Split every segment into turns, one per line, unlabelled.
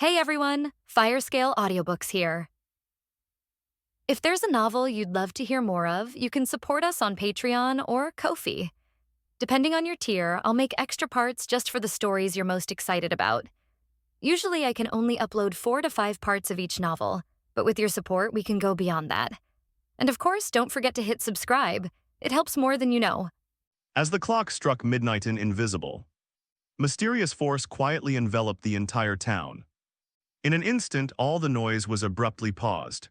Hey everyone, Firescale Audiobooks here. If there's a novel you'd love to hear more of, you can support us on Patreon or Ko-fi. Depending on your tier, I'll make extra parts just for the stories you're most excited about. Usually I can only upload 4 to 5 parts of each novel, but with your support we can go beyond that. And of course, don't forget to hit subscribe. It helps more than you know.
As the clock struck midnight in Invisible, mysterious force quietly enveloped the entire town. In an instant, all the noise was abruptly paused.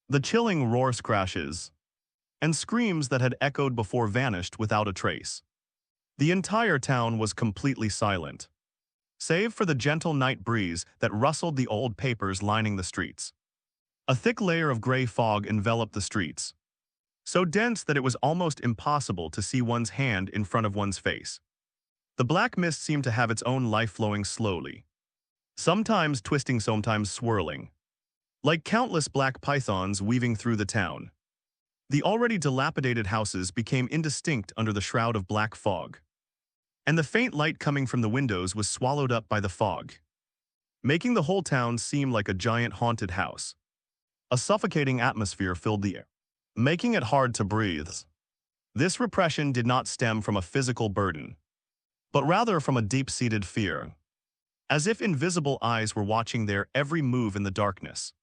The chilling roars, crashes, and screams that had echoed before vanished without a trace. The entire town was completely silent, save for the gentle night breeze that rustled the old papers lining the streets. A thick layer of gray fog enveloped the streets, so dense that it was almost impossible to see one's hand in front of one's face. The black mist seemed to have its own life, flowing slowly, sometimes twisting, sometimes swirling, like countless black pythons weaving through the town. The already dilapidated houses became indistinct under the shroud of black fog, and the faint light coming from the windows was swallowed up by the fog, making the whole town seem like a giant haunted house. A suffocating atmosphere filled the air, making it hard to breathe. This repression did not stem from a physical burden, but rather from a deep-seated fear, as if invisible eyes were watching their every move in the darkness.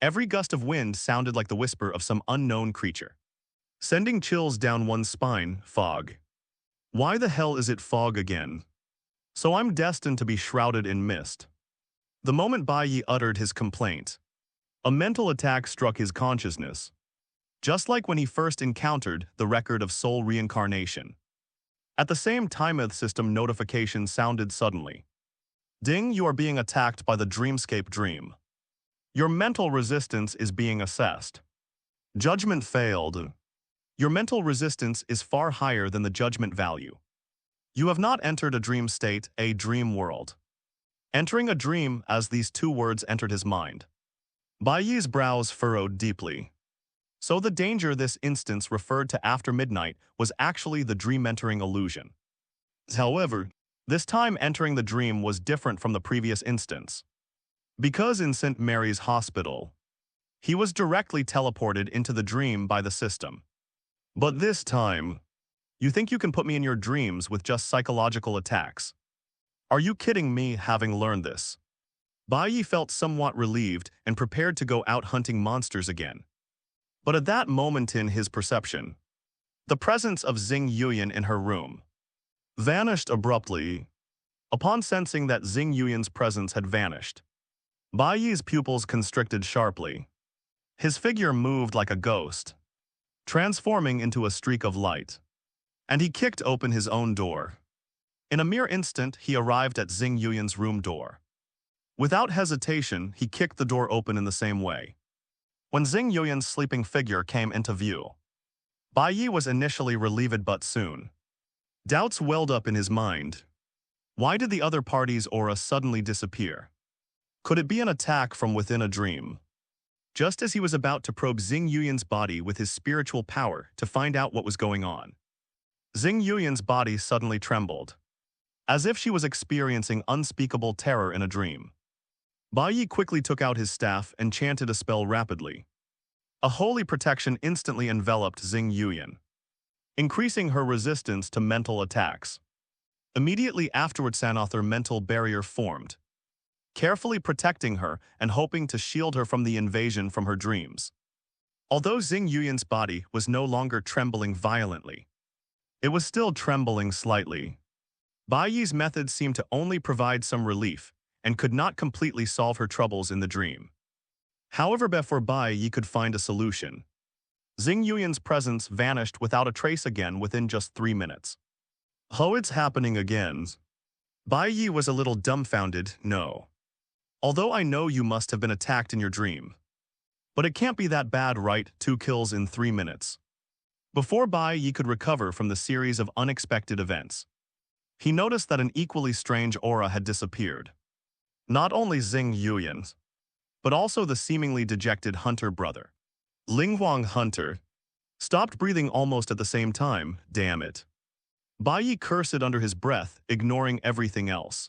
Every gust of wind sounded like the whisper of some unknown creature, sending chills down one's spine. Fog. Why the hell is it fog again? So I'm destined to be shrouded in mist. The moment Baiye uttered his complaint, a mental attack struck his consciousness, just like when he first encountered the record of soul reincarnation. At the same time, a system notification sounded suddenly. Ding, you are being attacked by the dreamscape dream. Your mental resistance is being assessed. Judgment failed. Your mental resistance is far higher than the judgment value. You have not entered a dream state, a dream world. Entering a dream, as these two words entered his mind. Baiye's brows furrowed deeply. So the danger this instance referred to after midnight was actually the dream-entering illusion. However, this time entering the dream was different from the previous instance. Because in St. Mary's Hospital, he was directly teleported into the dream by the system. But this time, you think you can put me in your dreams with just psychological attacks? Are you kidding me, having learned this? Baiye felt somewhat relieved and prepared to go out hunting monsters again. But at that moment in his perception, the presence of Xing Yuyan in her room vanished abruptly. Upon sensing that Xing Yuyan's presence had vanished, Baiye's pupils constricted sharply. His figure moved like a ghost, transforming into a streak of light, and he kicked open his own door. In a mere instant, he arrived at Xing Yuyan's room door. Without hesitation, he kicked the door open in the same way. When Xing Yuyan's sleeping figure came into view, Baiye was initially relieved, but soon doubts welled up in his mind. Why did the other party's aura suddenly disappear? Could it be an attack from within a dream? Just as he was about to probe Xing Yuyan's body with his spiritual power to find out what was going on, Xing Yuyan's body suddenly trembled, as if she was experiencing unspeakable terror in a dream. Baiye quickly took out his staff and chanted a spell rapidly. A holy protection instantly enveloped Xing Yuyan, increasing her resistance to mental attacks. Immediately afterwards, another mental barrier formed, carefully protecting her and hoping to shield her from the invasion from her dreams. Although Xing Yuyan's body was no longer trembling violently, it was still trembling slightly. Baiye's method seemed to only provide some relief and could not completely solve her troubles in the dream. However, before Baiye could find a solution, Xing Yuyan's presence vanished without a trace again within just 3 minutes. Oh, it's happening again. Baiye was a little dumbfounded. No. Although I know you must have been attacked in your dream, but it can't be that bad, right? 2 kills in 3 minutes. Before Baiye could recover from the series of unexpected events, he noticed that an equally strange aura had disappeared. Not only Xing Yuyan's, but also the seemingly dejected Hunter brother. Linghuang Hunter stopped breathing almost at the same time. Damn it. Baiye cursed under his breath, ignoring everything else.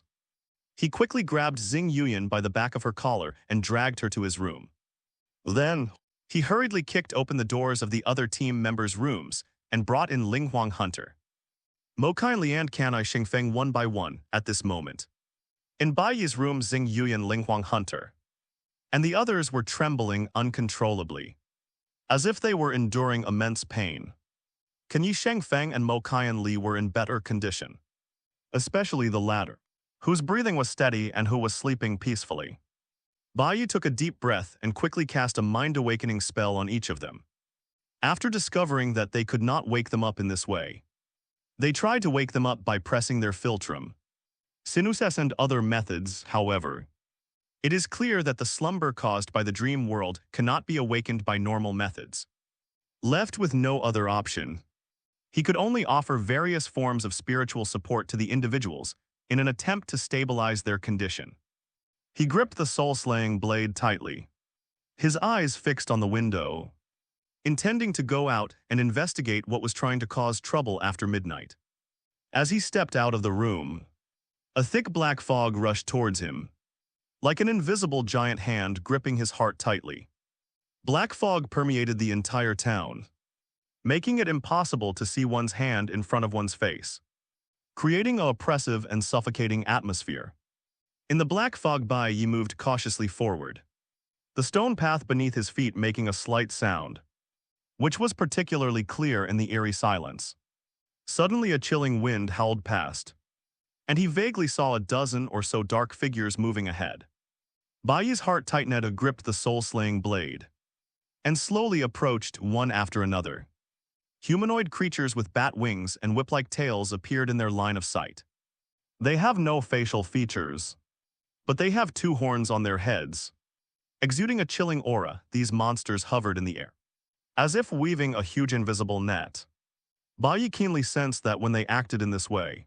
He quickly grabbed Xing Yuyan by the back of her collar and dragged her to his room. Then, he hurriedly kicked open the doors of the other team members' rooms and brought in Ling Huang Hunter. Mo Kai and Kanai Xingfeng one by one at this moment. In Baiye's room, Xing Yuyan, Ling Huang Hunter, and the others were trembling uncontrollably, as if they were enduring immense pain. Kan Yi Shengfeng and Mo Qian Li were in better condition, especially the latter, whose breathing was steady and who was sleeping peacefully. Baiye took a deep breath and quickly cast a mind-awakening spell on each of them. After discovering that they could not wake them up in this way, they tried to wake them up by pressing their philtrum, sinuses and other methods. However, it is clear that the slumber caused by the dream world cannot be awakened by normal methods. Left with no other option, he could only offer various forms of spiritual support to the individuals in an attempt to stabilize their condition. He gripped the soul-slaying blade tightly, his eyes fixed on the window, intending to go out and investigate what was trying to cause trouble after midnight. As he stepped out of the room, a thick black fog rushed towards him, like an invisible giant hand gripping his heart tightly. Black fog permeated the entire town, making it impossible to see one's hand in front of one's face, creating an oppressive and suffocating atmosphere. In the black fog, Baiye moved cautiously forward, the stone path beneath his feet making a slight sound, which was particularly clear in the eerie silence. Suddenly a chilling wind howled past, and he vaguely saw a dozen or so dark figures moving ahead. Baiye's heart tightened, gripped the soul-slaying blade, and slowly approached one after another. Humanoid creatures with bat wings and whip-like tails appeared in their line of sight. They have no facial features, but they have two horns on their heads. Exuding a chilling aura, these monsters hovered in the air, as if weaving a huge invisible net. Baiye keenly sensed that when they acted in this way,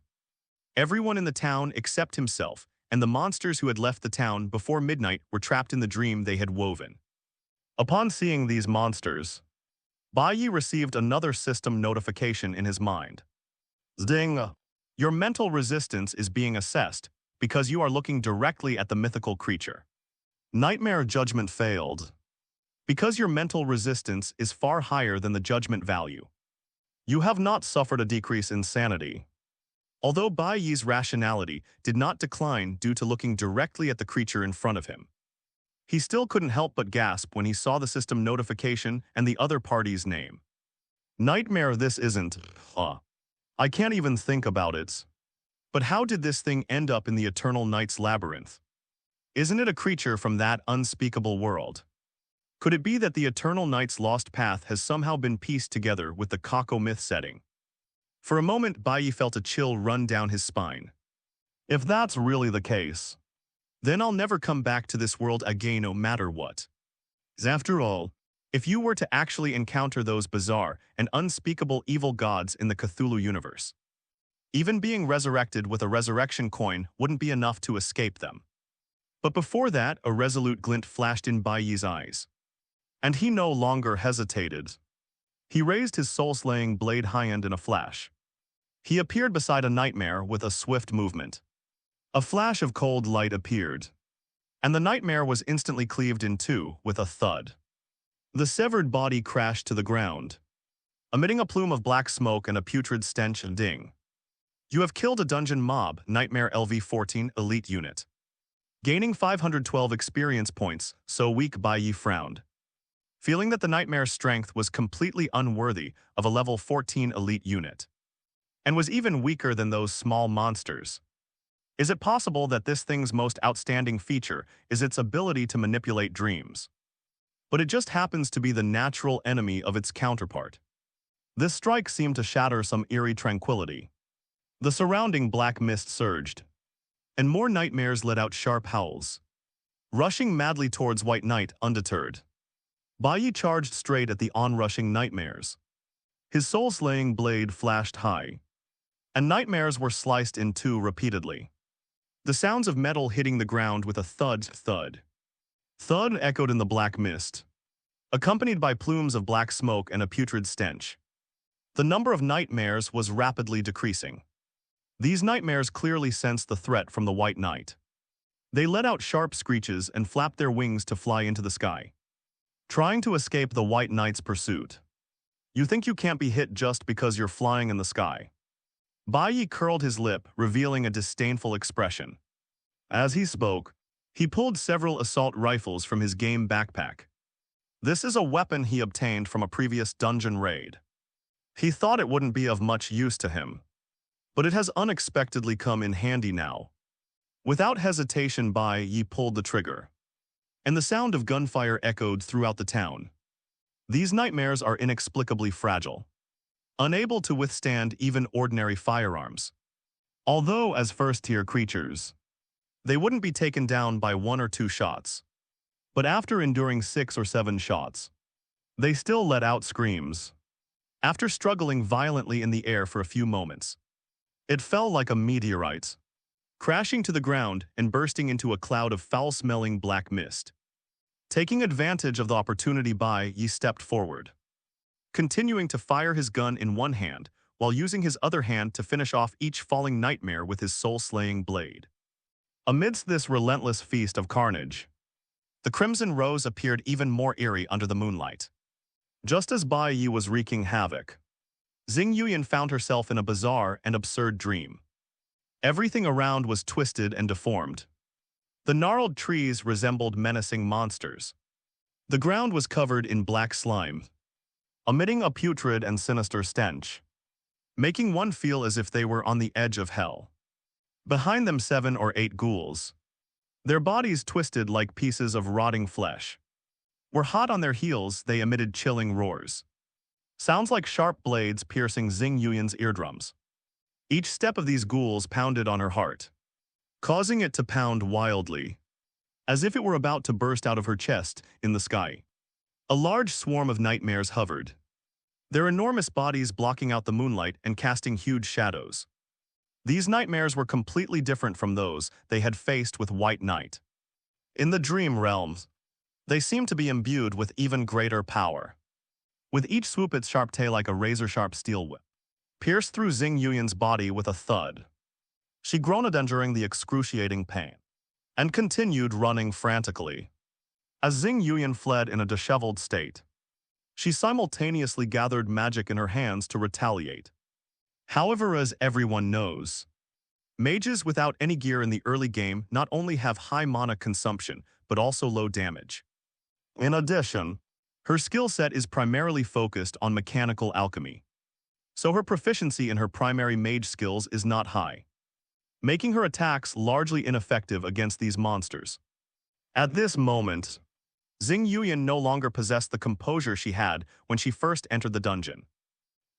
everyone in the town except himself and the monsters who had left the town before midnight were trapped in the dream they had woven. Upon seeing these monsters, Baiye received another system notification in his mind. Zing, your mental resistance is being assessed because you are looking directly at the mythical creature. Nightmare judgment failed. Because your mental resistance is far higher than the judgment value, you have not suffered a decrease in sanity. Although Baiye's rationality did not decline due to looking directly at the creature in front of him, he still couldn't help but gasp when he saw the system notification and the other party's name. Nightmare, this isn't. I can't even think about it. But how did this thing end up in the Eternal Night's labyrinth? Isn't it a creature from that unspeakable world? Could it be that the Eternal Night's lost path has somehow been pieced together with the Kako myth setting? For a moment, Baiye felt a chill run down his spine. If that's really the case, then I'll never come back to this world again no matter what. After all, if you were to actually encounter those bizarre and unspeakable evil gods in the Cthulhu universe, even being resurrected with a resurrection coin wouldn't be enough to escape them. But before that, a resolute glint flashed in Baiye's eyes, and he no longer hesitated. He raised his soul-slaying blade high-end in a flash. He appeared beside a nightmare with a swift movement. A flash of cold light appeared, and the nightmare was instantly cleaved in two with a thud. The severed body crashed to the ground, emitting a plume of black smoke and a putrid stench. Ding. You have killed a dungeon mob, Nightmare LV-14 Elite Unit. Gaining 512 experience points, so weak Baiye frowned, feeling that the nightmare's strength was completely unworthy of a level 14 elite unit, and was even weaker than those small monsters. Is it possible that this thing's most outstanding feature is its ability to manipulate dreams? But it just happens to be the natural enemy of its counterpart. This strike seemed to shatter some eerie tranquility. The surrounding black mist surged, and more nightmares let out sharp howls, rushing madly towards White Knight undeterred. Baiye charged straight at the onrushing nightmares. His soul-slaying blade flashed high, and nightmares were sliced in two repeatedly. The sounds of metal hitting the ground with a thud, thud, thud echoed in the black mist, accompanied by plumes of black smoke and a putrid stench. The number of nightmares was rapidly decreasing. These nightmares clearly sensed the threat from the White Knight. They let out sharp screeches and flapped their wings to fly into the sky, trying to escape the White Knight's pursuit. You think you can't be hit just because you're flying in the sky. Baiye curled his lip, revealing a disdainful expression. As he spoke, he pulled several assault rifles from his game backpack. This is a weapon he obtained from a previous dungeon raid. He thought it wouldn't be of much use to him, but it has unexpectedly come in handy now. Without hesitation, Baiye pulled the trigger, and the sound of gunfire echoed throughout the town. These nightmares are inexplicably fragile, unable to withstand even ordinary firearms. Although, as first-tier creatures, they wouldn't be taken down by 1 or 2 shots. But after enduring 6 or 7 shots, they still let out screams. After struggling violently in the air for a few moments, it fell like a meteorite, crashing to the ground and bursting into a cloud of foul-smelling black mist. Taking advantage of the opportunity, Baiye stepped forward, continuing to fire his gun in one hand while using his other hand to finish off each falling nightmare with his soul-slaying blade. Amidst this relentless feast of carnage, the Crimson Rose appeared even more eerie under the moonlight. Just as Baiye was wreaking havoc, Xing Yuyan found herself in a bizarre and absurd dream. Everything around was twisted and deformed. The gnarled trees resembled menacing monsters. The ground was covered in black slime, emitting a putrid and sinister stench, making one feel as if they were on the edge of hell. Behind them 7 or 8 ghouls, their bodies twisted like pieces of rotting flesh, were hot on their heels. They emitted chilling roars, sounds like sharp blades piercing Xing Yuyan's eardrums. Each step of these ghouls pounded on her heart, causing it to pound wildly, as if it were about to burst out of her chest. In the sky, a large swarm of nightmares hovered, their enormous bodies blocking out the moonlight and casting huge shadows. These nightmares were completely different from those they had faced with White Knight. In the dream realms, they seemed to be imbued with even greater power, with each swoop its sharp tail like a razor-sharp steel whip, pierced through Xing Yuyan's body with a thud. She groaned enduring the excruciating pain, and continued running frantically. As Xing Yuyan fled in a disheveled state, she simultaneously gathered magic in her hands to retaliate. However, as everyone knows, mages without any gear in the early game not only have high mana consumption, but also low damage. In addition, her skill set is primarily focused on mechanical alchemy, so her proficiency in her primary mage skills is not high, making her attacks largely ineffective against these monsters. At this moment, Xing Yuyan no longer possessed the composure she had when she first entered the dungeon.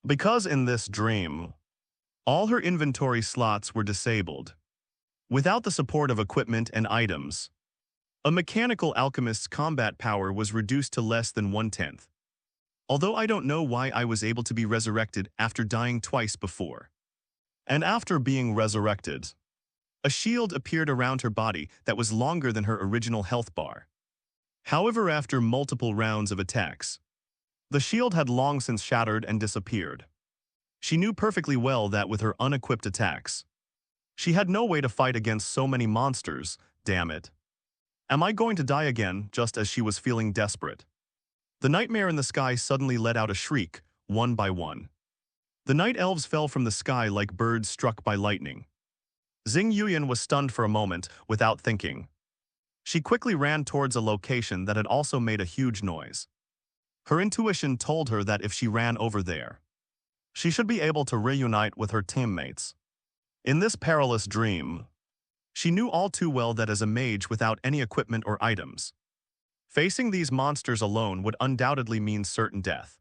Because in this dream, all her inventory slots were disabled. Without the support of equipment and items, a mechanical alchemist's combat power was reduced to less than 1/10. Although I don't know why I was able to be resurrected after dying twice before. And after being resurrected, a shield appeared around her body that was longer than her original health bar. However, after multiple rounds of attacks, the shield had long since shattered and disappeared. She knew perfectly well that with her unequipped attacks, she had no way to fight against so many monsters. Damn it. Am I going to die again? Just as she was feeling desperate, the nightmare in the sky suddenly let out a shriek, one by one. The night elves fell from the sky like birds struck by lightning. Xing Yuyan was stunned for a moment without thinking. She quickly ran towards a location that had also made a huge noise. Her intuition told her that if she ran over there, she should be able to reunite with her teammates. In this perilous dream, she knew all too well that as a mage without any equipment or items, facing these monsters alone would undoubtedly mean certain death.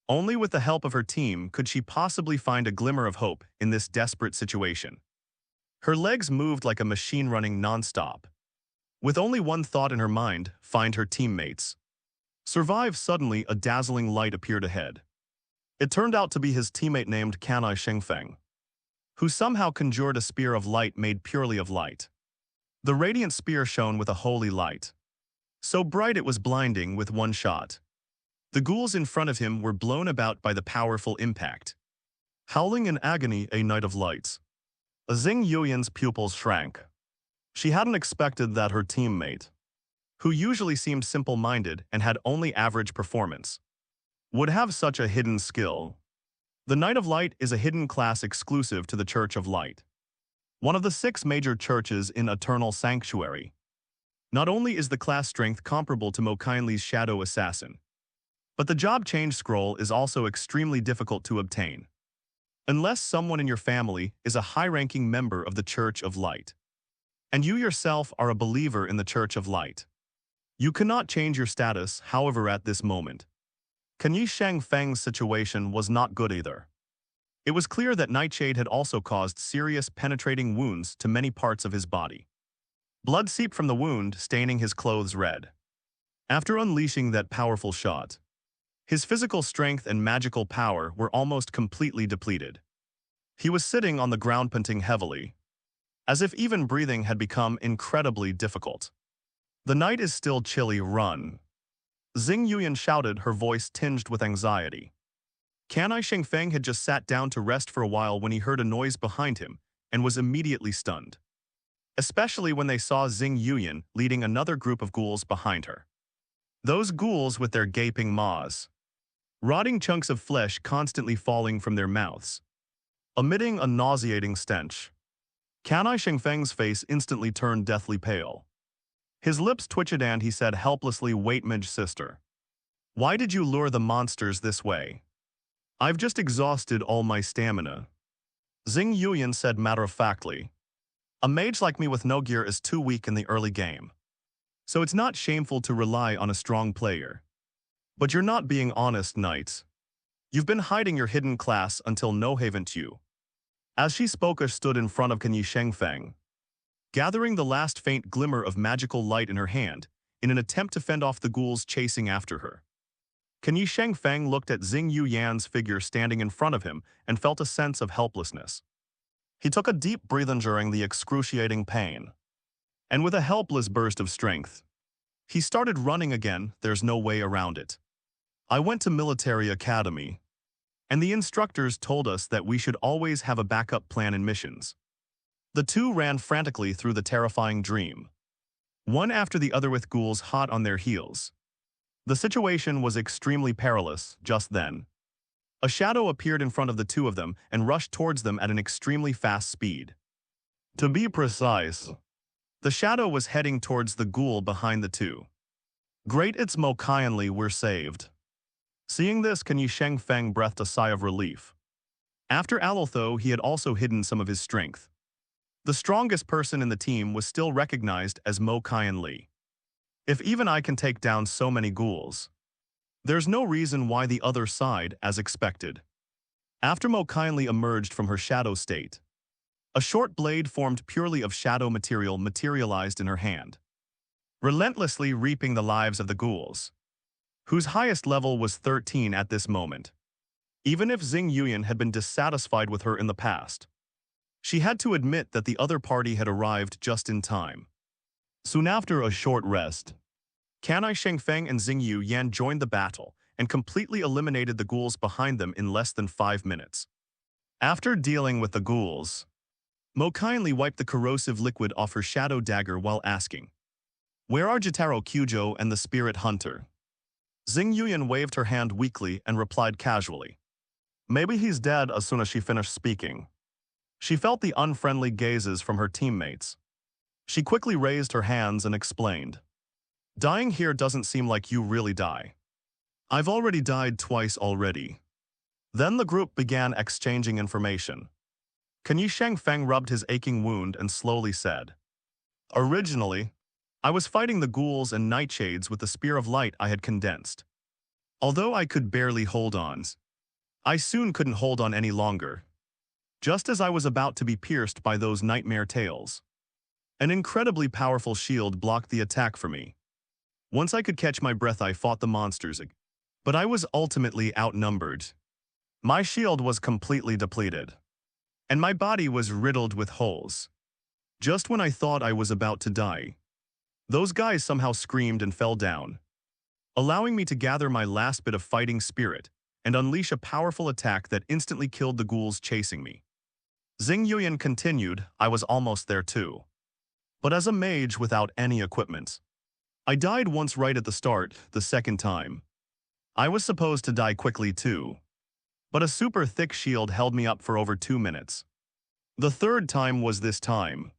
Only with the help of her team could she possibly find a glimmer of hope in this desperate situation. Her legs moved like a machine running non-stop, with only one thought in her mind: find her teammates. Survive. Suddenly, a dazzling light appeared ahead. It turned out to be his teammate named Kanai Shengfeng, who somehow conjured a spear of light made purely of light. The radiant spear shone with a holy light, so bright it was blinding with one shot. The ghouls in front of him were blown about by the powerful impact, howling in agony. A night of lights. Xing Yuyan's pupils shrank. She hadn't expected that her teammate, who usually seemed simple-minded and had only average performance, would have such a hidden skill. The Knight of Light is a hidden class exclusive to the Church of Light, one of the 6 major churches in Eternal Sanctuary. Not only is the class strength comparable to Mokindly's Shadow Assassin, but the job change scroll is also extremely difficult to obtain, unless someone in your family is a high-ranking member of the Church of Light, and you yourself are a believer in the Church of Light. You cannot change your status, however, at this moment. Yi Shangfeng's situation was not good either. It was clear that Nightshade had also caused serious penetrating wounds to many parts of his body. Blood seeped from the wound, staining his clothes red. After unleashing that powerful shot, his physical strength and magical power were almost completely depleted. He was sitting on the ground panting heavily, as if even breathing had become incredibly difficult. "The night is still chilly, run," Xing Yuyan shouted, her voice tinged with anxiety. Yi Shangfeng had just sat down to rest for a while when he heard a noise behind him and was immediately stunned, especially when they saw Xing Yuyan leading another group of ghouls behind her. Those ghouls with their gaping maws, rotting chunks of flesh constantly falling from their mouths, emitting a nauseating stench. Yi Shangfeng's face instantly turned deathly pale. His lips twitched and he said helplessly, "Wait, mage sister. Why did you lure the monsters this way? I've just exhausted all my stamina." Xing Yuyan said matter-of-factly, "A mage like me with no gear is too weak in the early game, so it's not shameful to rely on a strong player. But you're not being honest, knights. You've been hiding your hidden class until no haven't you." As she spoke, stood in front of Yi Shangfeng, gathering the last faint glimmer of magical light in her hand in an attempt to fend off the ghouls chasing after her. Yi Shangfeng looked at Xing Yuyan's figure standing in front of him and felt a sense of helplessness. He took a deep breath during the excruciating pain, and with a helpless burst of strength, he started running again. "There's no way around it. I went to military academy, and the instructors told us that we should always have a backup plan in missions." The two ran frantically through the terrifying dream, one after the other with ghouls hot on their heels. The situation was extremely perilous. Just then, a shadow appeared in front of the two of them and rushed towards them at an extremely fast speed. To be precise, the shadow was heading towards the ghoul behind the two. "Great, it's Mokindly, we're saved." Seeing this, Yi Shangfeng breathed a sigh of relief. After Alotho, he had also hidden some of his strength. The strongest person in the team was still recognized as Mokindly. If even I can take down so many ghouls, there's no reason why the other side, as expected. After Mokindly emerged from her shadow state, a short blade formed purely of shadow material materialized in her hand, relentlessly reaping the lives of the ghouls, whose highest level was 13 at this moment. Even if Xing Yuyan had been dissatisfied with her in the past, she had to admit that the other party had arrived just in time. Soon after a short rest, Yi Shangfeng and Xing Yuyan joined the battle and completely eliminated the ghouls behind them in less than 5 minutes. After dealing with the ghouls, Mokindly wiped the corrosive liquid off her shadow dagger while asking, "Where are Jitaro Kyujo and the spirit hunter?" Xing Yuyan waved her hand weakly and replied casually, "Maybe he's dead." As soon as she finished speaking, she felt the unfriendly gazes from her teammates. She quickly raised her hands and explained, "Dying here doesn't seem like you really die. I've already died twice already." Then the group began exchanging information. Yi Shangfeng rubbed his aching wound and slowly said, "Originally, I was fighting the ghouls and nightshades with the spear of light I had condensed. Although I could barely hold on, I soon couldn't hold on any longer. Just as I was about to be pierced by those nightmare tails, an incredibly powerful shield blocked the attack for me. Once I could catch my breath, I fought the monsters, but I was ultimately outnumbered. My shield was completely depleted, and my body was riddled with holes. Just when I thought I was about to die, those guys somehow screamed and fell down, allowing me to gather my last bit of fighting spirit and unleash a powerful attack that instantly killed the ghouls chasing me." Xing Yuyan continued, "I was almost there too. but as a mage without any equipment. I died once right at the start, the second time. I was supposed to die quickly too, but a super thick shield held me up for over 2 minutes. The third time was this time.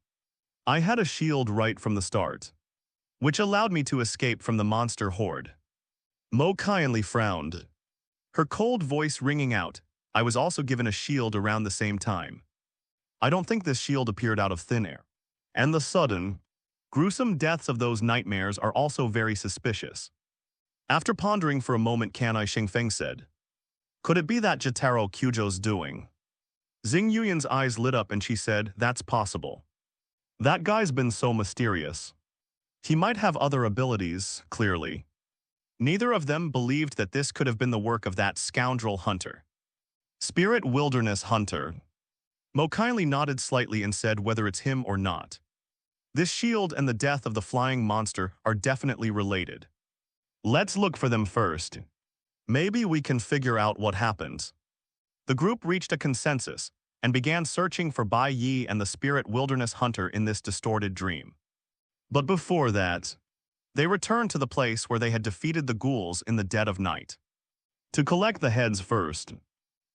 I had a shield right from the start, which allowed me to escape from the monster horde. Mo kindly frowned, her cold voice ringing out. I was also given a shield around the same time. I don't think this shield appeared out of thin air. And the sudden, gruesome deaths of those nightmares are also very suspicious. After pondering for a moment, Kanai Xingfeng said, "Could it be that Jitaro Kyujo's doing?" Xing Yuyan's eyes lit up and she said, "That's possible. That guy's been so mysterious. He might have other abilities, clearly." Neither of them believed that this could have been the work of that scoundrel hunter. Spirit Wilderness Hunter. Mo kindly nodded slightly and said whether it's him or not. This shield and the death of the flying monster are definitely related. Let's look for them first. Maybe we can figure out what happened. The group reached a consensus and began searching for Baiye and the Spirit Wilderness Hunter in this distorted dream. But before that, they returned to the place where they had defeated the ghouls in the dead of night. To collect the heads first,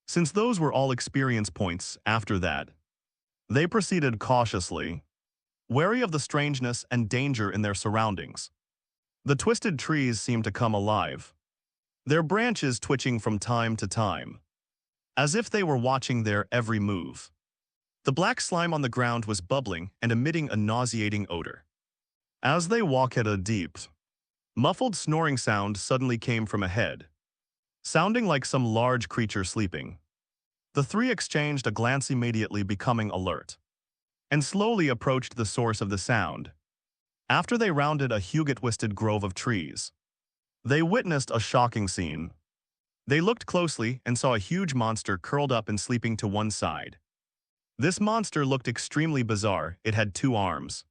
since those were all experience points after that, they proceeded cautiously, wary of the strangeness and danger in their surroundings. The twisted trees seemed to come alive, their branches twitching from time to time, as if they were watching their every move. The black slime on the ground was bubbling and emitting a nauseating odor. As they walked, a deep, muffled snoring sound suddenly came from ahead, sounding like some large creature sleeping. The three exchanged a glance, immediately becoming alert, and slowly approached the source of the sound. After they rounded a huge twisted grove of trees, they witnessed a shocking scene. They looked closely and saw a huge monster curled up and sleeping to one side. This monster looked extremely bizarre. It had 2 arms,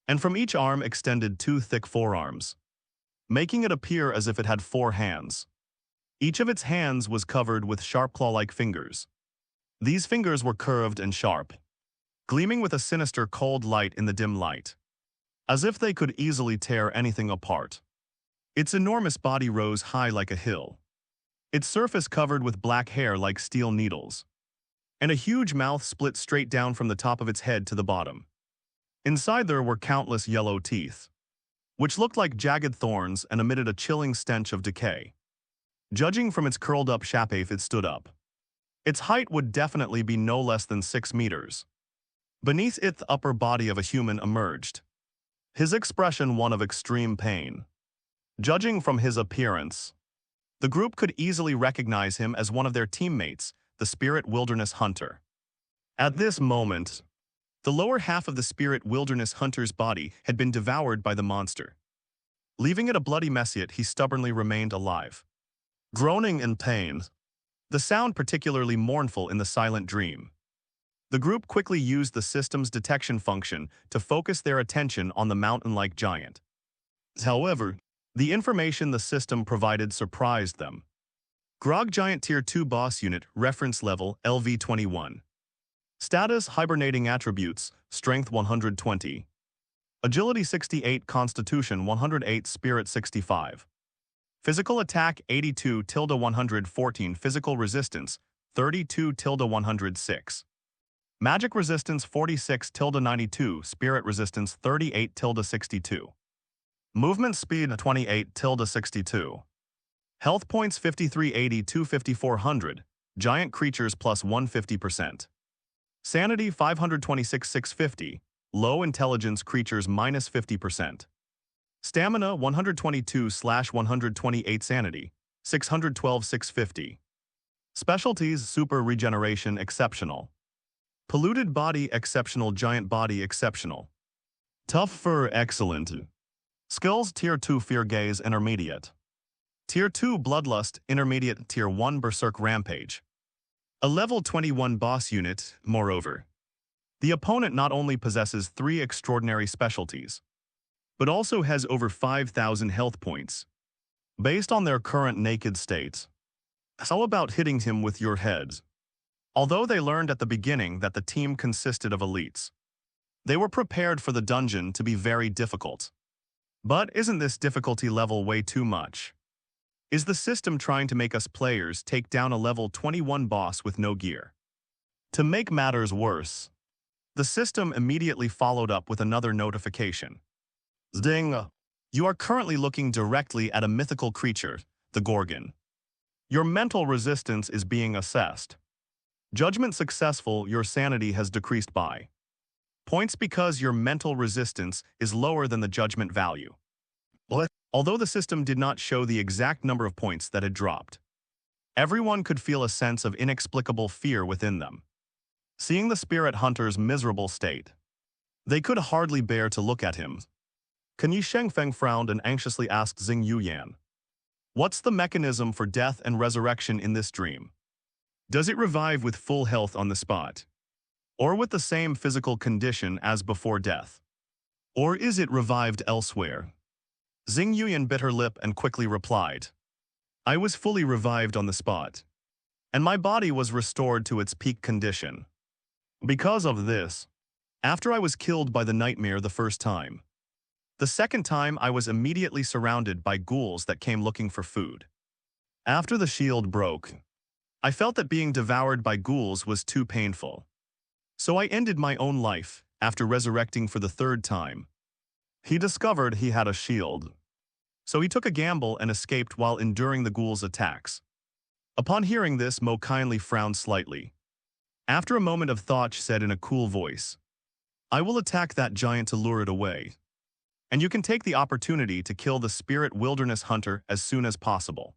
and from each arm extended 2 thick forearms, making it appear as if it had 4 hands. Each of its hands was covered with sharp claw-like fingers. These fingers were curved and sharp, gleaming with a sinister cold light in the dim light, as if they could easily tear anything apart. Its enormous body rose high like a hill, its surface covered with black hair like steel needles, and a huge mouth split straight down from the top of its head to the bottom. Inside there were countless yellow teeth, which looked like jagged thorns and emitted a chilling stench of decay. Judging from its curled-up shape, it stood up. Its height would definitely be no less than 6 meters. Beneath it, the upper body of a human emerged, his expression one of extreme pain. Judging from his appearance, the group could easily recognize him as one of their teammates, the Spirit Wilderness Hunter. At this moment, the lower half of the Spirit Wilderness Hunter's body had been devoured by the monster. Leaving it a bloody mess, yet he stubbornly remained alive, groaning in pain, the sound particularly mournful in the silent dream. The group quickly used the system's detection function to focus their attention on the mountain-like giant. However, the information the system provided surprised them. Grog Giant Tier 2 Boss Unit, Reference Level, LV21. Status: Hibernating Attributes, Strength 120. Agility 68, Constitution 108, Spirit 65. Physical Attack 82-114, Physical Resistance 32-106. Magic Resistance 46-92, Spirit Resistance 38-62. Movement Speed 28-62. Health Points 5380-5400, Giant Creatures plus 150%. Sanity 526-650, Low Intelligence Creatures minus 50%. Stamina 122/128 Sanity, 612-650. Specialties: Super Regeneration Exceptional. Polluted Body Exceptional. Giant Body Exceptional. Tough Fur Excellent. Skills: Tier 2 Fear Gaze Intermediate. Tier 2 Bloodlust Intermediate. Tier 1 Berserk Rampage. A Level 21 Boss Unit. Moreover, the opponent not only possesses 3 extraordinary specialties, but also has over 5,000 health points. Based on their current naked state, how about hitting him with your heads? Although they learned at the beginning that the team consisted of elites, They were prepared for the dungeon to be very difficult. But isn't this difficulty level way too much? Is the system trying to make us players take down a level 21 boss with no gear? To make matters worse, the system immediately followed up with another notification. Ding! You are currently looking directly at a mythical creature, the Gorgon. Your mental resistance is being assessed. Judgment successful, your sanity has decreased by points because your mental resistance is lower than the judgment value. What? Although the system did not show the exact number of points that had dropped, everyone could feel a sense of inexplicable fear within them. Seeing the spirit hunter's miserable state, they could hardly bear to look at him. Kan Yi Shengfeng frowned and anxiously asked Xing Yuyan, "What's the mechanism for death and resurrection in this dream? Does it revive with full health on the spot? Or with the same physical condition as before death? Or is it revived elsewhere?" Xing Yuyan bit her lip and quickly replied, "I was fully revived on the spot, and my body was restored to its peak condition. Because of this, after I was killed by the nightmare the first time, the second time I was immediately surrounded by ghouls that came looking for food. After the shield broke, I felt that being devoured by ghouls was too painful. So I ended my own life after resurrecting for the third time." He discovered he had a shield, so he took a gamble and escaped while enduring the ghouls' attacks. Upon hearing this, Mo kindly frowned slightly. After a moment of thought, she said in a cool voice, "I will attack that giant to lure it away. And you can take the opportunity to kill the spirit wilderness hunter as soon as possible.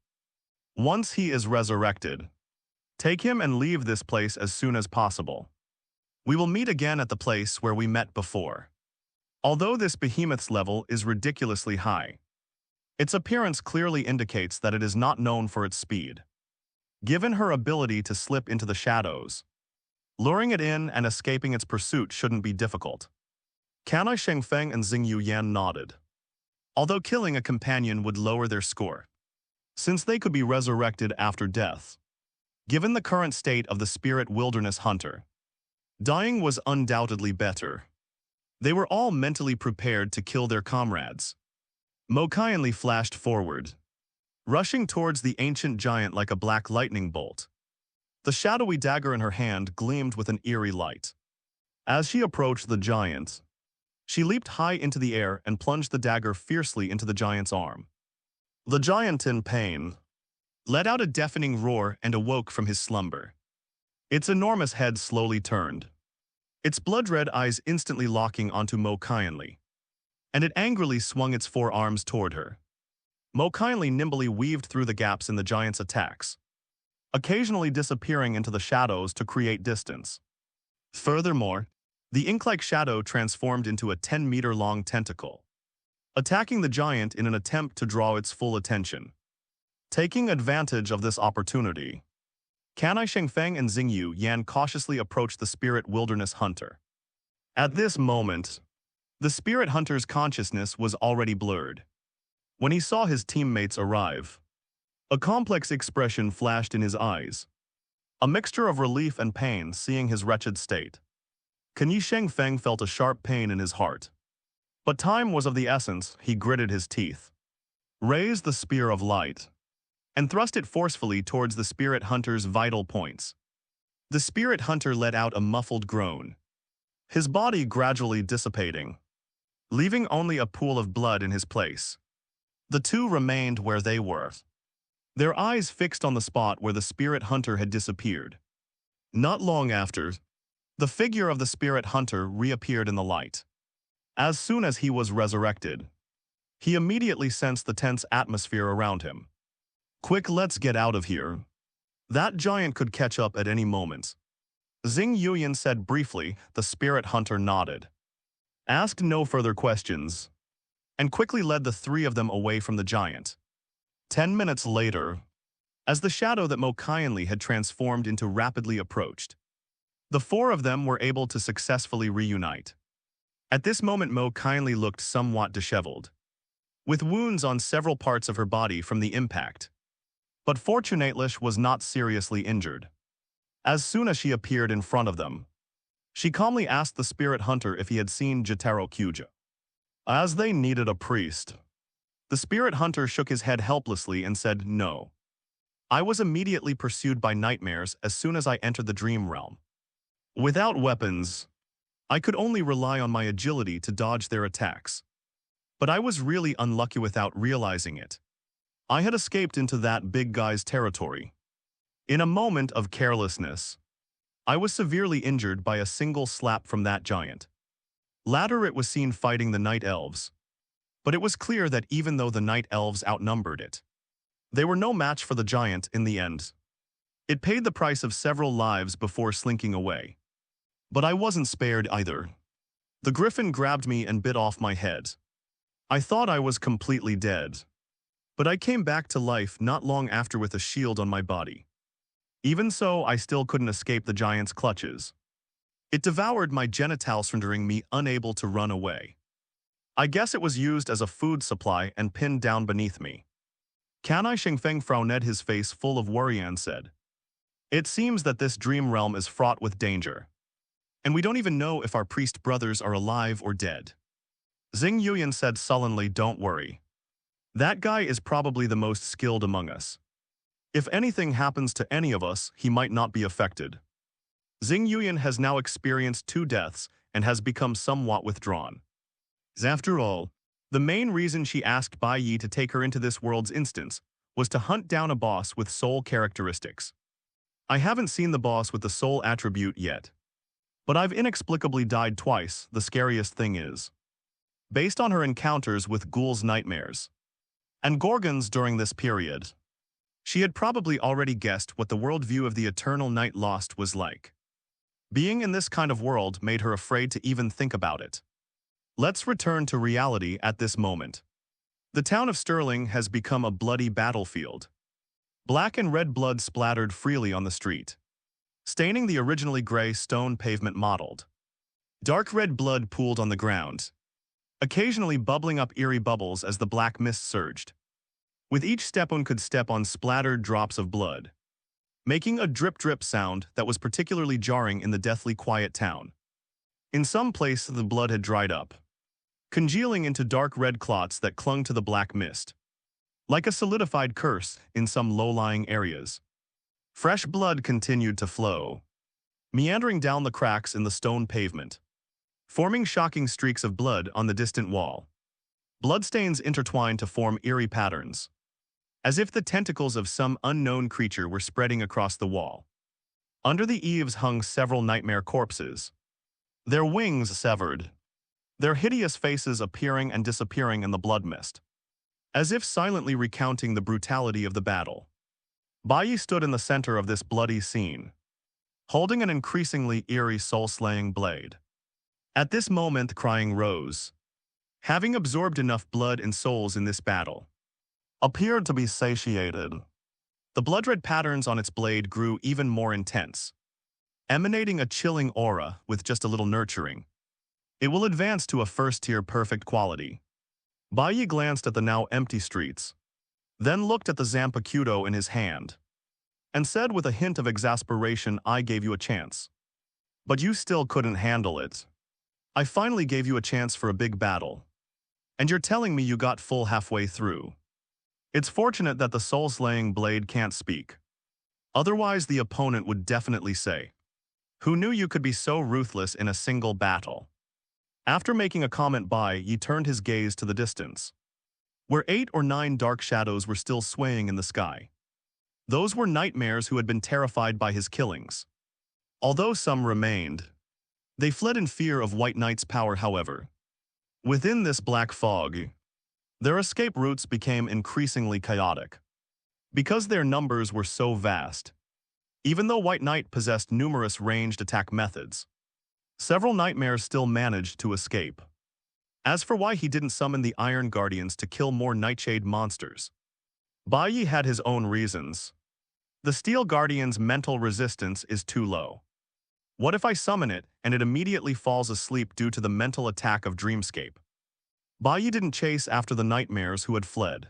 Once he is resurrected, take him and leave this place as soon as possible. We will meet again at the place where we met before." Although this behemoth's level is ridiculously high, its appearance clearly indicates that it is not known for its speed. Given her ability to slip into the shadows, luring it in and escaping its pursuit shouldn't be difficult. Kanai Shengfeng and Xing Yuyan nodded. Although killing a companion would lower their score, since they could be resurrected after death. Given the current state of the spirit wilderness hunter, dying was undoubtedly better. They were all mentally prepared to kill their comrades. Mo kindly flashed forward, rushing towards the ancient giant like a black lightning bolt. The shadowy dagger in her hand gleamed with an eerie light. As she approached the giant, she leaped high into the air and plunged the dagger fiercely into the giant's arm. The giant, in pain, let out a deafening roar and awoke from his slumber. Its enormous head slowly turned, its blood-red eyes instantly locking onto Mo kindly, and it angrily swung its forearms toward her. Mo kindly nimbly weaved through the gaps in the giant's attacks, occasionally disappearing into the shadows to create distance. Furthermore, the ink-like shadow transformed into a 10-meter-long tentacle, attacking the giant in an attempt to draw its full attention. Taking advantage of this opportunity, Kanai Shengfeng and Xing Yuyan cautiously approached the spirit wilderness hunter. At this moment, the spirit hunter's consciousness was already blurred. When he saw his teammates arrive, a complex expression flashed in his eyes, a mixture of relief and pain seeing his wretched state. Kan Yi Shengfeng felt a sharp pain in his heart. But time was of the essence. He gritted his teeth, raised the spear of light, and thrust it forcefully towards the spirit hunter's vital points. The spirit hunter let out a muffled groan, his body gradually dissipating, leaving only a pool of blood in his place. The two remained where they were, their eyes fixed on the spot where the spirit hunter had disappeared. Not long after, the figure of the spirit hunter reappeared in the light. As soon as he was resurrected, he immediately sensed the tense atmosphere around him. "Quick, let's get out of here. That giant could catch up at any moment." Xing Yuyan said briefly. The spirit hunter nodded, asked no further questions, and quickly led the three of them away from the giant. 10 minutes later, as the shadow that Mo kindly had transformed into rapidly approached, the four of them were able to successfully reunite. At this moment, Mo kindly looked somewhat disheveled, with wounds on several parts of her body from the impact. But fortunately, was not seriously injured. As soon as she appeared in front of them, She calmly asked the spirit hunter if he had seen Jotaro Kyuja, as they needed a priest. The spirit hunter shook his head helplessly and said no. I was immediately pursued by nightmares as soon as I entered the dream realm. Without weapons, I could only rely on my agility to dodge their attacks. But I was really unlucky without realizing it. I had escaped into that big guy's territory. In a moment of carelessness, I was severely injured by a single slap from that giant. Later it was seen fighting the night elves. But it was clear that even though the night elves outnumbered it, they were no match for the giant in the end. It paid the price of several lives before slinking away. But I wasn't spared either. The griffin grabbed me and bit off my head. I thought I was completely dead. But I came back to life not long after with a shield on my body. Even so, I still couldn't escape the giant's clutches. It devoured my genitals, rendering me unable to run away. I guess it was used as a food supply and pinned down beneath me. Kanai Shengfeng frowned, his face full of worry, and said, "It seems that this dream realm is fraught with danger. And we don't even know if our priest brothers are alive or dead." Xing Yuyan said sullenly, "Don't worry. That guy is probably the most skilled among us. If anything happens to any of us, he might not be affected." Xing Yuyan has now experienced 2 deaths and has become somewhat withdrawn. After all, the main reason she asked Baiye to take her into this world's instance was to hunt down a boss with soul characteristics. I haven't seen the boss with the soul attribute yet. But I've inexplicably died twice, the scariest thing is. Based on her encounters with ghouls' nightmares and gorgons during this period, she had probably already guessed what the worldview of the eternal night lost was like. Being in this kind of world made her afraid to even think about it. Let's return to reality at this moment. The town of Sterling has become a bloody battlefield. Black and red blood splattered freely on the street, staining the originally gray stone pavement mottled. Dark red blood pooled on the ground, occasionally bubbling up eerie bubbles as the black mist surged. With each step one could step on splattered drops of blood, making a drip-drip sound that was particularly jarring in the deathly quiet town. In some places the blood had dried up, congealing into dark red clots that clung to the black mist, like a solidified curse in some low-lying areas. Fresh blood continued to flow, meandering down the cracks in the stone pavement, forming shocking streaks of blood on the distant wall. Bloodstains intertwined to form eerie patterns, as if the tentacles of some unknown creature were spreading across the wall. Under the eaves hung several nightmare corpses, their wings severed, their hideous faces appearing and disappearing in the blood mist, as if silently recounting the brutality of the battle. Baiye stood in the center of this bloody scene, holding an increasingly eerie soul-slaying blade. At this moment, the crying rose, having absorbed enough blood and souls in this battle, appeared to be satiated. The blood-red patterns on its blade grew even more intense, emanating a chilling aura with just a little nurturing. It will advance to a first-tier perfect quality. Baiye glanced at the now empty streets, then looked at the Zanpakuto in his hand, and said with a hint of exasperation, "I gave you a chance. But you still couldn't handle it. I finally gave you a chance for a big battle. And you're telling me you got full halfway through. It's fortunate that the soul-slaying blade can't speak. Otherwise the opponent would definitely say, 'Who knew you could be so ruthless in a single battle?'" After making a comment, Baiye turned his gaze to the distance, where 8 or 9 dark shadows were still swaying in the sky. Those were nightmares who had been terrified by his killings. Although some remained, they fled in fear of White Knight's power, however. Within this black fog, their escape routes became increasingly chaotic. Because their numbers were so vast, even though White Knight possessed numerous ranged attack methods, several nightmares still managed to escape. As for why he didn't summon the Iron Guardians to kill more Nightshade monsters, Baiye had his own reasons. The Steel Guardian's mental resistance is too low. What if I summon it and it immediately falls asleep due to the mental attack of Dreamscape? Baiye didn't chase after the nightmares who had fled.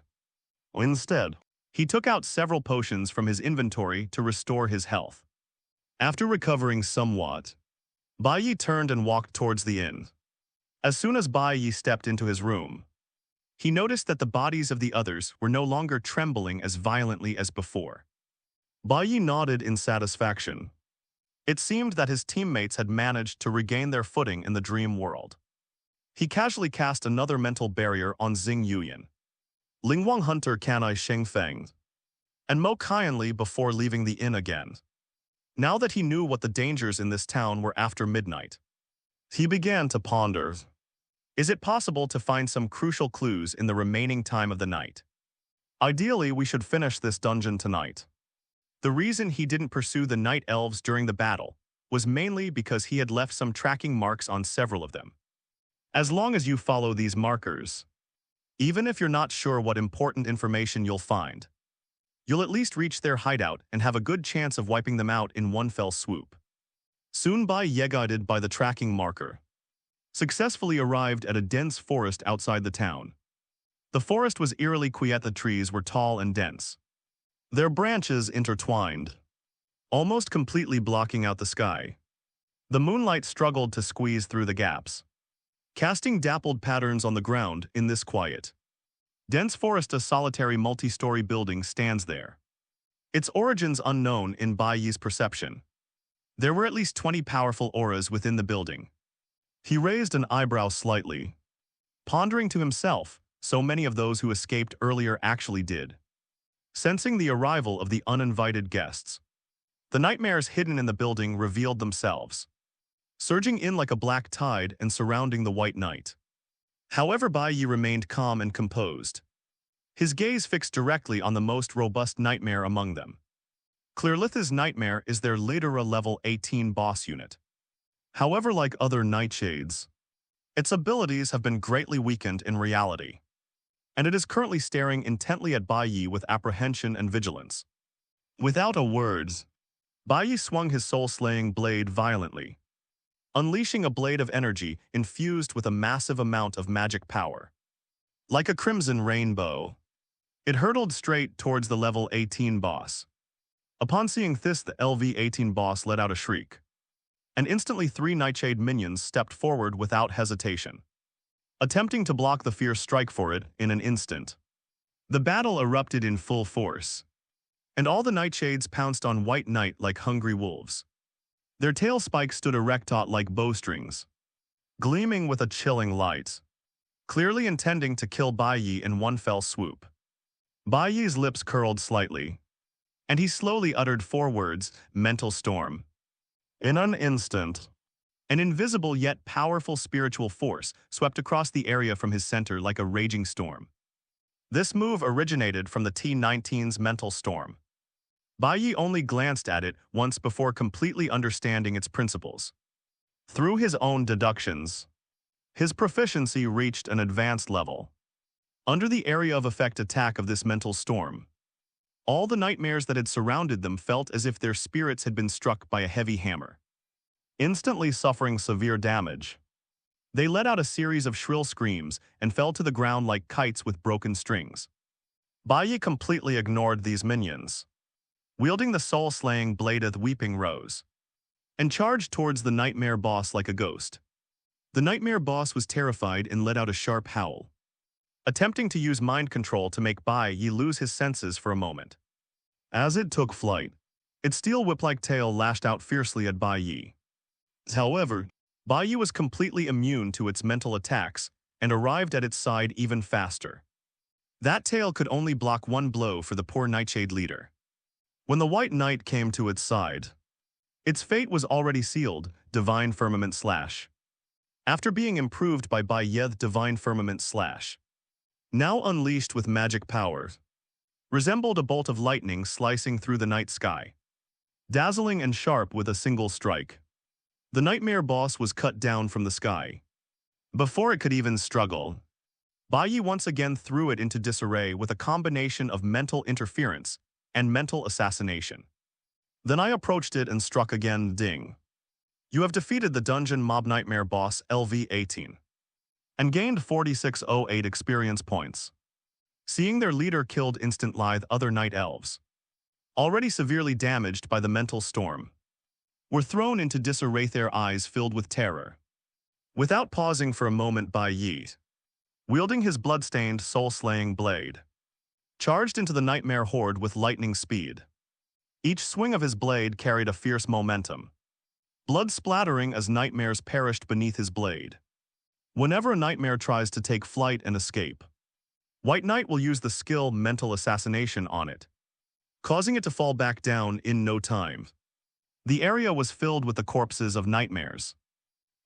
Instead, he took out several potions from his inventory to restore his health. After recovering somewhat, Baiye turned and walked towards the inn. As soon as Baiye stepped into his room, he noticed that the bodies of the others were no longer trembling as violently as before. Baiye nodded in satisfaction. It seemed that his teammates had managed to regain their footing in the dream world. He casually cast another mental barrier on Xing Yuyan, Lingwang Hunter Kanai Shengfeng, and Mo Qianli before leaving the inn again. Now that he knew what the dangers in this town were after midnight, he began to ponder. Is it possible to find some crucial clues in the remaining time of the night? Ideally, we should finish this dungeon tonight. The reason he didn't pursue the night elves during the battle was mainly because he had left some tracking marks on several of them. As long as you follow these markers, even if you're not sure what important information you'll find, you'll at least reach their hideout and have a good chance of wiping them out in one fell swoop. Soon Baiye, guided by the tracking marker, successfully arrived at a dense forest outside the town. The forest was eerily quiet. The trees were tall and dense, their branches intertwined, almost completely blocking out the sky. The moonlight struggled to squeeze through the gaps, casting dappled patterns on the ground in this quiet, dense forest. A solitary multi-story building stands there, its origins unknown in Baiye's perception. There were at least 20 powerful auras within the building. He raised an eyebrow slightly, pondering to himself, so many of those who escaped earlier actually did. Sensing the arrival of the uninvited guests, the nightmares hidden in the building revealed themselves, surging in like a black tide and surrounding the white knight. However, Baiye remained calm and composed, his gaze fixed directly on the most robust nightmare among them. Clearlith's nightmare is their later level 18 boss unit. However, like other nightshades, its abilities have been greatly weakened in reality, and it is currently staring intently at Baiye with apprehension and vigilance. Without a word, Baiye swung his soul-slaying blade violently, unleashing a blade of energy infused with a massive amount of magic power. Like a crimson rainbow, it hurtled straight towards the level 18 boss. Upon seeing this, the LV-18 boss let out a shriek, and instantly 3 Nightshade minions stepped forward without hesitation, attempting to block the fierce strike for it in an instant. The battle erupted in full force, and all the Nightshades pounced on White Knight like hungry wolves. Their tail spikes stood erect like bowstrings, gleaming with a chilling light, clearly intending to kill Baiye in one fell swoop. Baiye's lips curled slightly, and he slowly uttered 4 words, mental storm. In an instant, an invisible yet powerful spiritual force swept across the area from his center like a raging storm. This move originated from the T-19's mental storm. Baiye only glanced at it once before completely understanding its principles. Through his own deductions, his proficiency reached an advanced level. Under the area of effect attack of this mental storm, all the nightmares that had surrounded them felt as if their spirits had been struck by a heavy hammer, instantly suffering severe damage. They let out a series of shrill screams and fell to the ground like kites with broken strings. Baiye completely ignored these minions, wielding the soul-slaying blade of Weeping Rose, and charged towards the nightmare boss like a ghost. The nightmare boss was terrified and let out a sharp howl, attempting to use mind control to make Baiye lose his senses for a moment. As it took flight, its steel whip-like tail lashed out fiercely at Baiye. However, Baiye was completely immune to its mental attacks and arrived at its side even faster. That tail could only block one blow for the poor Nightshade leader. When the White Knight came to its side, its fate was already sealed, Divine Firmament Slash. After being improved by Baiye's Divine Firmament Slash, now unleashed with magic power, resembled a bolt of lightning slicing through the night sky, dazzling and sharp with a single strike. The nightmare boss was cut down from the sky. Before it could even struggle, Baiye once again threw it into disarray with a combination of mental interference and mental assassination. Then I approached it and struck again. Ding. You have defeated the dungeon mob nightmare boss LV-18 and gained 4608 experience points. Seeing their leader killed instant lithe other night elves, already severely damaged by the mental storm, were thrown into disarray, their eyes filled with terror. Without pausing for a moment, Baiye, wielding his blood-stained, soul-slaying blade, charged into the nightmare horde with lightning speed. Each swing of his blade carried a fierce momentum, blood splattering as nightmares perished beneath his blade. Whenever a nightmare tries to take flight and escape, White Knight will use the skill mental assassination on it, causing it to fall back down in no time. The area was filled with the corpses of nightmares,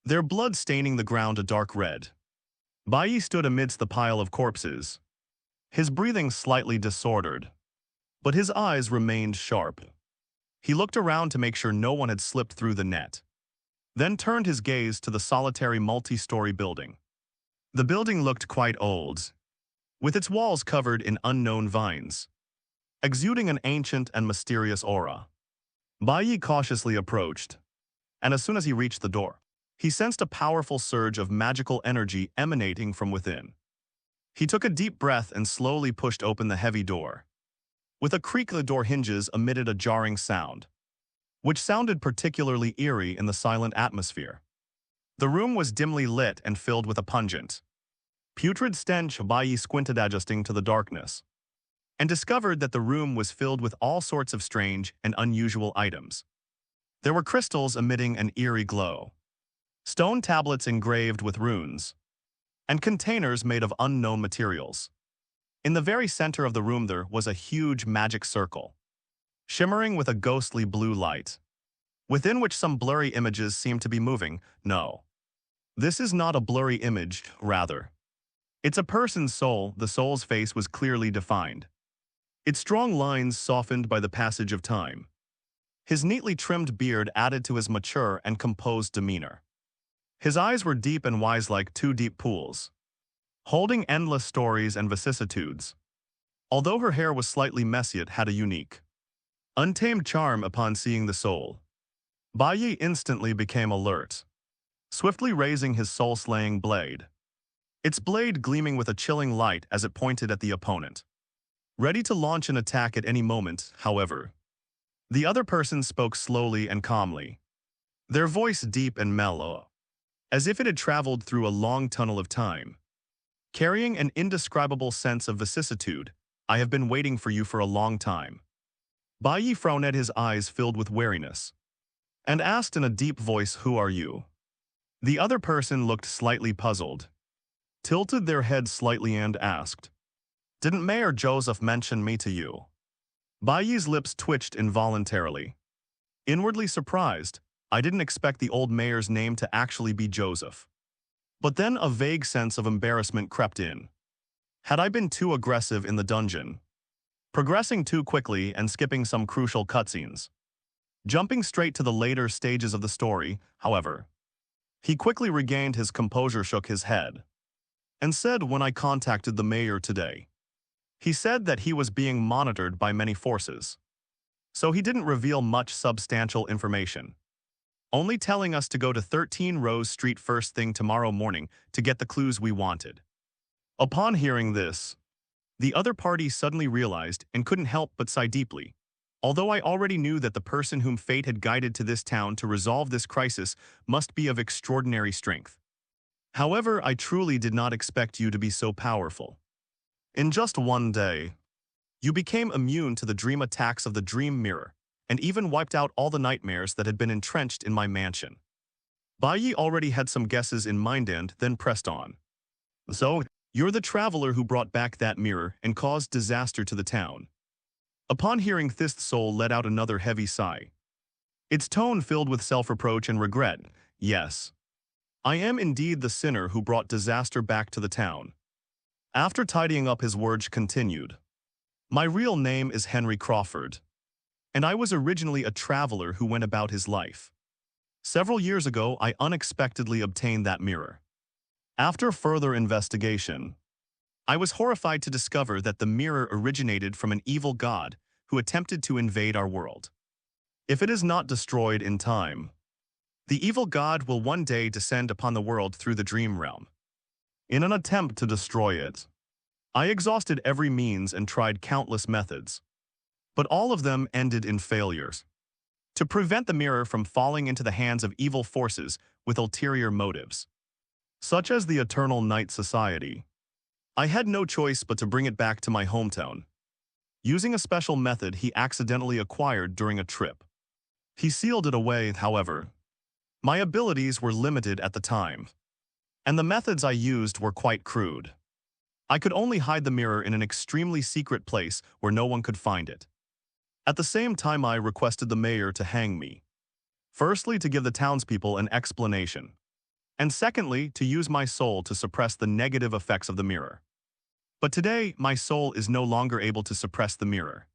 their blood staining the ground a dark red. Baiye stood amidst the pile of corpses, his breathing slightly disordered, but his eyes remained sharp. He looked around to make sure no one had slipped through the net, then turned his gaze to the solitary multi-story building. The building looked quite old, with its walls covered in unknown vines, exuding an ancient and mysterious aura. Baiye cautiously approached, and as soon as he reached the door, he sensed a powerful surge of magical energy emanating from within. He took a deep breath and slowly pushed open the heavy door. With a creak, the door hinges emitted a jarring sound, which sounded particularly eerie in the silent atmosphere. The room was dimly lit and filled with a pungent, putrid stench. Baiye squinted, adjusting to the darkness, and discovered that the room was filled with all sorts of strange and unusual items. There were crystals emitting an eerie glow, stone tablets engraved with runes, and containers made of unknown materials. In the very center of the room there was a huge magic circle, shimmering with a ghostly blue light, within which some blurry images seemed to be moving. No, this is not a blurry image, rather. It's a person's soul. The soul's face was clearly defined, its strong lines softened by the passage of time. His neatly trimmed beard added to his mature and composed demeanor. His eyes were deep and wise, like two deep pools, holding endless stories and vicissitudes. Although her hair was slightly messy, it had a unique, untamed charm. Upon seeing the soul, Baiye instantly became alert, swiftly raising his soul-slaying blade, its blade gleaming with a chilling light as it pointed at the opponent, ready to launch an attack at any moment. However, the other person spoke slowly and calmly, their voice deep and mellow, as if it had traveled through a long tunnel of time, carrying an indescribable sense of vicissitude. I have been waiting for you for a long time. Baiye frowned, his eyes filled with wariness, and asked in a deep voice, "Who are you?" The other person looked slightly puzzled, tilted their head slightly and asked, "Didn't Mayor Joseph mention me to you?" Baiye's lips twitched involuntarily, inwardly surprised. I didn't expect the old mayor's name to actually be Joseph. But then a vague sense of embarrassment crept in. Had I been too aggressive in the dungeon, progressing too quickly and skipping some crucial cutscenes, jumping straight to the later stages of the story? However, he quickly regained his composure, shook his head, and said, "When I contacted the mayor today, he said that he was being monitored by many forces, so he didn't reveal much substantial information, only telling us to go to 13 Rose Street first thing tomorrow morning to get the clues we wanted." Upon hearing this, the other party suddenly realized and couldn't help but sigh deeply. Although I already knew that the person whom fate had guided to this town to resolve this crisis must be of extraordinary strength. However, I truly did not expect you to be so powerful. In just one day, you became immune to the dream attacks of the dream mirror, and even wiped out all the nightmares that had been entrenched in my mansion. Baiye already had some guesses in mind and then pressed on. "So, you're the traveler who brought back that mirror and caused disaster to the town." Upon hearing this, the soul let out another heavy sigh, its tone filled with self-reproach and regret. "Yes, I am indeed the sinner who brought disaster back to the town." After tidying up, his words continued, "My real name is Henry Crawford, and I was originally a traveler who went about his life. Several years ago, I unexpectedly obtained that mirror. After further investigation, I was horrified to discover that the mirror originated from an evil god who attempted to invade our world. If it is not destroyed in time, the evil god will one day descend upon the world through the dream realm. In an attempt to destroy it, I exhausted every means and tried countless methods, but all of them ended in failures. to prevent the mirror from falling into the hands of evil forces with ulterior motives, such as the Eternal Night Society. I had no choice but to bring it back to my hometown, using a special method he accidentally acquired during a trip. He sealed it away, however. My abilities were limited at the time, and the methods I used were quite crude. I could only hide the mirror in an extremely secret place where no one could find it. At the same time, I requested the mayor to hang me. Firstly, to give the townspeople an explanation, and secondly, to use my soul to suppress the negative effects of the mirror. But today, my soul is no longer able to suppress the mirror.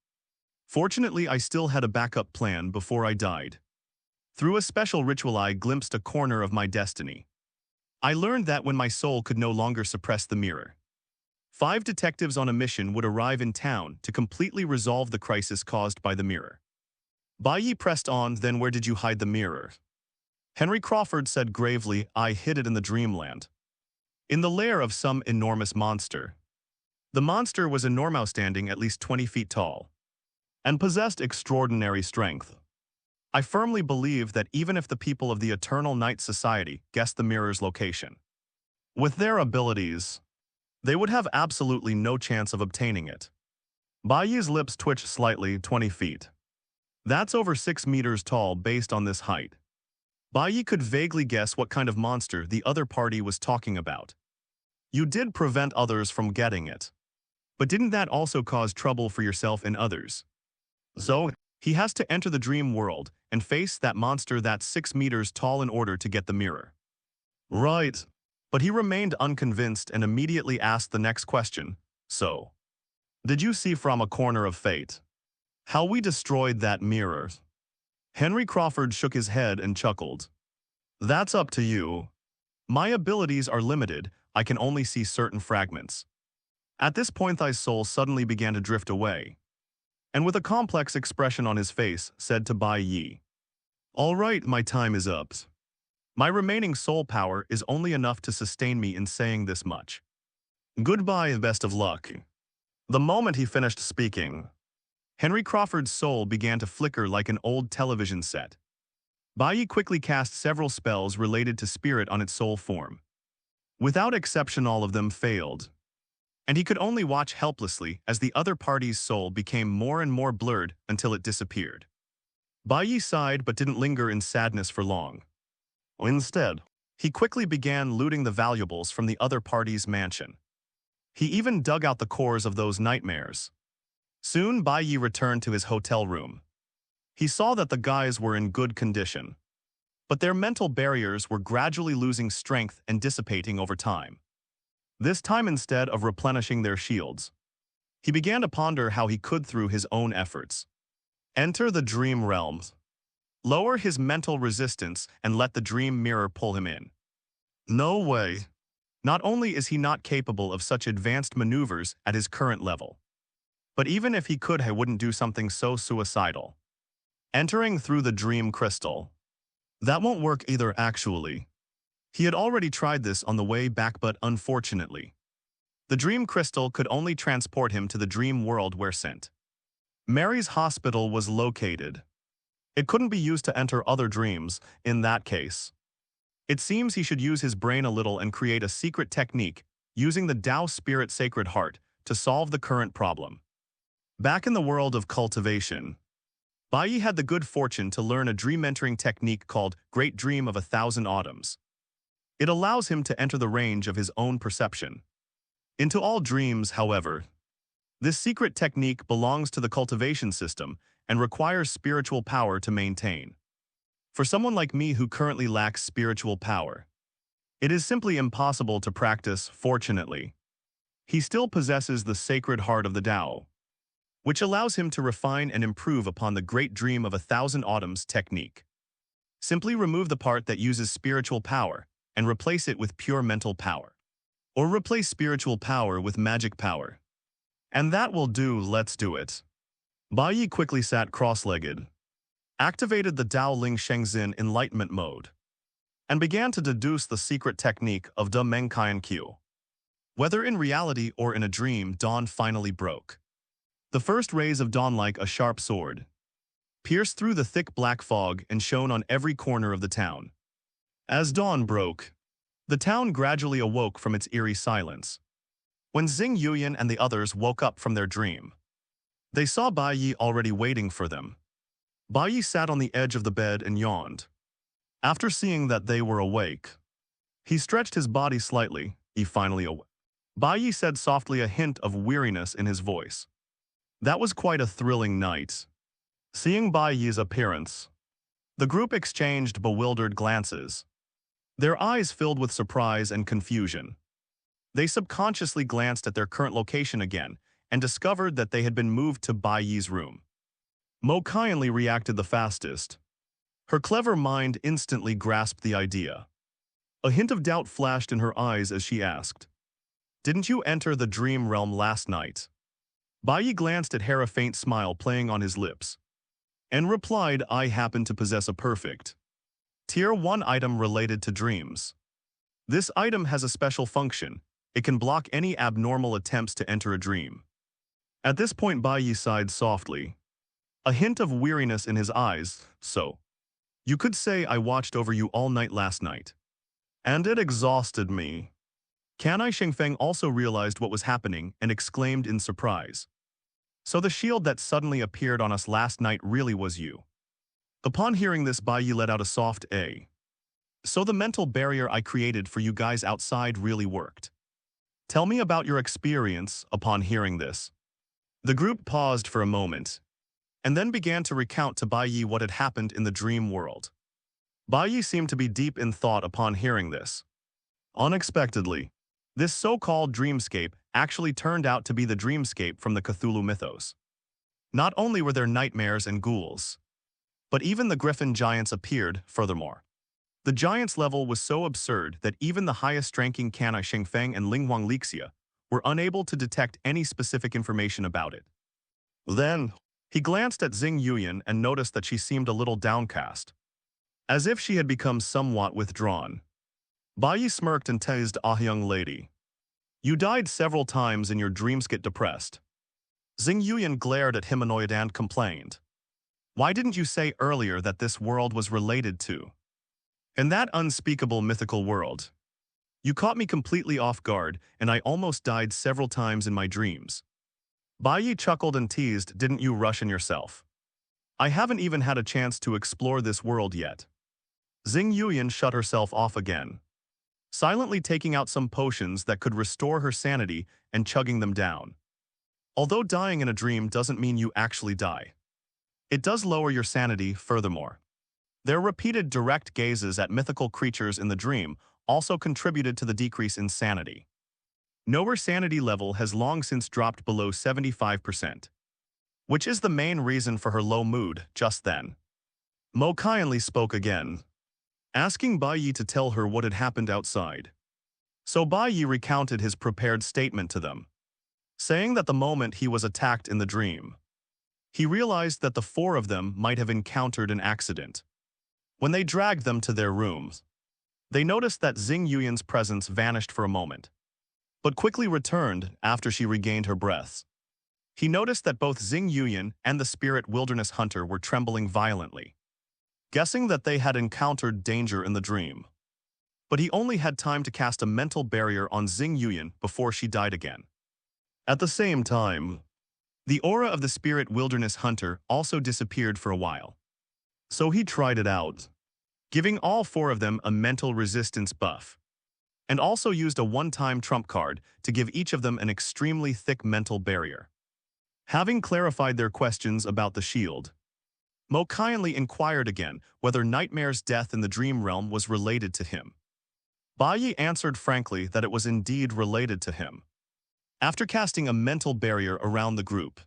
Fortunately, I still had a backup plan before I died. Through a special ritual, I glimpsed a corner of my destiny. I learned that when my soul could no longer suppress the mirror, 5 detectives on a mission would arrive in town to completely resolve the crisis caused by the mirror. Baiye pressed on. Then where did you hide the mirror? Henry Crawford said gravely, I hid it in the dreamland, in the lair of some enormous monster. The monster was enormous, standing at least 20 feet tall, and possessed extraordinary strength. I firmly believe that even if the people of the Eternal Night Society guessed the mirror's location, with their abilities, they would have absolutely no chance of obtaining it. Baiye's lips twitched slightly. 20 feet. That's over 6 meters tall based on this height. Baiye could vaguely guess what kind of monster the other party was talking about. You did prevent others from getting it, but didn't that also cause trouble for yourself and others? So, he has to enter the dream world and face that monster that's 6 meters tall in order to get the mirror. Right. But he remained unconvinced and immediately asked the next question. So, did you see from a corner of fate how we destroyed that mirror? Henry Crawford shook his head and chuckled. That's up to you. My abilities are limited. I can only see certain fragments. At this point, thy soul suddenly began to drift away, and with a complex expression on his face, said to Baiye, all right, my time is up. My remaining soul power is only enough to sustain me in saying this much. Goodbye and best of luck. The moment he finished speaking, Henry Crawford's soul began to flicker like an old television set. Baiye quickly cast several spells related to spirit on its soul form. Without exception, all of them failed, and he could only watch helplessly as the other party's soul became more and more blurred until it disappeared. Baiye sighed but didn't linger in sadness for long. Instead, he quickly began looting the valuables from the other party's mansion. He even dug out the cores of those nightmares. Soon, Baiye returned to his hotel room. He saw that the guys were in good condition, but their mental barriers were gradually losing strength and dissipating over time. This time, instead of replenishing their shields, he began to ponder how he could, through his own efforts, enter the dream realms, lower his mental resistance, and let the dream mirror pull him in. No way. Not only is he not capable of such advanced maneuvers at his current level, but even if he could, he wouldn't do something so suicidal. Entering through the dream crystal. That won't work either, actually. He had already tried this on the way back, but unfortunately, the dream crystal could only transport him to the dream world where St. Mary's Hospital was located. It couldn't be used to enter other dreams in that case. It seems he should use his brain a little and create a secret technique using the Tao Spirit Sacred Heart to solve the current problem. Back in the world of cultivation, Baiye had the good fortune to learn a dream-entering technique called Great Dream of 1,000 Autumns. It allows him to enter the range of his own perception into all dreams. However, this secret technique belongs to the cultivation system and requires spiritual power to maintain. For someone like me who currently lacks spiritual power, it is simply impossible to practice. Fortunately, he still possesses the sacred heart of the Tao, which allows him to refine and improve upon the Great Dream of 1,000 Autumns technique. Simply remove the part that uses spiritual power and replace it with pure mental power. Or replace spiritual power with magic power. And that will do. Let's do it. Baiye quickly sat cross-legged, activated the Dao Ling Shengzin enlightenment mode, and began to deduce the secret technique of Da Meng Qian Q. Whether in reality or in a dream, dawn finally broke. The first rays of dawn, like a sharp sword, pierced through the thick black fog and shone on every corner of the town. As dawn broke, the town gradually awoke from its eerie silence. When Xing Yuyan and the others woke up from their dream, they saw Baiye already waiting for them. Baiye sat on the edge of the bed and yawned. After seeing that they were awake, he stretched his body slightly. He finally awoke. Baiye said softly, a hint of weariness in his voice. That was quite a thrilling night. Seeing Baiye's appearance, the group exchanged bewildered glances. Their eyes filled with surprise and confusion. They subconsciously glanced at their current location again and discovered that they had been moved to Baiye's room. Mo Qianli reacted the fastest. Her clever mind instantly grasped the idea. A hint of doubt flashed in her eyes as she asked, "Didn't you enter the dream realm last night?" Baiye glanced at her, a faint smile playing on his lips, and replied, "I happen to possess a perfect Tier 1 item related to dreams. This item has a special function. It can block any abnormal attempts to enter a dream." At this point, Baiye sighed softly, a hint of weariness in his eyes. "So, you could say I watched over you all night last night. And it exhausted me." Canai Shengfeng also realized what was happening and exclaimed in surprise. "So the shield that suddenly appeared on us last night really was you?" Upon hearing this, Baiye let out a soft "A." "So the mental barrier I created for you guys outside really worked. Tell me about your experience." Upon hearing this, the group paused for a moment, and then began to recount to Baiye what had happened in the dream world. Baiye seemed to be deep in thought upon hearing this. Unexpectedly, this so-called dreamscape actually turned out to be the dreamscape from the Cthulhu mythos. Not only were there nightmares and ghouls, but even the griffin giants appeared. Furthermore, the giants level was so absurd that even the highest-ranking Canai Shengfeng and Linghuang Lixia were unable to detect any specific information about it. Then, he glanced at Xing Yuyan and noticed that she seemed a little downcast, as if she had become somewhat withdrawn. Baiye smirked and teased, "Ah, young lady, you died several times in your dreams. Get depressed." Xing Yuyan glared at him annoyed and complained, "Why didn't you say earlier that this world was related to? In that unspeakable mythical world, you caught me completely off guard and I almost died several times in my dreams." Baiye chuckled and teased, "Didn't you rush in yourself? I haven't even had a chance to explore this world yet." Xing Yuyan shut herself off again, silently taking out some potions that could restore her sanity and chugging them down. Although dying in a dream doesn't mean you actually die, it does lower your sanity. Furthermore, their repeated direct gazes at mythical creatures in the dream also contributed to the decrease in sanity. Noah's sanity level has long since dropped below 75%, which is the main reason for her low mood just then. Mo Qianli spoke again, asking Baiye to tell her what had happened outside. So Baiye recounted his prepared statement to them, saying that the moment he was attacked in the dream, he realized that the four of them might have encountered an accident. When they dragged them to their rooms, they noticed that Xing Yuyan's presence vanished for a moment, but quickly returned after she regained her breath. He noticed that both Xing Yuyan and the spirit wilderness hunter were trembling violently, guessing that they had encountered danger in the dream. But he only had time to cast a mental barrier on Xing Yuyan before she died again. At the same time, the aura of the spirit wilderness hunter also disappeared for a while. So he tried it out, giving all four of them a mental resistance buff, and also used a one-time trump card to give each of them an extremely thick mental barrier. Having clarified their questions about the shield, Mo Qianli inquired again whether Nightmare's death in the dream realm was related to him. Baiye answered frankly that it was indeed related to him. After casting a mental barrier around the group,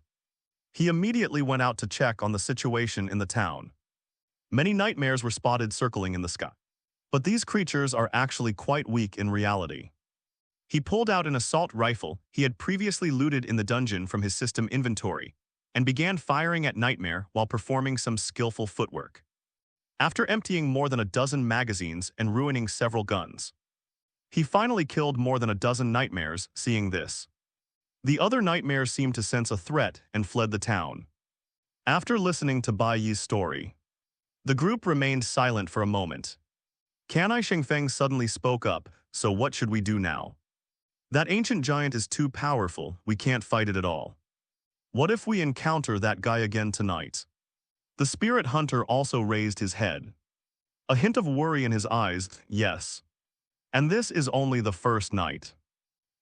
he immediately went out to check on the situation in the town. Many nightmares were spotted circling in the sky, but these creatures are actually quite weak in reality. He pulled out an assault rifle he had previously looted in the dungeon from his system inventory and began firing at Nightmare while performing some skillful footwork. After emptying more than a dozen magazines and ruining several guns, he finally killed more than a dozen nightmares. Seeing this, the other nightmares seemed to sense a threat and fled the town. After listening to Baiye's story, the group remained silent for a moment. Canai Shengfeng suddenly spoke up, so what should we do now? That ancient giant is too powerful, we can't fight it at all. What if we encounter that guy again tonight? The spirit hunter also raised his head. A hint of worry in his eyes, yes. And this is only the first night.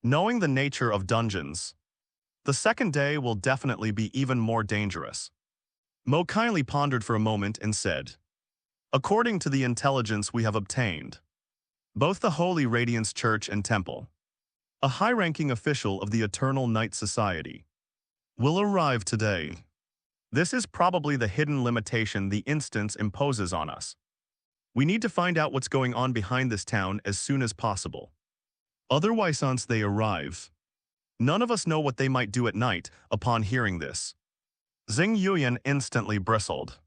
Knowing the nature of dungeons, the second day will definitely be even more dangerous. Mo kindly pondered for a moment and said, according to the intelligence we have obtained, both the Holy Radiance Church and Temple, a high-ranking official of the Eternal Night Society, will arrive today. This is probably the hidden limitation the instance imposes on us. We need to find out what's going on behind this town as soon as possible. Otherwise, once they arrive, none of us know what they might do at night. Upon hearing this, Xing Yuyan instantly bristled,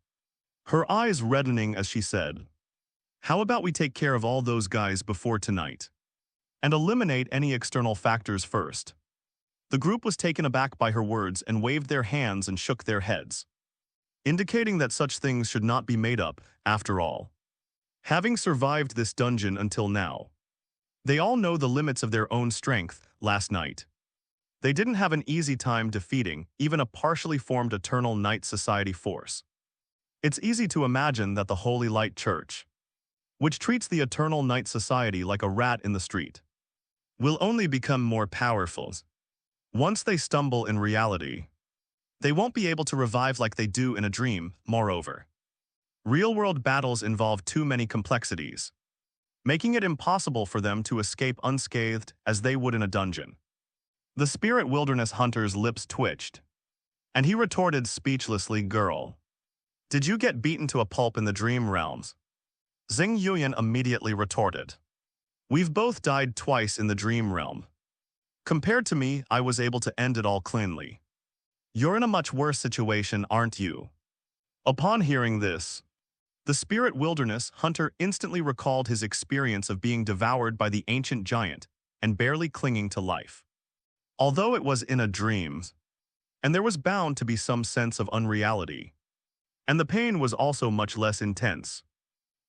her eyes reddening as she said, how about we take care of all those guys before tonight and eliminate any external factors first? The group was taken aback by her words and waved their hands and shook their heads, indicating that such things should not be made up, after all. Having survived this dungeon until now, they all know the limits of their own strength. Last night, they didn't have an easy time defeating even a partially formed Eternal Night Society force. It's easy to imagine that the Holy Light Church, which treats the Eternal Night Society like a rat in the street, will only become more powerful. Once they stumble in reality, they won't be able to revive like they do in a dream. Moreover, real-world battles involve too many complexities, making it impossible for them to escape unscathed as they would in a dungeon. The spirit wilderness hunter's lips twitched, and he retorted speechlessly, girl, did you get beaten to a pulp in the dream realms? Xing Yuyan immediately retorted, we've both died twice in the dream realm. Compared to me, I was able to end it all cleanly. You're in a much worse situation, aren't you? Upon hearing this, the spirit wilderness hunter instantly recalled his experience of being devoured by the ancient giant and barely clinging to life. Although it was in a dream, and there was bound to be some sense of unreality, and the pain was also much less intense,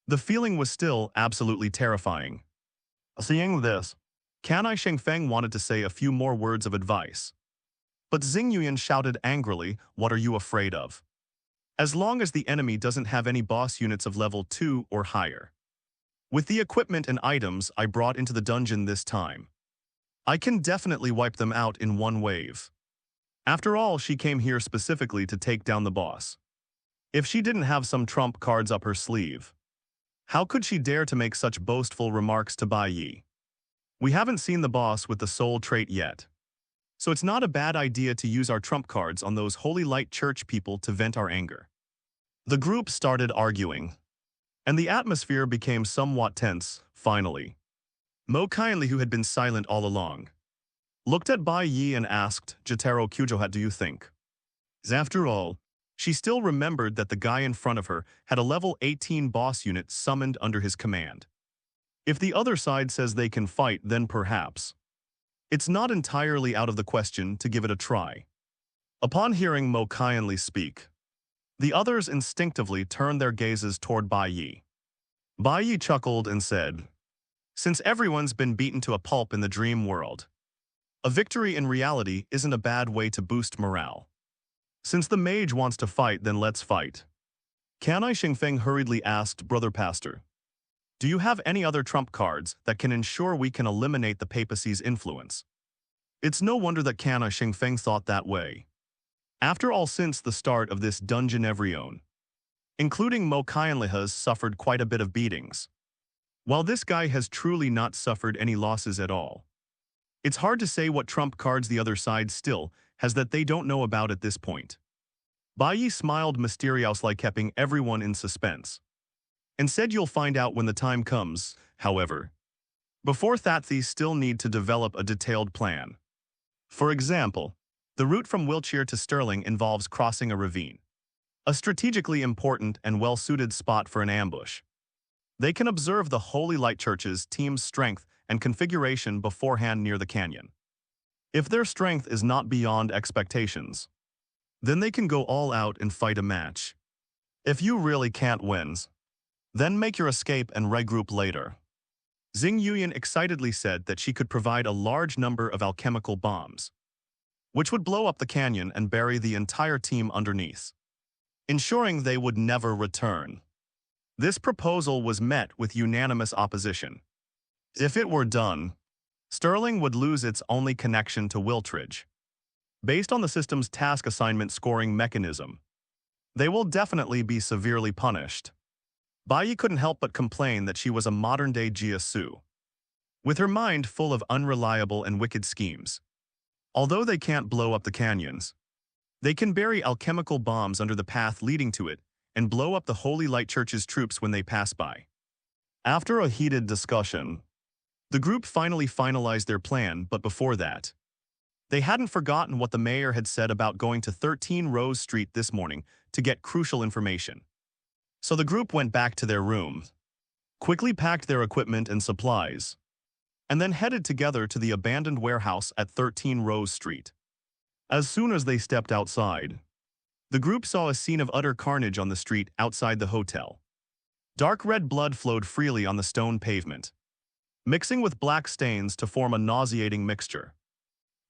the feeling was still absolutely terrifying. Seeing this, Canai Shengfeng wanted to say a few more words of advice, but Xing Yuyan shouted angrily, what are you afraid of? As long as the enemy doesn't have any boss units of level 2 or higher. With the equipment and items I brought into the dungeon this time, I can definitely wipe them out in one wave. After all, she came here specifically to take down the boss. If she didn't have some trump cards up her sleeve, how could she dare to make such boastful remarks to Baiye? We haven't seen the boss with the soul trait yet, so it's not a bad idea to use our trump cards on those Holy Light Church people to vent our anger. The group started arguing, and the atmosphere became somewhat tense. Finally, Mo kindly, who had been silent all along, looked at Baiye and asked, Jotaro Kyujo, what do you think? After all, she still remembered that the guy in front of her had a level 18 boss unit summoned under his command. If the other side says they can fight, then perhaps it's not entirely out of the question to give it a try. Upon hearing Mo kindly speak, the others instinctively turned their gazes toward Baiye. Baiye chuckled and said, since everyone's been beaten to a pulp in the dream world, a victory in reality isn't a bad way to boost morale. Since the mage wants to fight, then let's fight. Canai Shengfeng hurriedly asked, Brother Pastor, do you have any other trump cards that can ensure we can eliminate the papacy's influence? It's no wonder that Canai Shengfeng thought that way. After all, since the start of this dungeon, everyone, including Mo Qianli, has suffered quite a bit of beatings, while this guy has truly not suffered any losses at all. It's hard to say what trump cards the other side still has that they don't know about at this point. Baiye smiled mysteriously, keeping everyone in suspense, and said you'll find out when the time comes. However, before that, they still need to develop a detailed plan. For example, the route from Wiltshire to Stirling involves crossing a ravine, a strategically important and well-suited spot for an ambush. They can observe the Holy Light Church's team's strength and configuration beforehand near the canyon. If their strength is not beyond expectations, Then they can go all out and fight a match. If you really can't win, then make your escape and regroup later. Xing Yuyan excitedly said that she could provide a large number of alchemical bombs, which would blow up the canyon and bury the entire team underneath, ensuring they would never return. This proposal was met with unanimous opposition. If it were done, Sterling would lose its only connection to Wiltridge. Based on the system's task assignment scoring mechanism, they will definitely be severely punished. Baiye couldn't help but complain that she was a modern-day Jia Su, with her mind full of unreliable and wicked schemes. Although they can't blow up the canyons, they can bury alchemical bombs under the path leading to it and blow up the Holy Light Church's troops when they pass by. After a heated discussion, the group finally finalized their plan, but before that, they hadn't forgotten what the mayor had said about going to 13 Rose Street this morning to get crucial information. So the group went back to their room, quickly packed their equipment and supplies, and then headed together to the abandoned warehouse at 13 Rose Street. As soon as they stepped outside, the group saw a scene of utter carnage on the street outside the hotel. Dark red blood flowed freely on the stone pavement, mixing with black stains to form a nauseating mixture.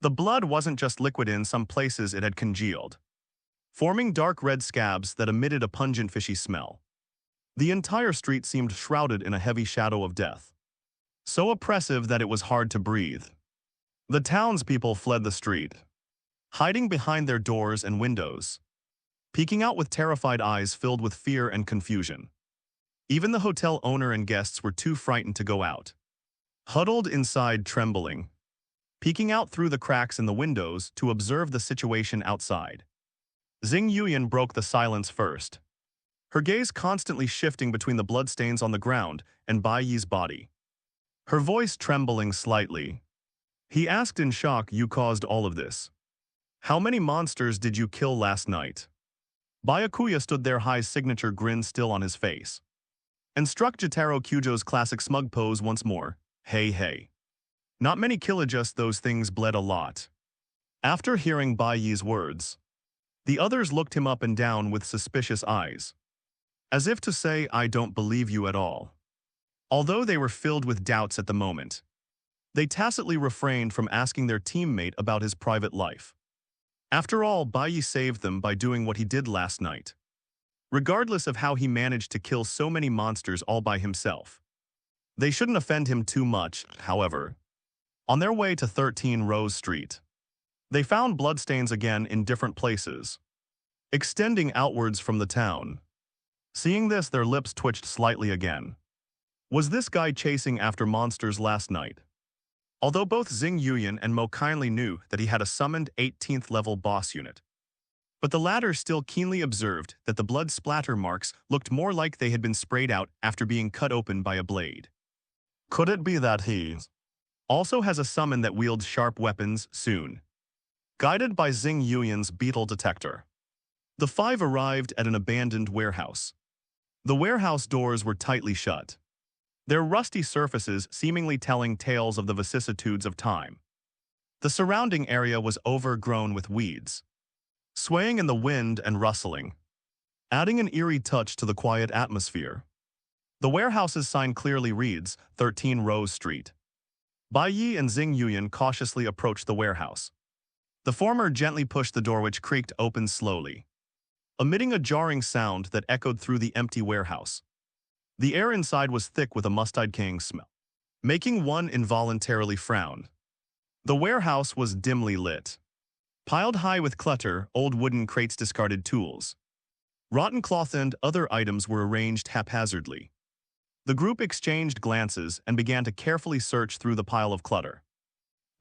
The blood wasn't just liquid, in some places it had congealed, forming dark red scabs that emitted a pungent fishy smell. The entire street seemed shrouded in a heavy shadow of death, so oppressive that it was hard to breathe. The townspeople fled the street, hiding behind their doors and windows, peeking out with terrified eyes filled with fear and confusion. Even the hotel owner and guests were too frightened to go out, huddled inside trembling, peeking out through the cracks in the windows to observe the situation outside. Xing Yuyan broke the silence first, her gaze constantly shifting between the bloodstains on the ground and Baiye's body. Her voice trembling slightly, he asked in shock, "You caused all of this? How many monsters did you kill last night?" Byakuya stood there, high signature grin still on his face, and struck Jotaro Kyujo's classic smug pose once more. "Hey hey. Not many killa, just those things bled a lot." After hearing Baiye's words, the others looked him up and down with suspicious eyes, as if to say, "I don't believe you at all." Although they were filled with doubts at the moment, they tacitly refrained from asking their teammate about his private life. After all, Baiye saved them by doing what he did last night, regardless of how he managed to kill so many monsters all by himself. They shouldn't offend him too much, however. On their way to 13 Rose Street, they found bloodstains again in different places, extending outwards from the town. Seeing this, their lips twitched slightly again. Was this guy chasing after monsters last night? Although both Xing Yuyan and Mo kindly knew that he had a summoned 18th level boss unit, but the latter still keenly observed that the blood splatter marks looked more like they had been sprayed out after being cut open by a blade. Could it be that he also has a summon that wields sharp weapons soon? Guided by Xing Yuyan's beetle detector, the five arrived at an abandoned warehouse. The warehouse doors were tightly shut, their rusty surfaces seemingly telling tales of the vicissitudes of time. The surrounding area was overgrown with weeds, swaying in the wind and rustling, adding an eerie touch to the quiet atmosphere. The warehouse's sign clearly reads, 13 Rose Street. Baiye and Xing Yuyan cautiously approached the warehouse. The former gently pushed the door, which creaked open slowly, emitting a jarring sound that echoed through the empty warehouse. The air inside was thick with a mustard-king smell, making one involuntarily frown. The warehouse was dimly lit, piled high with clutter, old wooden crates, discarded tools, rotten cloth, and other items were arranged haphazardly. The group exchanged glances and began to carefully search through the pile of clutter.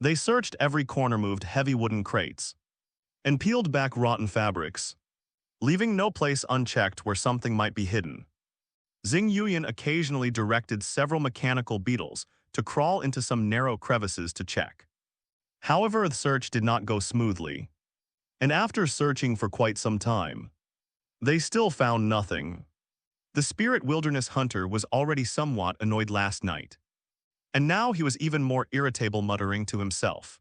They searched every corner, moved heavy wooden crates, and peeled back rotten fabrics, leaving no place unchecked where something might be hidden. Xing Yuyan occasionally directed several mechanical beetles to crawl into some narrow crevices to check. However, the search did not go smoothly, and after searching for quite some time, they still found nothing. The spirit wilderness hunter was already somewhat annoyed last night, and now he was even more irritable, muttering to himself,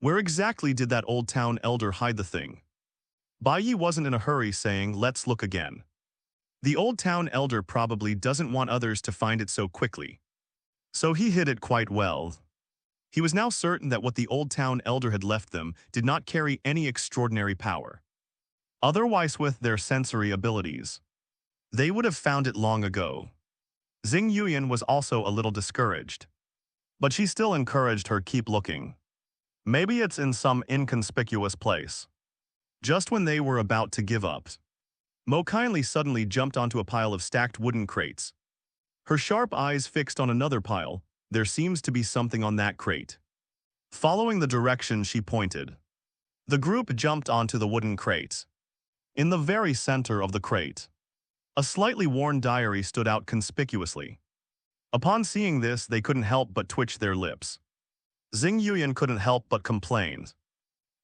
"Where exactly did that old town elder hide the thing? Baiye wasn't in a hurry saying, "Let's look again." The old town elder probably doesn't want others to find it so quickly. So he hid it quite well. He was now certain that what the old town elder had left them did not carry any extraordinary power. Otherwise, with their sensory abilities, they would have found it long ago. Xing Yuyan was also a little discouraged. But she still encouraged her keep looking. Maybe it's in some inconspicuous place. Just when they were about to give up, Mo kindly suddenly jumped onto a pile of stacked wooden crates. Her sharp eyes fixed on another pile. There seems to be something on that crate. Following the direction she pointed, the group jumped onto the wooden crate. In the very center of the crate, a slightly worn diary stood out conspicuously. Upon seeing this, they couldn't help but twitch their lips. Xing Yuyan couldn't help but complain.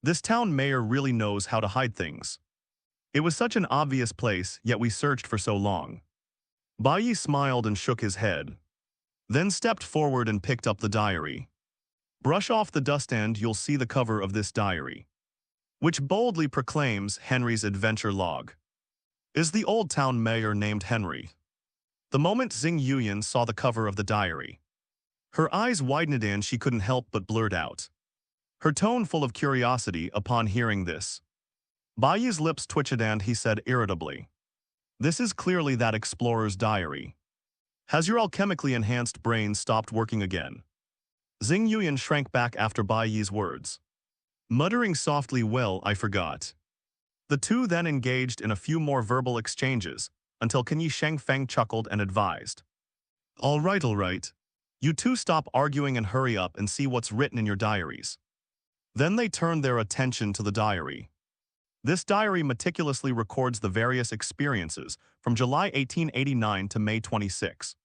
This town mayor really knows how to hide things. It was such an obvious place, yet we searched for so long. Baiye smiled and shook his head, then stepped forward and picked up the diary. Brush off the dust and you'll see the cover of this diary, which boldly proclaims Henry's adventure log. Is the old town mayor named Henry? The moment Xing Yuyan saw the cover of the diary, her eyes widened and she couldn't help but blurt out, her tone full of curiosity upon hearing this. Baiye's lips twitched and he said irritably, "This is clearly that explorer's diary. Has your alchemically enhanced brain stopped working again?" Xing Yuyan shrank back after Baiye's words, muttering softly, "Well, I forgot." The two then engaged in a few more verbal exchanges, until Kenyi Shengfeng chuckled and advised, all right. You two stop arguing and hurry up and see what's written in your diaries." Then they turned their attention to the diary. This diary meticulously records the various experiences from July 1889 to May 26,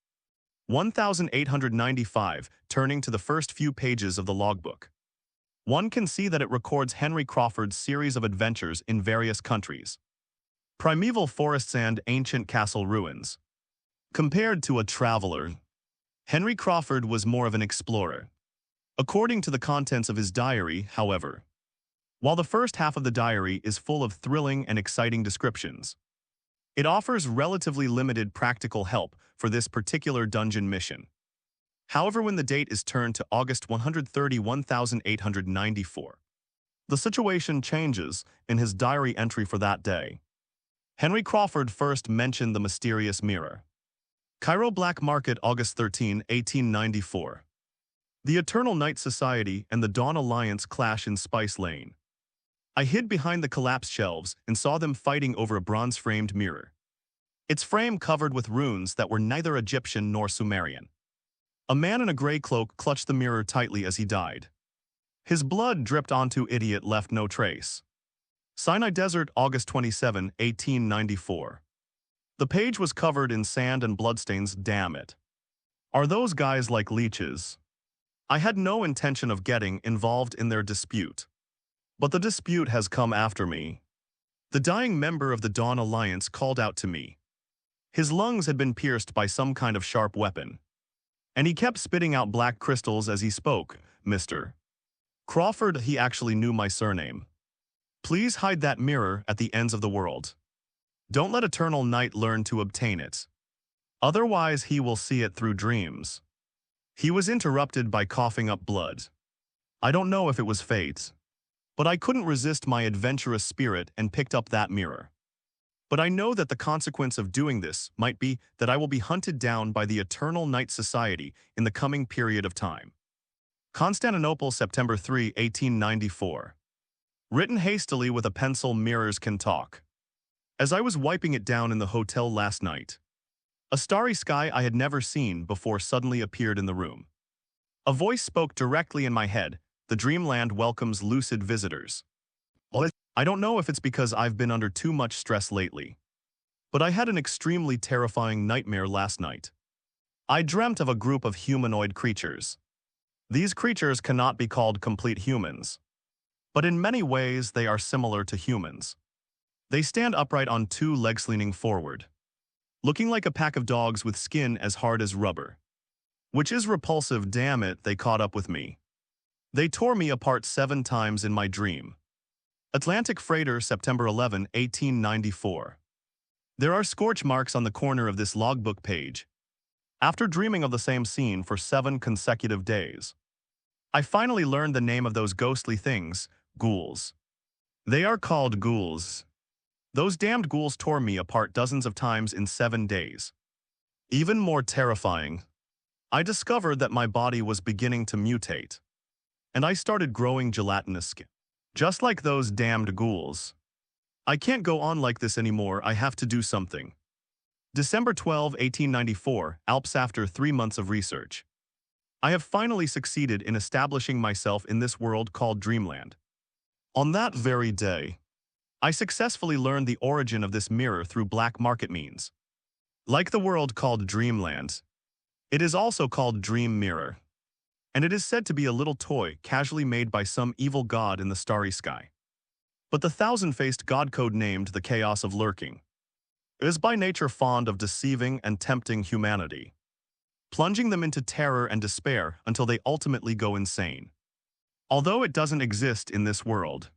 1895, turning to the first few pages of the logbook. One can see that it records Henry Crawford's series of adventures in various countries, primeval forests and ancient castle ruins. Compared to a traveler, Henry Crawford was more of an explorer. According to the contents of his diary, however, while the first half of the diary is full of thrilling and exciting descriptions, it offers relatively limited practical help for this particular dungeon mission. However, when the date is turned to August 130, 1894, the situation changes in his diary entry for that day. Henry Crawford first mentioned the mysterious mirror. Cairo Black Market, August 13, 1894. The Eternal Night Society and the Dawn Alliance clash in Spice Lane. I hid behind the collapsed shelves and saw them fighting over a bronze-framed mirror, its frame covered with runes that were neither Egyptian nor Sumerian. A man in a gray cloak clutched the mirror tightly as he died. His blood dripped onto Idiot, left no trace. Sinai Desert, August 27, 1894. The page was covered in sand and bloodstains. Damn it. Are those guys like leeches? I had no intention of getting involved in their dispute. But the dispute has come after me. The dying member of the Dawn Alliance called out to me. His lungs had been pierced by some kind of sharp weapon, and he kept spitting out black crystals as he spoke. Mr. Crawford, he actually knew my surname. Please hide that mirror at the ends of the world. Don't let Eternal Night learn to obtain it. Otherwise he will see it through dreams. He was interrupted by coughing up blood. I don't know if it was fate, but I couldn't resist my adventurous spirit and picked up that mirror. But I know that the consequence of doing this might be that I will be hunted down by the Eternal Night Society in the coming period of time. Constantinople, September 3, 1894. Written hastily with a pencil. Mirrors can talk. As I was wiping it down in the hotel last night, a starry sky I had never seen before suddenly appeared in the room. A voice spoke directly in my head. The dreamland welcomes lucid visitors. I don't know if it's because I've been under too much stress lately, but I had an extremely terrifying nightmare last night. I dreamt of a group of humanoid creatures. These creatures cannot be called complete humans, but in many ways they are similar to humans. They stand upright on two legs leaning forward, looking like a pack of dogs with skin as hard as rubber. Which is repulsive. Damn it, they caught up with me. They tore me apart 7 times in my dream. Atlantic Freighter, September 11, 1894. There are scorch marks on the corner of this logbook page. After dreaming of the same scene for 7 consecutive days, I finally learned the name of those ghostly things, ghouls. They are called ghouls. Those damned ghouls tore me apart dozens of times in 7 days. Even more terrifying, I discovered that my body was beginning to mutate, and I started growing gelatinous skin. Just like those damned ghouls. I can't go on like this anymore, I have to do something. December 12, 1894, Alps. After 3 months of research, I have finally succeeded in establishing myself in this world called Dreamland. On that very day, I successfully learned the origin of this mirror through black market means. Like the world called Dreamland, it is also called Dream Mirror, and it is said to be a little toy casually made by some evil god in the starry sky. But the thousand-faced god code named the chaos of lurking is by nature fond of deceiving and tempting humanity, plunging them into terror and despair until they ultimately go insane. Although it doesn't exist in this world,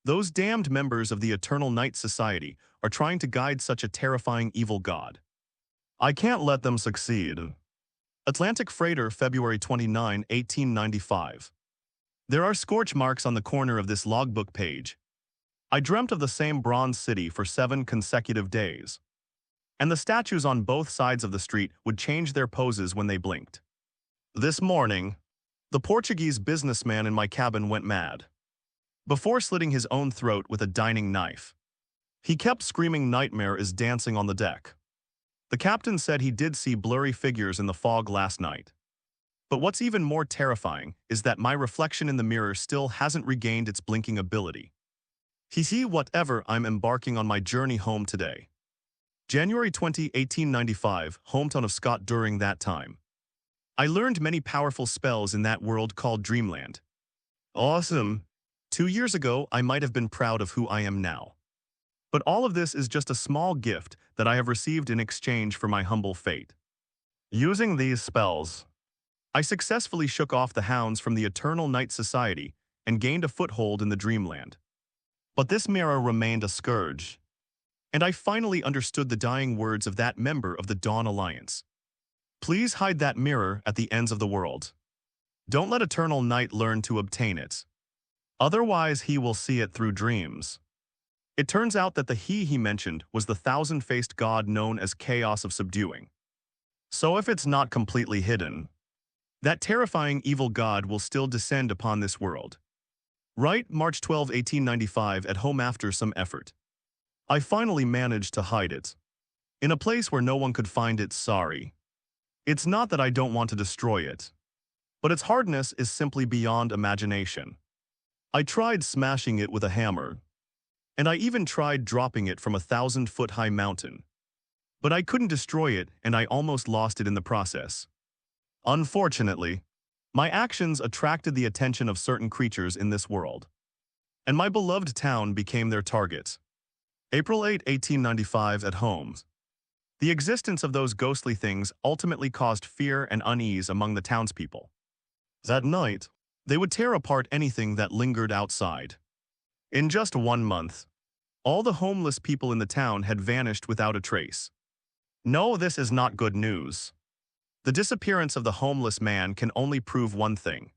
those damned members of the Eternal Night Society are trying to guide such a terrifying evil god. I can't let them succeed. Atlantic Freighter, February 29, 1895. There are scorch marks on the corner of this logbook page. I dreamt of the same bronze city for 7 consecutive days, and the statues on both sides of the street would change their poses when they blinked. This morning, the Portuguese businessman in my cabin went mad. Before slitting his own throat with a dining knife, he kept screaming nightmare is dancing on the deck. The captain said he did see blurry figures in the fog last night. But what's even more terrifying is that my reflection in the mirror still hasn't regained its blinking ability. Whatever, I'm embarking on my journey home today. January 20, 1895, hometown of Scott. During that time, I learned many powerful spells in that world called Dreamland. Awesome! 2 years ago, I might have been proud of who I am now. But all of this is just a small gift that I have received in exchange for my humble fate. Using these spells, I successfully shook off the hounds from the Eternal Night Society and gained a foothold in the Dreamland. But this mirror remained a scourge, and I finally understood the dying words of that member of the Dawn Alliance. Please hide that mirror at the ends of the world. Don't let Eternal Night learn to obtain it. Otherwise, he will see it through dreams. It turns out that the he mentioned was the thousand-faced god known as Chaos of Subduing. So if it's not completely hidden, that terrifying evil god will still descend upon this world. Right, March 12, 1895, at home after some effort, I finally managed to hide it. In a place where no one could find it. Sorry. It's not that I don't want to destroy it, but its hardness is simply beyond imagination. I tried smashing it with a hammer, and I even tried dropping it from a 1,000-foot-high mountain. But I couldn't destroy it, and I almost lost it in the process. Unfortunately, my actions attracted the attention of certain creatures in this world, and my beloved town became their target. April 8, 1895, at home. The existence of those ghostly things ultimately caused fear and unease among the townspeople. That night, they would tear apart anything that lingered outside. In just 1 month, all the homeless people in the town had vanished without a trace. No, this is not good news. The disappearance of the homeless man can only prove one thing.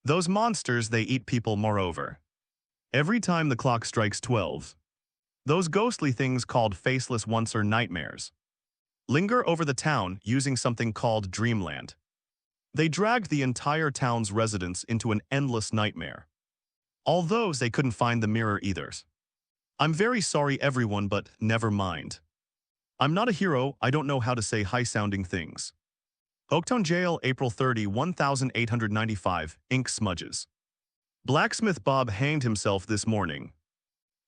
Those monsters, they eat people. Moreover, every time the clock strikes 12, those ghostly things called faceless ones or nightmares linger over the town using something called Dreamland. They dragged the entire town's residents into an endless nightmare. Although they couldn't find the mirror either. I'm very sorry everyone, but never mind. I'm not a hero, I don't know how to say high-sounding things. Oaktown Jail, April 30, 1895, ink smudges. Blacksmith Bob hanged himself this morning.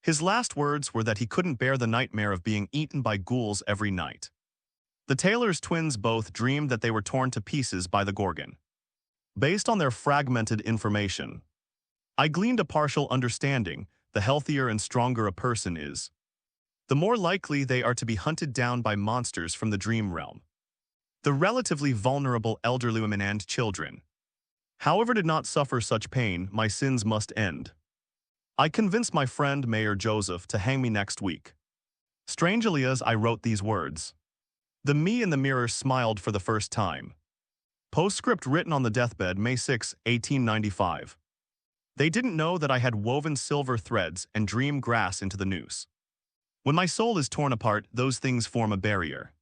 His last words were that he couldn't bear the nightmare of being eaten by ghouls every night. The Taylor's twins both dreamed that they were torn to pieces by the Gorgon. Based on their fragmented information, I gleaned a partial understanding. The healthier and stronger a person is, the more likely they are to be hunted down by monsters from the dream realm. The relatively vulnerable elderly women and children, however, did not suffer such pain. My sins must end. I convinced my friend Mayor Joseph to hang me next week. Strangely as I wrote these words, the me in the mirror smiled for the first time. Postscript written on the deathbed, May 6, 1895. They didn't know that I had woven silver threads and dream grass into the noose. When my soul is torn apart, those things form a barrier.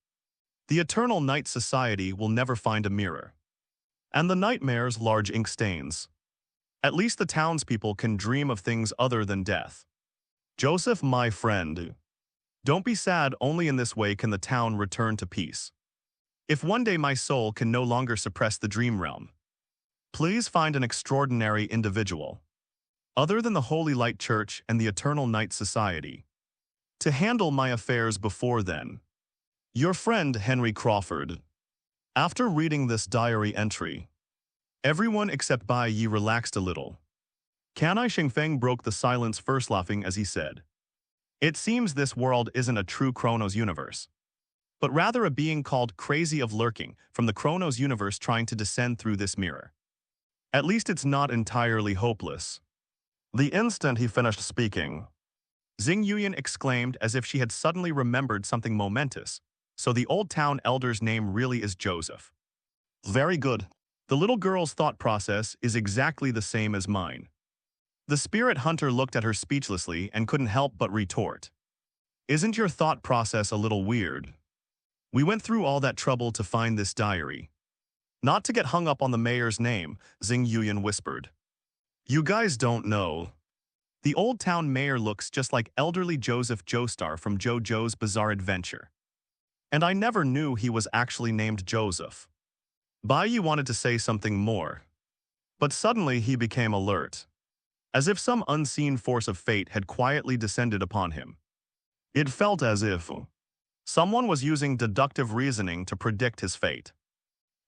The eternal night society will never find a mirror. And the nightmares large ink stains. At least the townspeople can dream of things other than death. Joseph, my friend. Don't be sad, only in this way can the town return to peace. If one day my soul can no longer suppress the dream realm, please find an extraordinary individual, other than the Holy Light Church and the Eternal Night Society, to handle my affairs before then. Your friend Henry Crawford. After reading this diary entry, everyone except Baiye relaxed a little. Kanai Shengfeng broke the silence, first laughing as he said, "It seems this world isn't a true Chronos universe, but rather a being called Crazy of Lurking from the Chronos universe trying to descend through this mirror. At least it's not entirely hopeless." The instant he finished speaking, Xing Yuyan exclaimed as if she had suddenly remembered something momentous. So the old town elder's name really is Joseph. Very good. The little girl's thought process is exactly the same as mine. The spirit hunter looked at her speechlessly and couldn't help but retort. Isn't your thought process a little weird? We went through all that trouble to find this diary. Not to get hung up on the mayor's name, Xing Yuyan whispered. You guys don't know. The old town mayor looks just like elderly Joseph Joestar from JoJo's Bizarre Adventure. And I never knew he was actually named Joseph. Baiye wanted to say something more, but suddenly he became alert, as if some unseen force of fate had quietly descended upon him. It felt as if someone was using deductive reasoning to predict his fate.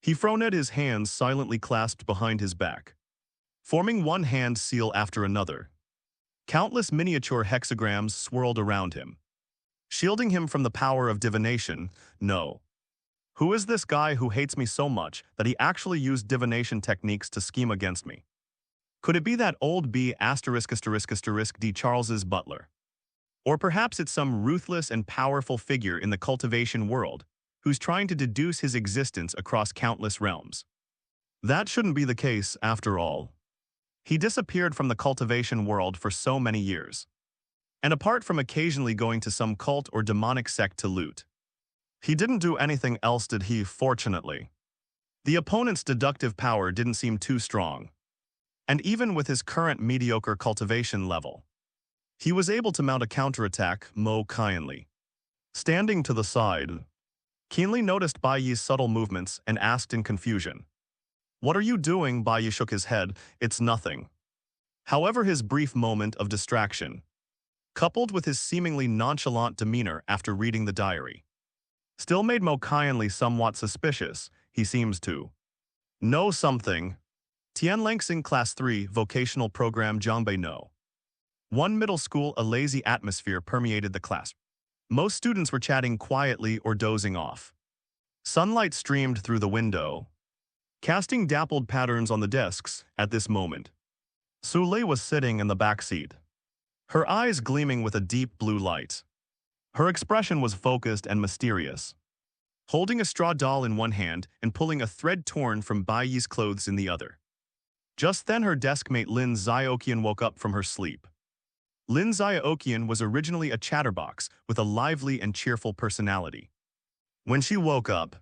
He frowned, his hands silently clasped behind his back, forming one hand seal after another. Countless miniature hexagrams swirled around him, shielding him from the power of divination. No. Who is this guy who hates me so much that he actually used divination techniques to scheme against me? Could it be that old B***** D. Charles's butler? Or perhaps it's some ruthless and powerful figure in the cultivation world who's trying to deduce his existence across countless realms. That shouldn't be the case, after all. He disappeared from the cultivation world for so many years. And apart from occasionally going to some cult or demonic sect to loot, he didn't do anything else, did he? Fortunately, the opponent's deductive power didn't seem too strong. And even with his current mediocre cultivation level, he was able to mount a counterattack more kindly. Standing to the side, keenly noticed Baiye's subtle movements and asked in confusion, "What are you doing?" Baiye shook his head. "It's nothing." However, his brief moment of distraction, coupled with his seemingly nonchalant demeanor after reading the diary, still made Mo Kyanli somewhat suspicious. He seems to know something. Tianlangxing Class 3 Vocational Program Zhongbei No. 1 Middle School. A lazy atmosphere permeated the class. Most students were chatting quietly or dozing off. Sunlight streamed through the window, casting dappled patterns on the desks. At this moment, Su Lei was sitting in the back seat, her eyes gleaming with a deep blue light. Her expression was focused and mysterious, holding a straw doll in one hand and pulling a thread torn from Baiye's clothes in the other. Just then her deskmate Lin Xiaoqian woke up from her sleep. Lin Xiaoqian was originally a chatterbox with a lively and cheerful personality. When she woke up,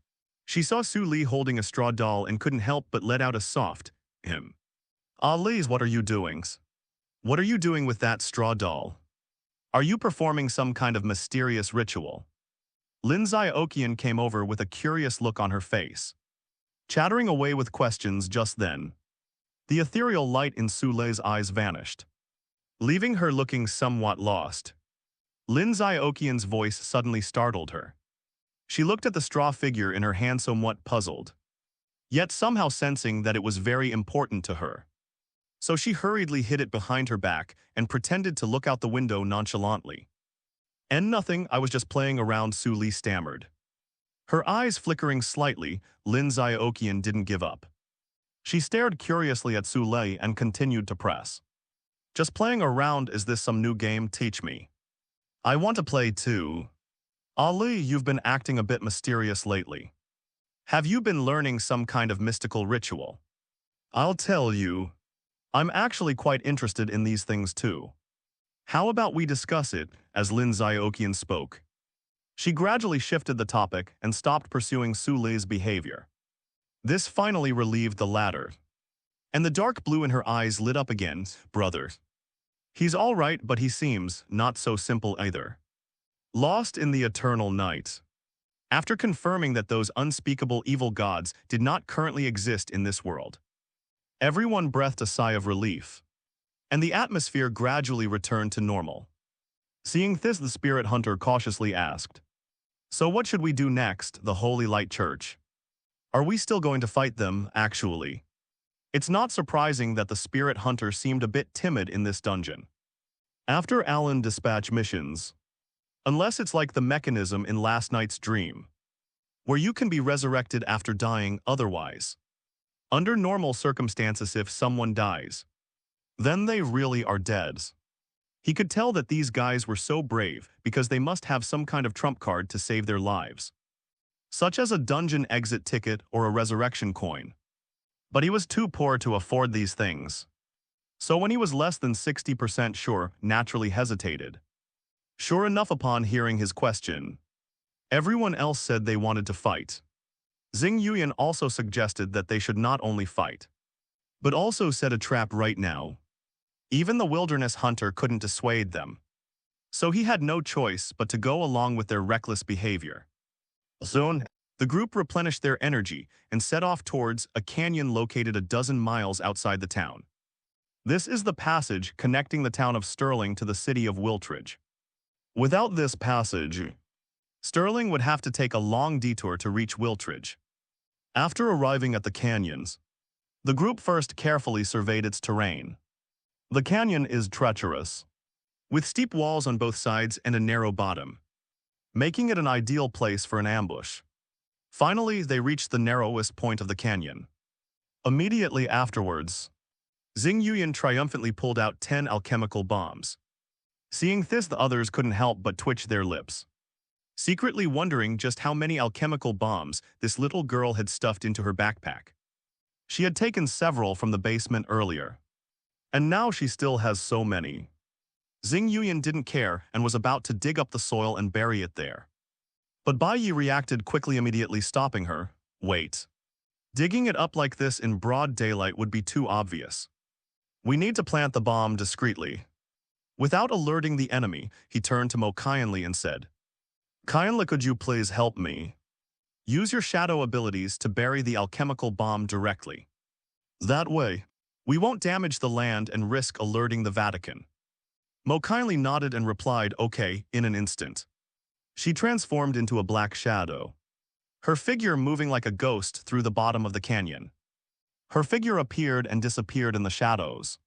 she saw Su Li holding a straw doll and couldn't help but let out a soft "him." "Ah, Liz, what are you doing? What are you doing with that straw doll? Are you performing some kind of mysterious ritual?" Lin Xiaoqian came over with a curious look on her face, chattering away with questions. Just then, the ethereal light in Su Lei's eyes vanished, leaving her looking somewhat lost. Lin Xiaoqian's voice suddenly startled her. She looked at the straw figure in her hand, somewhat puzzled, yet somehow sensing that it was very important to her. So she hurriedly hid it behind her back and pretended to look out the window nonchalantly. "And nothing, I was just playing around," Su Li stammered. Her eyes flickering slightly, Lin Xiaoqian didn't give up. She stared curiously at Su Lei and continued to press. Just playing around, is this some new game? Teach me. I want to play too. Ali, you've been acting a bit mysterious lately. Have you been learning some kind of mystical ritual? I'll tell you, I'm actually quite interested in these things too. How about we discuss it, as Lin Xiaoqian spoke. She gradually shifted the topic and stopped pursuing Su Lei's behavior. This finally relieved the latter. And the dark blue in her eyes lit up again. Brother. He's all right, but he seems not so simple either. Lost in the eternal night. After confirming that those unspeakable evil gods did not currently exist in this world, everyone breathed a sigh of relief, and the atmosphere gradually returned to normal. Seeing this, the spirit hunter cautiously asked, "So what should we do next, the Holy Light Church? Are we still going to fight them, actually?" It's not surprising that the spirit hunter seemed a bit timid in this dungeon. After Alan dispatch missions, unless it's like the mechanism in last night's dream, where you can be resurrected after dying otherwise. Under normal circumstances, if someone dies, then they really are dead. He could tell that these guys were so brave because they must have some kind of trump card to save their lives, such as a dungeon exit ticket or a resurrection coin. But he was too poor to afford these things. So when he was less than 60% sure, naturally hesitated. Sure enough, upon hearing his question, everyone else said they wanted to fight. Xing Yuyan also suggested that they should not only fight, but also set a trap right now. Even the wilderness hunter couldn't dissuade them. So he had no choice but to go along with their reckless behavior. Soon, the group replenished their energy and set off towards a canyon located a dozen miles outside the town. This is the passage connecting the town of Sterling to the city of Wiltridge. Without this passage, Sterling would have to take a long detour to reach Wiltridge. After arriving at the canyons, the group first carefully surveyed its terrain. The canyon is treacherous, with steep walls on both sides and a narrow bottom, making it an ideal place for an ambush. Finally, they reached the narrowest point of the canyon. Immediately afterwards, Xing Yuyan triumphantly pulled out 10 alchemical bombs. Seeing this, the others couldn't help but twitch their lips, secretly wondering just how many alchemical bombs this little girl had stuffed into her backpack. She had taken several from the basement earlier, and now she still has so many. Xing Yuyan didn't care and was about to dig up the soil and bury it there. But Baiye reacted quickly, immediately stopping her. Wait. Digging it up like this in broad daylight would be too obvious. We need to plant the bomb discreetly. Without alerting the enemy, he turned to Mo Qianli and said, "Qianli, could you please help me? Use your shadow abilities to bury the alchemical bomb directly. That way, we won't damage the land and risk alerting the Vatican." Mo Qianli nodded and replied, "Okay," in an instant. She transformed into a black shadow, her figure moving like a ghost through the bottom of the canyon. Her figure appeared and disappeared in the shadows,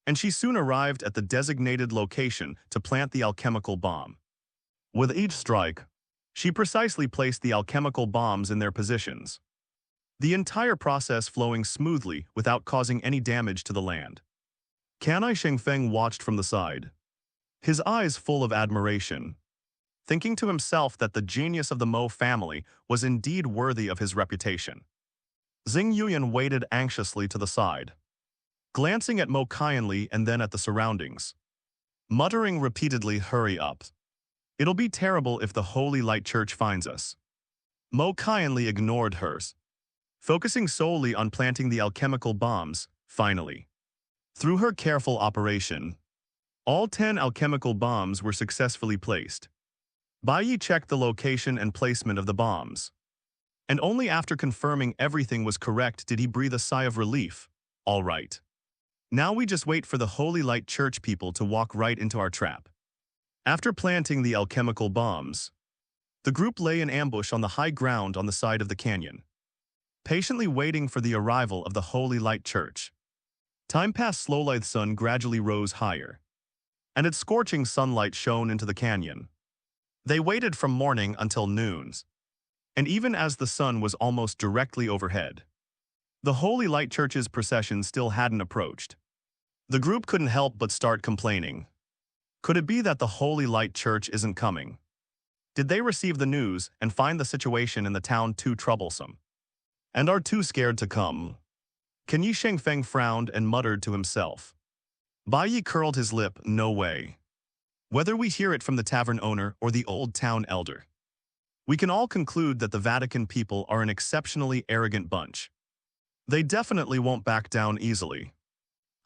and she soon arrived at the designated location to plant the alchemical bomb. With each strike, she precisely placed the alchemical bombs in their positions, the entire process flowing smoothly without causing any damage to the land. Canai Shengfeng watched from the side, his eyes full of admiration, thinking to himself that the genius of the Mo family was indeed worthy of his reputation. Xing Yuyan waited anxiously to the side, glancing at Mo Qianli and then at the surroundings, muttering repeatedly, "Hurry up. It'll be terrible if the Holy Light Church finds us." Mo Qianli ignored hers, focusing solely on planting the alchemical bombs. Finally, through her careful operation, all 10 alchemical bombs were successfully placed. Baiye checked the location and placement of the bombs, and only after confirming everything was correct did he breathe a sigh of relief. All right. Now we just wait for the Holy Light Church people to walk right into our trap. After planting the alchemical bombs, the group lay in ambush on the high ground on the side of the canyon, patiently waiting for the arrival of the Holy Light Church. Time passed slowly. The sun gradually rose higher, and its scorching sunlight shone into the canyon. They waited from morning until noon, and even as the sun was almost directly overhead, the Holy Light Church's procession still hadn't approached. The group couldn't help but start complaining. Could it be that the Holy Light Church isn't coming? Did they receive the news and find the situation in the town too troublesome? And are too scared to come? Can Yi Shengfeng frowned and muttered to himself. Baiye curled his lip, no way. Whether we hear it from the tavern owner or the old town elder, we can all conclude that the Vatican people are an exceptionally arrogant bunch. They definitely won't back down easily.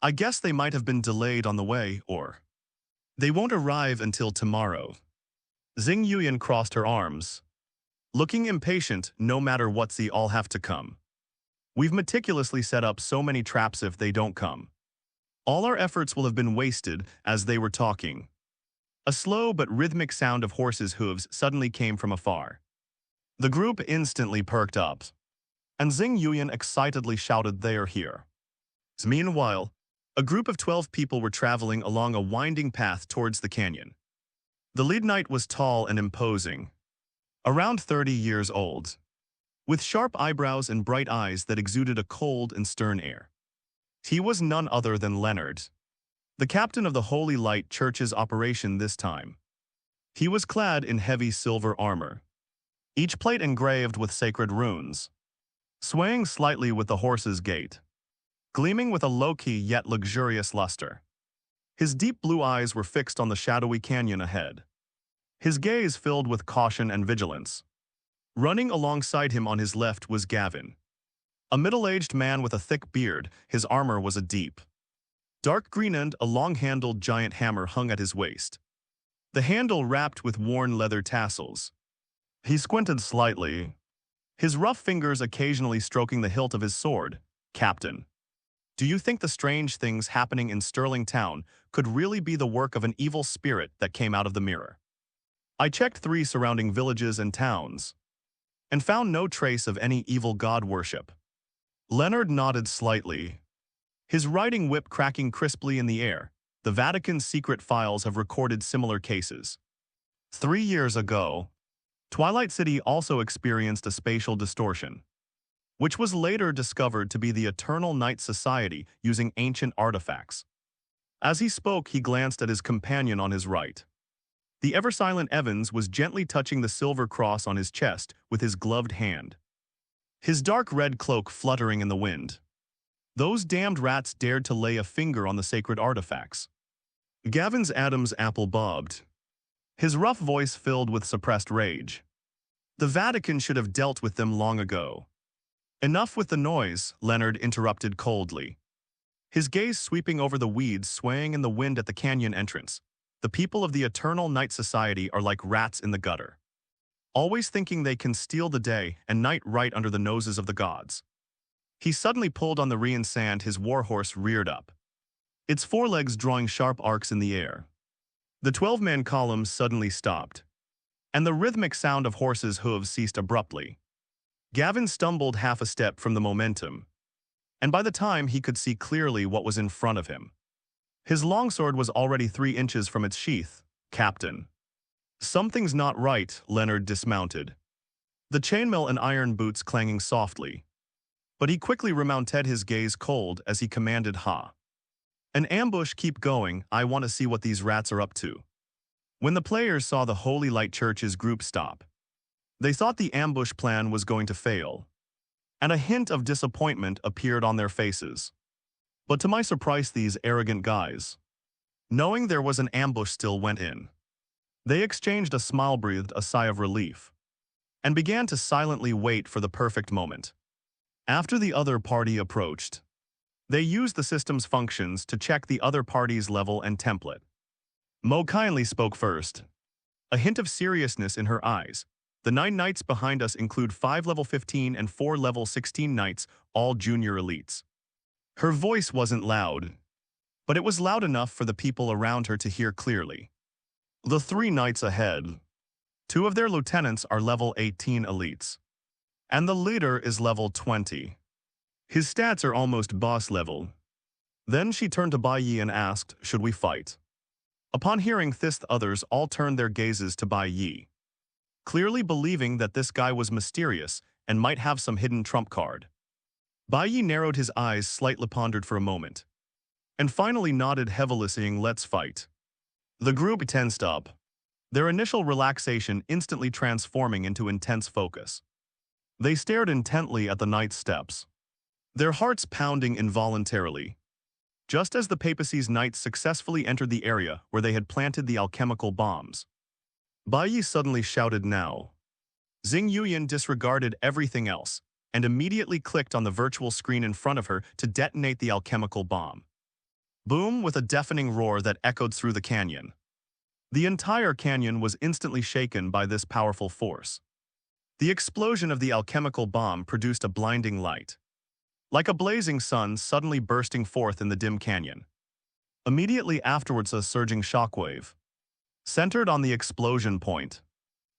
I guess they might have been delayed on the way, or they won't arrive until tomorrow. Xing Yuyan crossed her arms, looking impatient no matter what's they all have to come. We've meticulously set up so many traps if they don't come. All our efforts will have been wasted as they were talking. A slow but rhythmic sound of horses' hooves suddenly came from afar. The group instantly perked up, and Xing Yuyan excitedly shouted, "They are here." Meanwhile, a group of 12 people were traveling along a winding path towards the canyon. The lead knight was tall and imposing, around 30 years old, with sharp eyebrows and bright eyes that exuded a cold and stern air. He was none other than Leonard, the captain of the Holy Light Church's operation this time. He was clad in heavy silver armor, each plate engraved with sacred runes, swaying slightly with the horse's gait, gleaming with a low-key yet luxurious luster. His deep blue eyes were fixed on the shadowy canyon ahead, his gaze filled with caution and vigilance. Running alongside him on his left was Gavin, a middle-aged man with a thick beard. His armor was a deep, dark green and a long-handled giant hammer hung at his waist, the handle wrapped with worn leather tassels. He squinted slightly, his rough fingers occasionally stroking the hilt of his sword. "Captain, do you think the strange things happening in Sterling Town could really be the work of an evil spirit that came out of the mirror? I checked 3 surrounding villages and towns, and found no trace of any evil god worship." Leonard nodded slightly, his riding whip cracking crisply in the air. The Vatican's secret files have recorded similar cases. 3 years ago, Twilight City also experienced a spatial distortion, which was later discovered to be the Eternal Night Society using ancient artifacts. As he spoke, he glanced at his companion on his right. The ever-silent Evans was gently touching the silver cross on his chest with his gloved hand, his dark red cloak fluttering in the wind. Those damned rats dared to lay a finger on the sacred artifacts. Gavin's Adam's apple bobbed, his rough voice filled with suppressed rage. The Vatican should have dealt with them long ago. "Enough with the noise," Leonard interrupted coldly, his gaze sweeping over the weeds swaying in the wind at the canyon entrance. "The people of the Eternal Night Society are like rats in the gutter, always thinking they can steal the day and night right under the noses of the gods." He suddenly pulled on the Rian sand. His warhorse reared up, its forelegs drawing sharp arcs in the air. The 12-man column suddenly stopped, and the rhythmic sound of horses' hooves ceased abruptly. Gavin stumbled half a step from the momentum, and by the time he could see clearly what was in front of him, his longsword was already 3 inches from its sheath. "Captain, something's not right." Leonard dismounted, the chainmail and iron boots clanging softly. But he quickly remounted, his gaze cold as he commanded, "Ha! An ambush, keep going. I want to see what these rats are up to." When the players saw the Holy Light Church's group stop, they thought the ambush plan was going to fail, and a hint of disappointment appeared on their faces. But to my surprise, these arrogant guys, knowing there was an ambush, still went in. They exchanged a smile, breathed a sigh of relief, and began to silently wait for the perfect moment. After the other party approached, they used the system's functions to check the other party's level and template. Mo kindly spoke first, a hint of seriousness in her eyes. "The 9 knights behind us include 5 level 15 and 4 level 16 knights, all junior elites." Her voice wasn't loud, but it was loud enough for the people around her to hear clearly. "The 3 knights ahead, 2 of their lieutenants are level 18 elites, and the leader is level 20. His stats are almost boss level." Then she turned to Baiye and asked, "Should we fight?" Upon hearing this, the others all turned their gazes to Baiye, clearly believing that this guy was mysterious and might have some hidden trump card. Baiye narrowed his eyes slightly, pondered for a moment, and finally nodded heavily saying, "Let's fight." The group tensed up, their initial relaxation instantly transforming into intense focus. They stared intently at the knight's steps, their hearts pounding involuntarily, just as the papacy's knights successfully entered the area where they had planted the alchemical bombs. Baiye suddenly shouted now. Xing Yuyan disregarded everything else and immediately clicked on the virtual screen in front of her to detonate the alchemical bomb. Boom, with a deafening roar that echoed through the canyon. The entire canyon was instantly shaken by this powerful force. The explosion of the alchemical bomb produced a blinding light, like a blazing sun suddenly bursting forth in the dim canyon. Immediately afterwards, a surging shockwave, centered on the explosion point,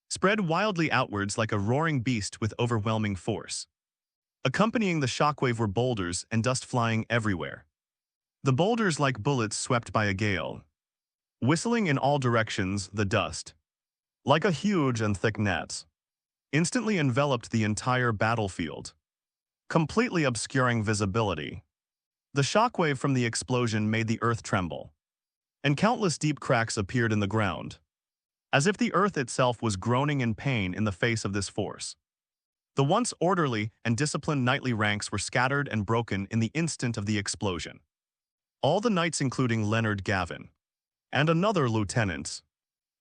spread wildly outwards like a roaring beast with overwhelming force. Accompanying the shockwave were boulders and dust flying everywhere. The boulders, like bullets swept by a gale, whistling in all directions, the dust, like a huge and thick net, instantly enveloped the entire battlefield, completely obscuring visibility. The shockwave from the explosion made the earth tremble, and countless deep cracks appeared in the ground, as if the earth itself was groaning in pain in the face of this force. The once orderly and disciplined knightly ranks were scattered and broken in the instant of the explosion. All the knights, including Leonard Gavin and another lieutenant,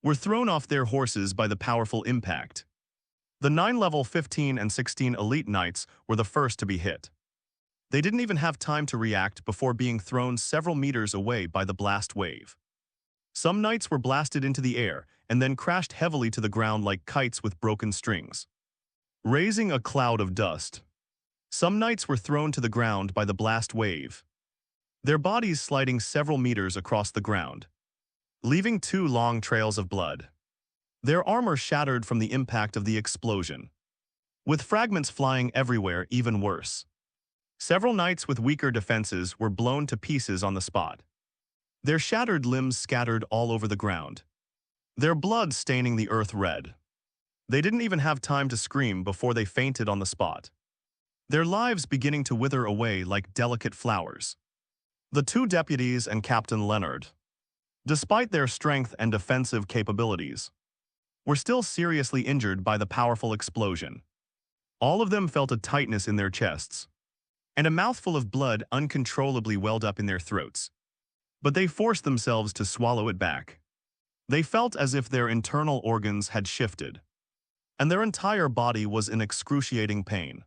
were thrown off their horses by the powerful impact. The 9 level 15 and 16 elite knights were the first to be hit. They didn't even have time to react before being thrown several meters away by the blast wave. Some knights were blasted into the air and then crashed heavily to the ground like kites with broken strings, raising a cloud of dust. Some knights were thrown to the ground by the blast wave, their bodies sliding several meters across the ground, leaving 2 long trails of blood. Their armor shattered from the impact of the explosion, with fragments flying everywhere. Even worse, several knights with weaker defenses were blown to pieces on the spot, their shattered limbs scattered all over the ground, their blood staining the earth red. They didn't even have time to scream before they fainted on the spot, their lives beginning to wither away like delicate flowers. The 2 deputies and Captain Leonard, despite their strength and defensive capabilities, were still seriously injured by the powerful explosion. All of them felt a tightness in their chests, and a mouthful of blood uncontrollably welled up in their throats. But they forced themselves to swallow it back. They felt as if their internal organs had shifted, and their entire body was in excruciating pain.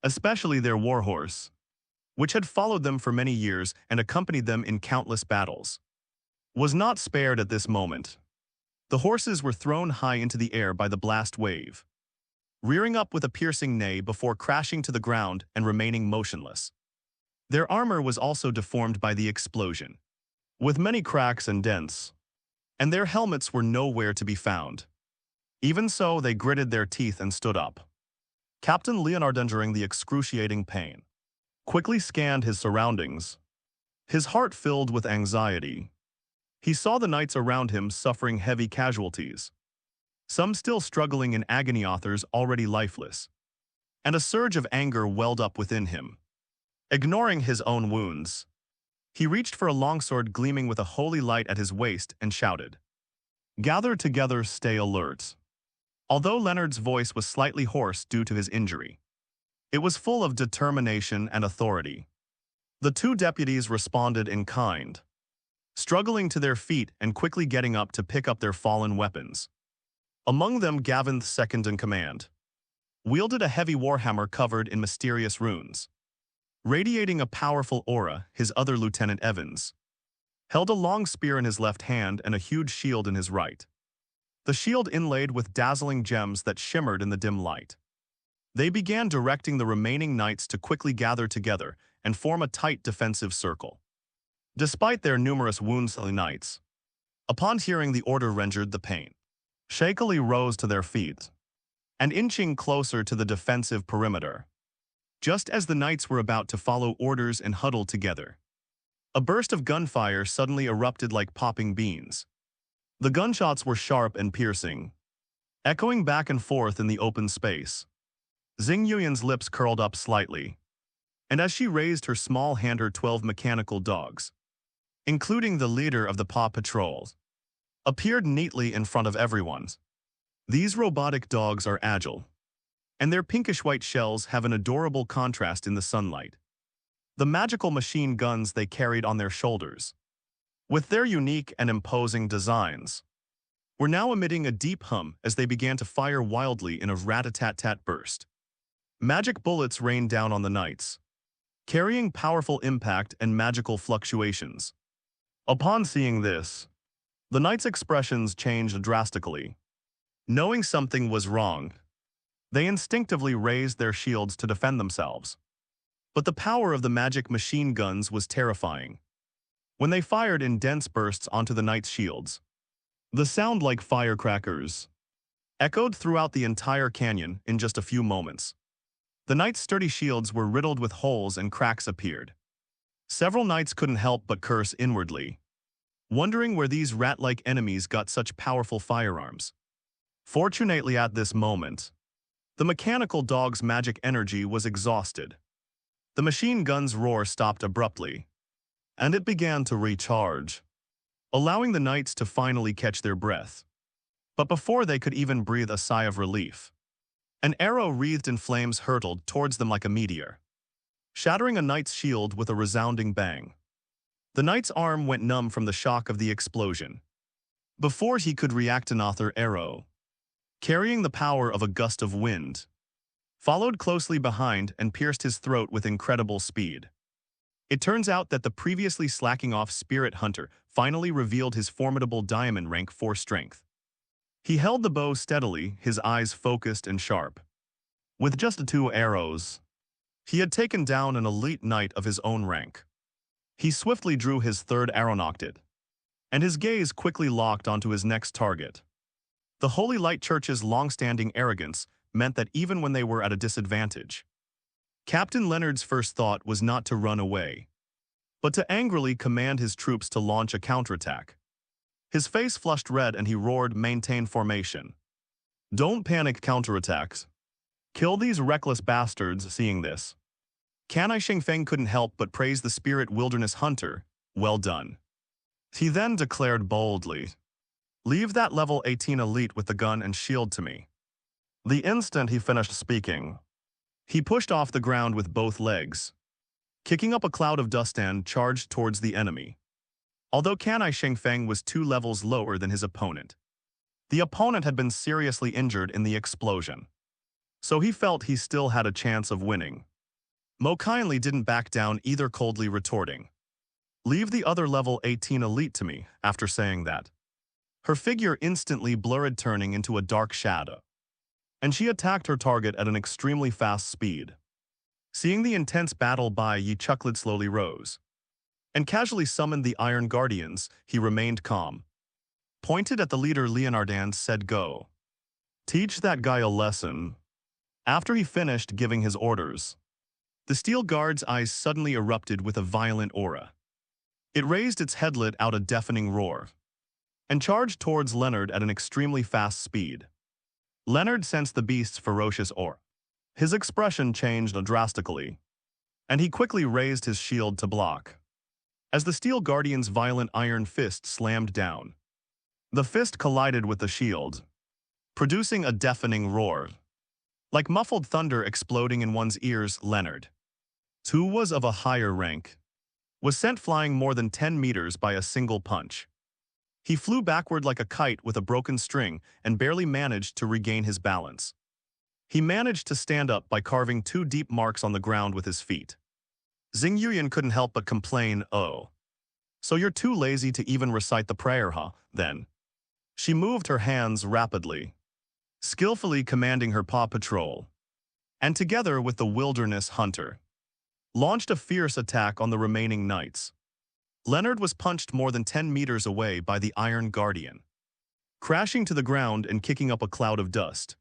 Especially their warhorse, which had followed them for many years and accompanied them in countless battles, was not spared at this moment. The horses were thrown high into the air by the blast wave, rearing up with a piercing neigh before crashing to the ground and remaining motionless. Their armor was also deformed by the explosion, with many cracks and dents, and their helmets were nowhere to be found. Even so, they gritted their teeth and stood up. Captain Leonard, enduring the excruciating pain, quickly scanned his surroundings, his heart filled with anxiety. He saw the knights around him suffering heavy casualties, some still struggling in agony, others already lifeless, and a surge of anger welled up within him. Ignoring his own wounds, he reached for a longsword gleaming with a holy light at his waist and shouted, "Gather together, stay alert." Although Leonard's voice was slightly hoarse due to his injury, it was full of determination and authority. The 2 deputies responded in kind, struggling to their feet and quickly getting up to pick up their fallen weapons. Among them, Gavin, second in command, wielded a heavy warhammer covered in mysterious runes, radiating a powerful aura. His other lieutenant, Evans, held a long spear in his left hand and a huge shield in his right, the shield inlaid with dazzling gems that shimmered in the dim light. They began directing the remaining knights to quickly gather together and form a tight defensive circle. Despite their numerous wounds, the knights, upon hearing the order, rendered the pain, shakily rose to their feet and inching closer to the defensive perimeter. Just as the knights were about to follow orders and huddle together, a burst of gunfire suddenly erupted like popping beans. The gunshots were sharp and piercing, echoing back and forth in the open space. Xing Yuyan's lips curled up slightly, and as she raised her small hand, her 12 mechanical dogs, including the leader of the Paw Patrol, appeared neatly in front of everyone. These robotic dogs are agile, and their pinkish-white shells have an adorable contrast in the sunlight. The magical machine guns they carried on their shoulders, with their unique and imposing designs, were now emitting a deep hum as they began to fire wildly in a rat-a-tat-tat burst. Magic bullets rained down on the knights, carrying powerful impact and magical fluctuations. Upon seeing this, the knights' expressions changed drastically. Knowing something was wrong, they instinctively raised their shields to defend themselves. But the power of the magic machine guns was terrifying. When they fired in dense bursts onto the knights' shields, the sound like firecrackers echoed throughout the entire canyon in just a few moments. The knights' sturdy shields were riddled with holes and cracks appeared. Several knights couldn't help but curse inwardly, wondering where these rat-like enemies got such powerful firearms. Fortunately at this moment, the mechanical dog's magic energy was exhausted. The machine gun's roar stopped abruptly, and it began to recharge, allowing the knights to finally catch their breath. But before they could even breathe a sigh of relief, an arrow wreathed in flames hurtled towards them like a meteor, shattering a knight's shield with a resounding bang. The knight's arm went numb from the shock of the explosion. Before he could react, another arrow, carrying the power of a gust of wind, followed closely behind and pierced his throat with incredible speed. It turns out that the previously slacking off spirit hunter finally revealed his formidable diamond rank 4 strength. He held the bow steadily, his eyes focused and sharp. With just 2 arrows, he had taken down an elite knight of his own rank. He swiftly drew his 3rd arrow, nocked it, and his gaze quickly locked onto his next target. The Holy Light Church's long-standing arrogance meant that even when they were at a disadvantage, Captain Leonard's first thought was not to run away, but to angrily command his troops to launch a counterattack. His face flushed red and he roared, "Maintain formation. Don't panic, counterattacks. Kill these reckless bastards." Seeing this, Canai Xingfeng couldn't help but praise the spirit wilderness hunter. "Well done." He then declared boldly, "Leave that level 18 elite with the gun and shield to me." The instant he finished speaking, he pushed off the ground with both legs, kicking up a cloud of dust and charged towards the enemy. Although Canai Xingfeng was 2 levels lower than his opponent, the opponent had been seriously injured in the explosion, so he felt he still had a chance of winning. Mo kindly didn't back down either, coldly retorting, "Leave the other level 18 elite to me." After saying that, her figure instantly blurred, turning into a dark shadow, and she attacked her target at an extremely fast speed. Seeing the intense battle, Baiye chuckled, slowly rose, and casually summoned the Iron Guardians. He remained calm, pointed at the leader Leonard and said, "Go. Teach that guy a lesson." After he finished giving his orders, the steel guard's eyes suddenly erupted with a violent aura. It raised its headlet out a deafening roar, and charged towards Leonard at an extremely fast speed. Leonard sensed the beast's ferocious aura. His expression changed drastically, and he quickly raised his shield to block. As the Steel Guardian's violent iron fist slammed down, the fist collided with the shield, producing a deafening roar. Like muffled thunder exploding in one's ears, Leonard, who was of a higher rank, was sent flying more than 10 meters by a single punch. He flew backward like a kite with a broken string and barely managed to regain his balance. He managed to stand up by carving 2 deep marks on the ground with his feet. Xing Yuyan couldn't help but complain, "Oh, so you're too lazy to even recite the prayer, huh?" Then she moved her hands rapidly, skillfully commanding her Paw Patrol, and together with the wilderness hunter, launched a fierce attack on the remaining knights. Leonard was punched more than 10 meters away by the Iron Guardian, crashing to the ground and kicking up a cloud of dust.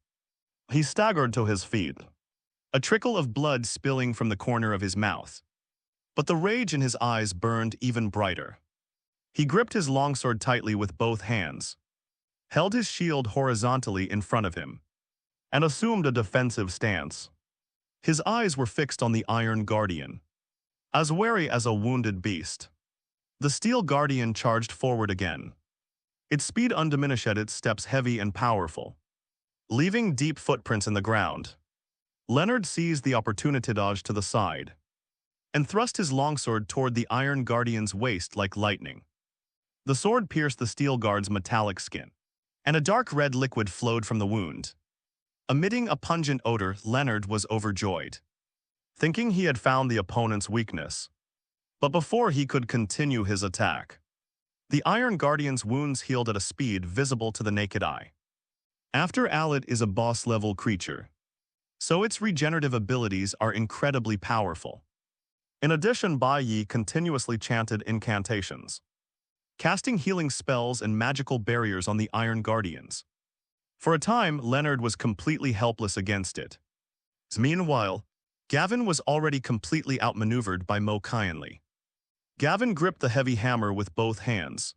He staggered to his feet, a trickle of blood spilling from the corner of his mouth. But the rage in his eyes burned even brighter. He gripped his longsword tightly with both hands, held his shield horizontally in front of him, and assumed a defensive stance. His eyes were fixed on the Iron Guardian, as wary as a wounded beast. The steel guardian charged forward again. Its speed undiminished, its steps heavy and powerful, leaving deep footprints in the ground. Leonard seized the opportunity to dodge to the side and thrust his longsword toward the iron guardian's waist like lightning. The sword pierced the steel guard's metallic skin, and a dark red liquid flowed from the wound. Emitting a pungent odor, Leonard was overjoyed, thinking he had found the opponent's weakness. But before he could continue his attack, the Iron Guardian's wounds healed at a speed visible to the naked eye. After all, it is a boss-level creature, so its regenerative abilities are incredibly powerful. In addition, Baiye continuously chanted incantations, casting healing spells and magical barriers on the Iron Guardians. For a time, Leonard was completely helpless against it. Meanwhile, Gavin was already completely outmaneuvered by Mo Kyanli. Gavin gripped the heavy hammer with both hands.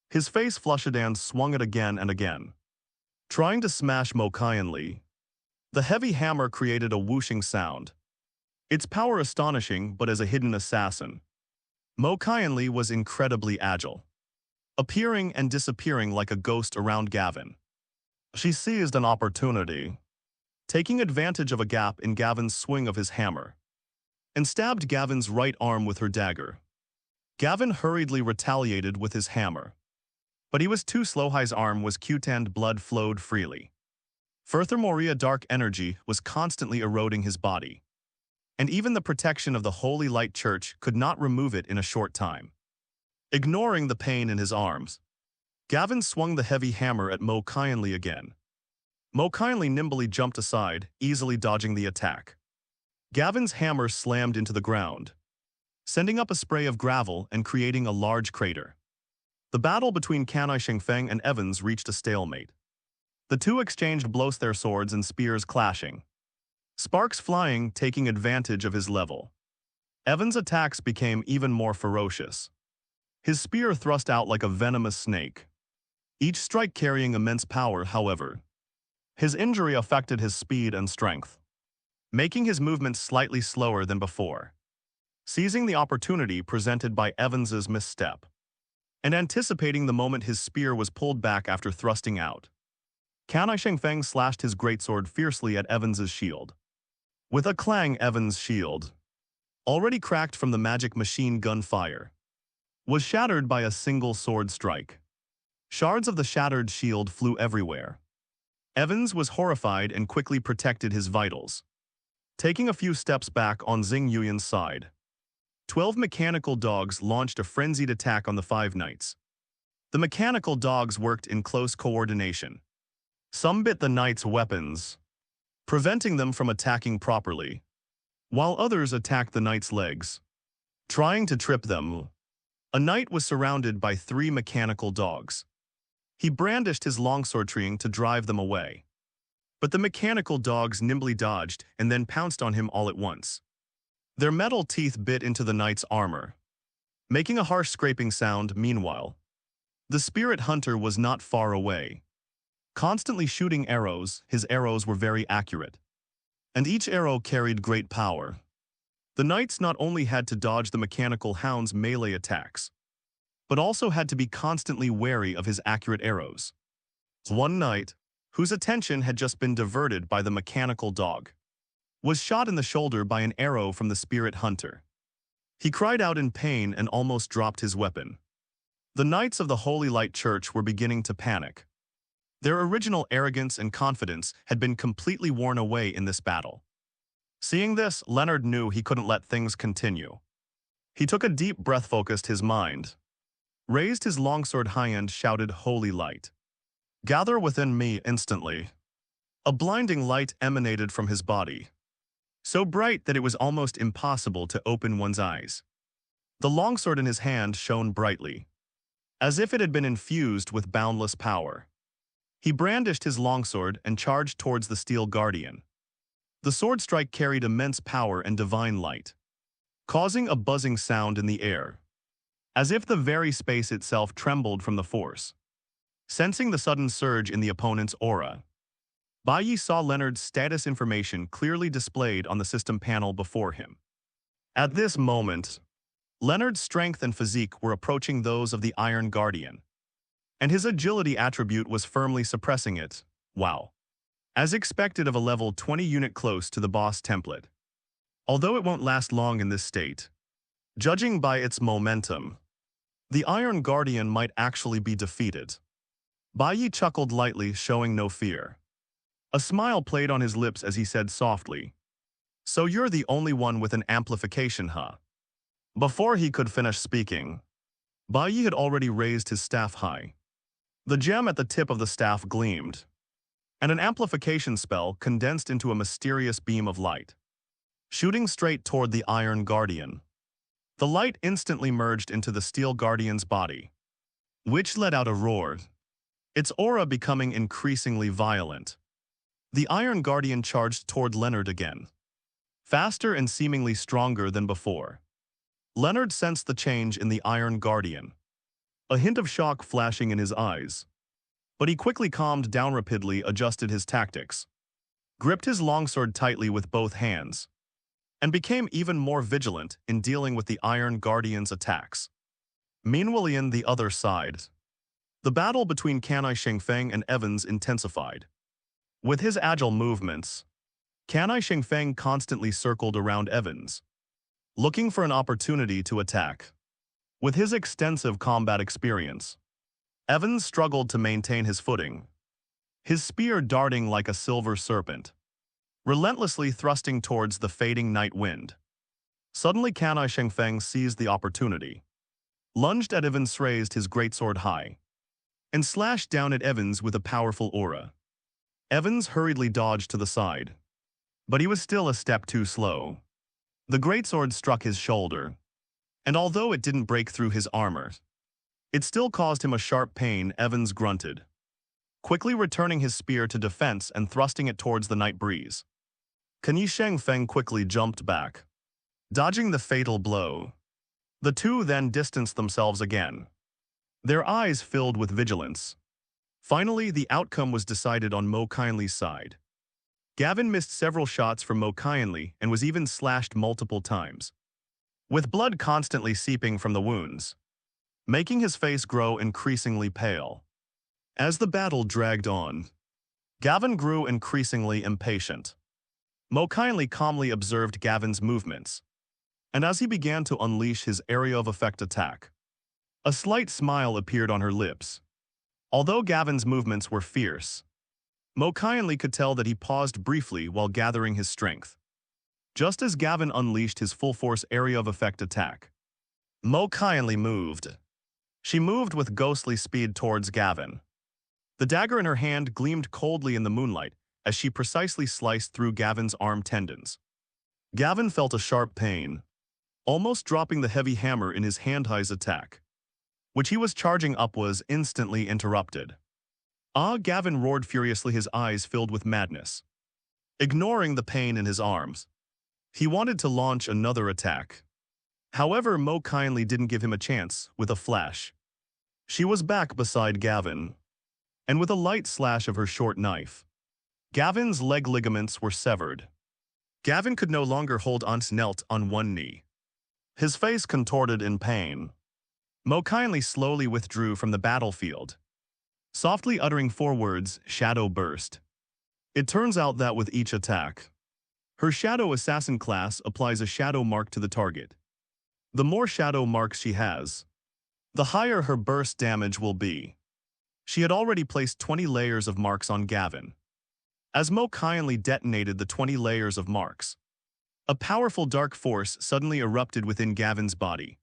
His face flushed and swung it again and again, trying to smash Mo Kyanli. The heavy hammer created a whooshing sound, its power astonishing. But as a hidden assassin, Mo Kyanli was incredibly agile, appearing and disappearing like a ghost around Gavin. She seized an opportunity, taking advantage of a gap in Gavin's swing of his hammer, and stabbed Gavin's right arm with her dagger. Gavin hurriedly retaliated with his hammer, but he was too slow. His arm was cut and blood flowed freely. Furthermore, a dark energy was constantly eroding his body, and even the protection of the Holy Light Church could not remove it in a short time. Ignoring the pain in his arms, Gavin swung the heavy hammer at Mo Kyanli again. Mo Kyanli nimbly jumped aside, easily dodging the attack. Gavin's hammer slammed into the ground, sending up a spray of gravel and creating a large crater. The battle between Canai Shengfeng and Evans reached a stalemate. The two exchanged blows, their swords and spears clashing, sparks flying, taking advantage of his level. Evans' attacks became even more ferocious. His spear thrust out like a venomous snake, each strike carrying immense power. However, his injury affected his speed and strength, making his movements slightly slower than before. Seizing the opportunity presented by Evans's misstep, and anticipating the moment his spear was pulled back after thrusting out, Canai Shengfeng slashed his greatsword fiercely at Evans's shield. With a clang, Evans' shield, already cracked from the magic machine gun fire, was shattered by a single sword strike. Shards of the shattered shield flew everywhere. Evans was horrified and quickly protected his vitals, taking a few steps back on Xing Yuyan's side. 12 mechanical dogs launched a frenzied attack on the 5 knights. The mechanical dogs worked in close coordination. Some bit the knights' weapons, preventing them from attacking properly, while others attacked the knights' legs, trying to trip them. A knight was surrounded by 3 mechanical dogs. He brandished his longsword, trying to drive them away, but the mechanical dogs nimbly dodged and then pounced on him all at once. Their metal teeth bit into the knight's armor, making a harsh scraping sound. Meanwhile, the spirit hunter was not far away, constantly shooting arrows. His arrows were very accurate, and each arrow carried great power. The knights not only had to dodge the mechanical hound's melee attacks, but also had to be constantly wary of his accurate arrows. One knight, whose attention had just been diverted by the mechanical dog, was shot in the shoulder by an arrow from the spirit hunter. He cried out in pain and almost dropped his weapon. The knights of the Holy Light Church were beginning to panic. Their original arrogance and confidence had been completely worn away in this battle. Seeing this, Leonard knew he couldn't let things continue. He took a deep breath, focused his mind, raised his longsword high and shouted, "Holy light, gather within me instantly." A blinding light emanated from his body, so bright that it was almost impossible to open one's eyes. The longsword in his hand shone brightly, as if it had been infused with boundless power. He brandished his longsword and charged towards the steel guardian. The sword strike carried immense power and divine light, causing a buzzing sound in the air, as if the very space itself trembled from the force. Sensing the sudden surge in the opponent's aura, Baiye saw Leonard's status information clearly displayed on the system panel before him. At this moment, Leonard's strength and physique were approaching those of the Iron Guardian, and his agility attribute was firmly suppressing it. Wow. As expected of a level 20 unit close to the boss template. Although it won't last long in this state, judging by its momentum, the Iron Guardian might actually be defeated. Baiye chuckled lightly, showing no fear. A smile played on his lips as he said softly, "So you're the only one with an amplification, huh?" Before he could finish speaking, Baiye had already raised his staff high. The gem at the tip of the staff gleamed, and an amplification spell condensed into a mysterious beam of light, shooting straight toward the Iron Guardian. The light instantly merged into the Steel Guardian's body, which let out a roar, its aura becoming increasingly violent. The Iron Guardian charged toward Leonard again, faster and seemingly stronger than before. Leonard sensed the change in the Iron Guardian, a hint of shock flashing in his eyes. But he quickly calmed down, rapidly adjusted his tactics, gripped his longsword tightly with both hands, and became even more vigilant in dealing with the Iron Guardian's attacks. Meanwhile, on the other side, the battle between Canai Shengfeng and Evans intensified. With his agile movements, Canai Shengfeng constantly circled around Evans, looking for an opportunity to attack. With his extensive combat experience, Evans struggled to maintain his footing, his spear darting like a silver serpent, relentlessly thrusting towards the fading night wind. Suddenly, Canai Shengfeng seized the opportunity, lunged at Evans, raised his greatsword high, and slashed down at Evans with a powerful aura. Evans hurriedly dodged to the side, but he was still a step too slow. The greatsword struck his shoulder, and although it didn't break through his armor, it still caused him a sharp pain. Evans grunted, quickly returning his spear to defense and thrusting it towards the night breeze. Canai Shengfeng quickly jumped back, dodging the fatal blow. The two then distanced themselves again, their eyes filled with vigilance. Finally, the outcome was decided on Mo Kindly's side. Gavin missed several shots from Mo Kindly and was even slashed multiple times, with blood constantly seeping from the wounds, making his face grow increasingly pale. As the battle dragged on, Gavin grew increasingly impatient. Mo Kindly calmly observed Gavin's movements, and as he began to unleash his area of effect attack, a slight smile appeared on her lips. Although Gavin's movements were fierce, Mo Kindly could tell that he paused briefly while gathering his strength. Just as Gavin unleashed his full-force area of effect attack, Mo Kindly moved. She moved with ghostly speed towards Gavin. The dagger in her hand gleamed coldly in the moonlight as she precisely sliced through Gavin's arm tendons. Gavin felt a sharp pain, almost dropping the heavy hammer in his hand-high's attack, which he was charging up, was instantly interrupted. "Ah!" Gavin roared furiously, his eyes filled with madness. Ignoring the pain in his arms, he wanted to launch another attack. However, Mo Kindly didn't give him a chance. With a flash, she was back beside Gavin, and with a light slash of her short knife, Gavin's leg ligaments were severed. Gavin could no longer hold on, knelt on one knee, his face contorted in pain. Mo Kindly slowly withdrew from the battlefield, softly uttering 4 words, "Shadow Burst." It turns out that with each attack, her Shadow Assassin class applies a shadow mark to the target. The more shadow marks she has, the higher her burst damage will be. She had already placed 20 layers of marks on Gavin. As Mo Kindly detonated the 20 layers of marks, a powerful dark force suddenly erupted within Gavin's body.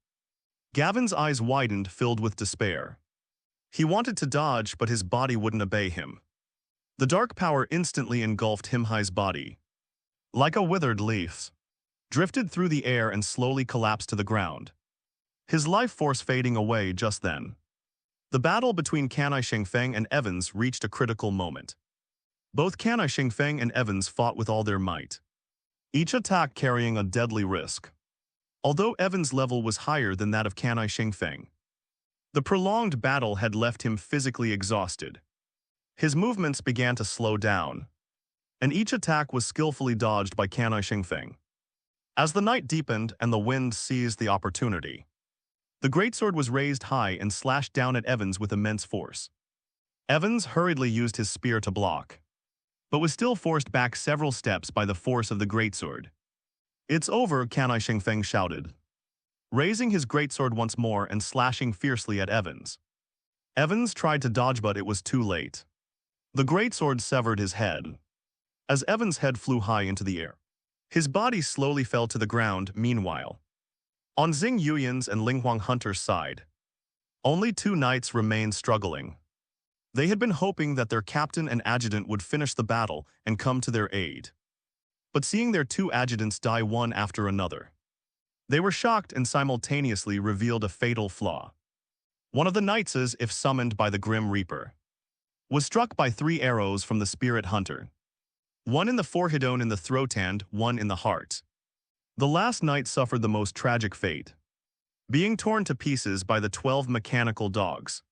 Gavin's eyes widened, filled with despair. He wanted to dodge, but his body wouldn't obey him. The dark power instantly engulfed his body, like a withered leaf, drifted through the air and slowly collapsed to the ground, his life force fading away just then. The battle between Canai Shengfeng and Evans reached a critical moment. Both Canai Shengfeng and Evans fought with all their might, each attack carrying a deadly risk. Although Evans' level was higher than that of Canai Shengfeng, the prolonged battle had left him physically exhausted. His movements began to slow down, and each attack was skillfully dodged by Canai Shengfeng. As the night deepened and the wind seized the opportunity, The greatsword was raised high and slashed down at Evans with immense force. Evans hurriedly used his spear to block, but was still forced back several steps by the force of the greatsword. "It's over," Canai Shengfeng shouted, raising his greatsword once more and slashing fiercely at Evans. Evans tried to dodge, but it was too late. The greatsword severed his head. As Evans' head flew high into the air, his body slowly fell to the ground. Meanwhile, on Xing Yuyan's and Ling Huang Hunter's side, only two knights remained struggling. They had been hoping that their captain and adjutant would finish the battle and come to their aid. But seeing their two adjutants die one after another, they were shocked and simultaneously revealed a fatal flaw. One of the knights, as if summoned by the Grim Reaper, was struck by 3 arrows from the Spirit Hunter. One in the forehead, one in the throat, and one in the heart. The last knight suffered the most tragic fate, being torn to pieces by the 12 mechanical dogs.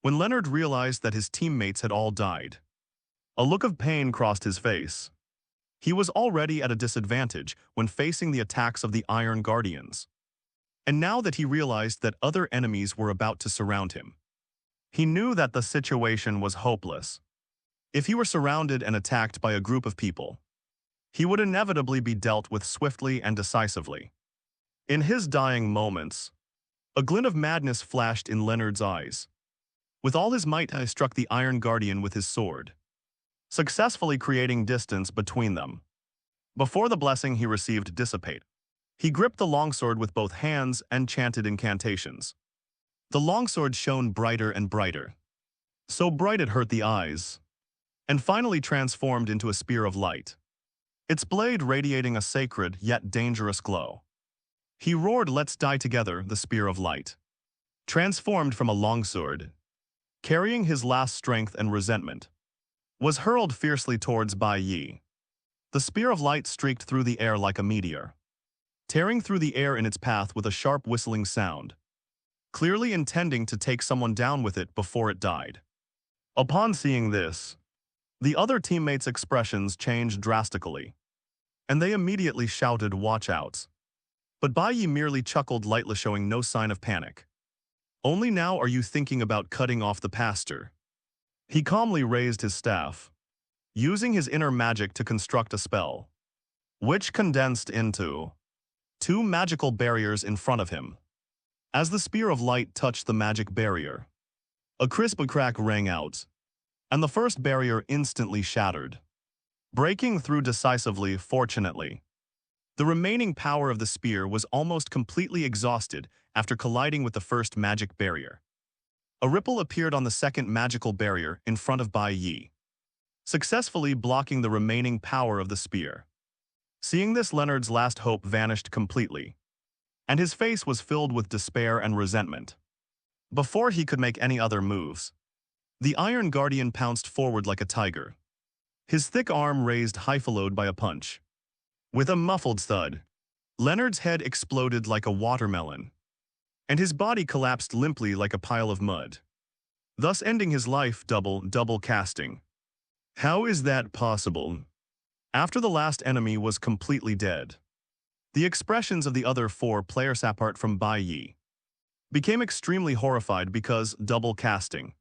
When Leonard realized that his teammates had all died, a look of pain crossed his face. He was already at a disadvantage when facing the attacks of the Iron Guardians. And now that he realized that other enemies were about to surround him, he knew that the situation was hopeless. If he were surrounded and attacked by a group of people, he would inevitably be dealt with swiftly and decisively. In his dying moments, a glint of madness flashed in Leonard's eyes. With all his might, he struck the Iron Guardian with his sword, successfully creating distance between them. Before the blessing he received dissipate, he gripped the longsword with both hands and chanted incantations. The longsword shone brighter and brighter, so bright it hurt the eyes, and finally transformed into a spear of light, its blade radiating a sacred yet dangerous glow. He roared, "Let's die together!" The spear of light, transformed from a longsword, carrying his last strength and resentment, was hurled fiercely towards Baiye. The spear of light streaked through the air like a meteor, tearing through the air in its path with a sharp whistling sound, clearly intending to take someone down with it before it died. Upon seeing this, the other teammates' expressions changed drastically, and they immediately shouted, "Watch out!" But Baiye merely chuckled lightly, showing no sign of panic. "Only now are you thinking about cutting off the pastor." He calmly raised his staff, using his inner magic to construct a spell, which condensed into 2 magical barriers in front of him. As the spear of light touched the magic barrier, a crisp crack rang out, and the first barrier instantly shattered, breaking through decisively. Fortunately, the remaining power of the spear was almost completely exhausted after colliding with the first magic barrier. A ripple appeared on the second magical barrier in front of Baiye, successfully blocking the remaining power of the spear. Seeing this, Leonard's last hope vanished completely, and his face was filled with despair and resentment. Before he could make any other moves, the Iron Guardian pounced forward like a tiger, his thick arm raised high, followed by a punch. With a muffled thud, Leonard's head exploded like a watermelon, and his body collapsed limply like a pile of mud, thus ending his life. Double casting. How is that possible? After the last enemy was completely dead, the expressions of the other 4 players, apart from Baiye, became extremely horrified because double casting.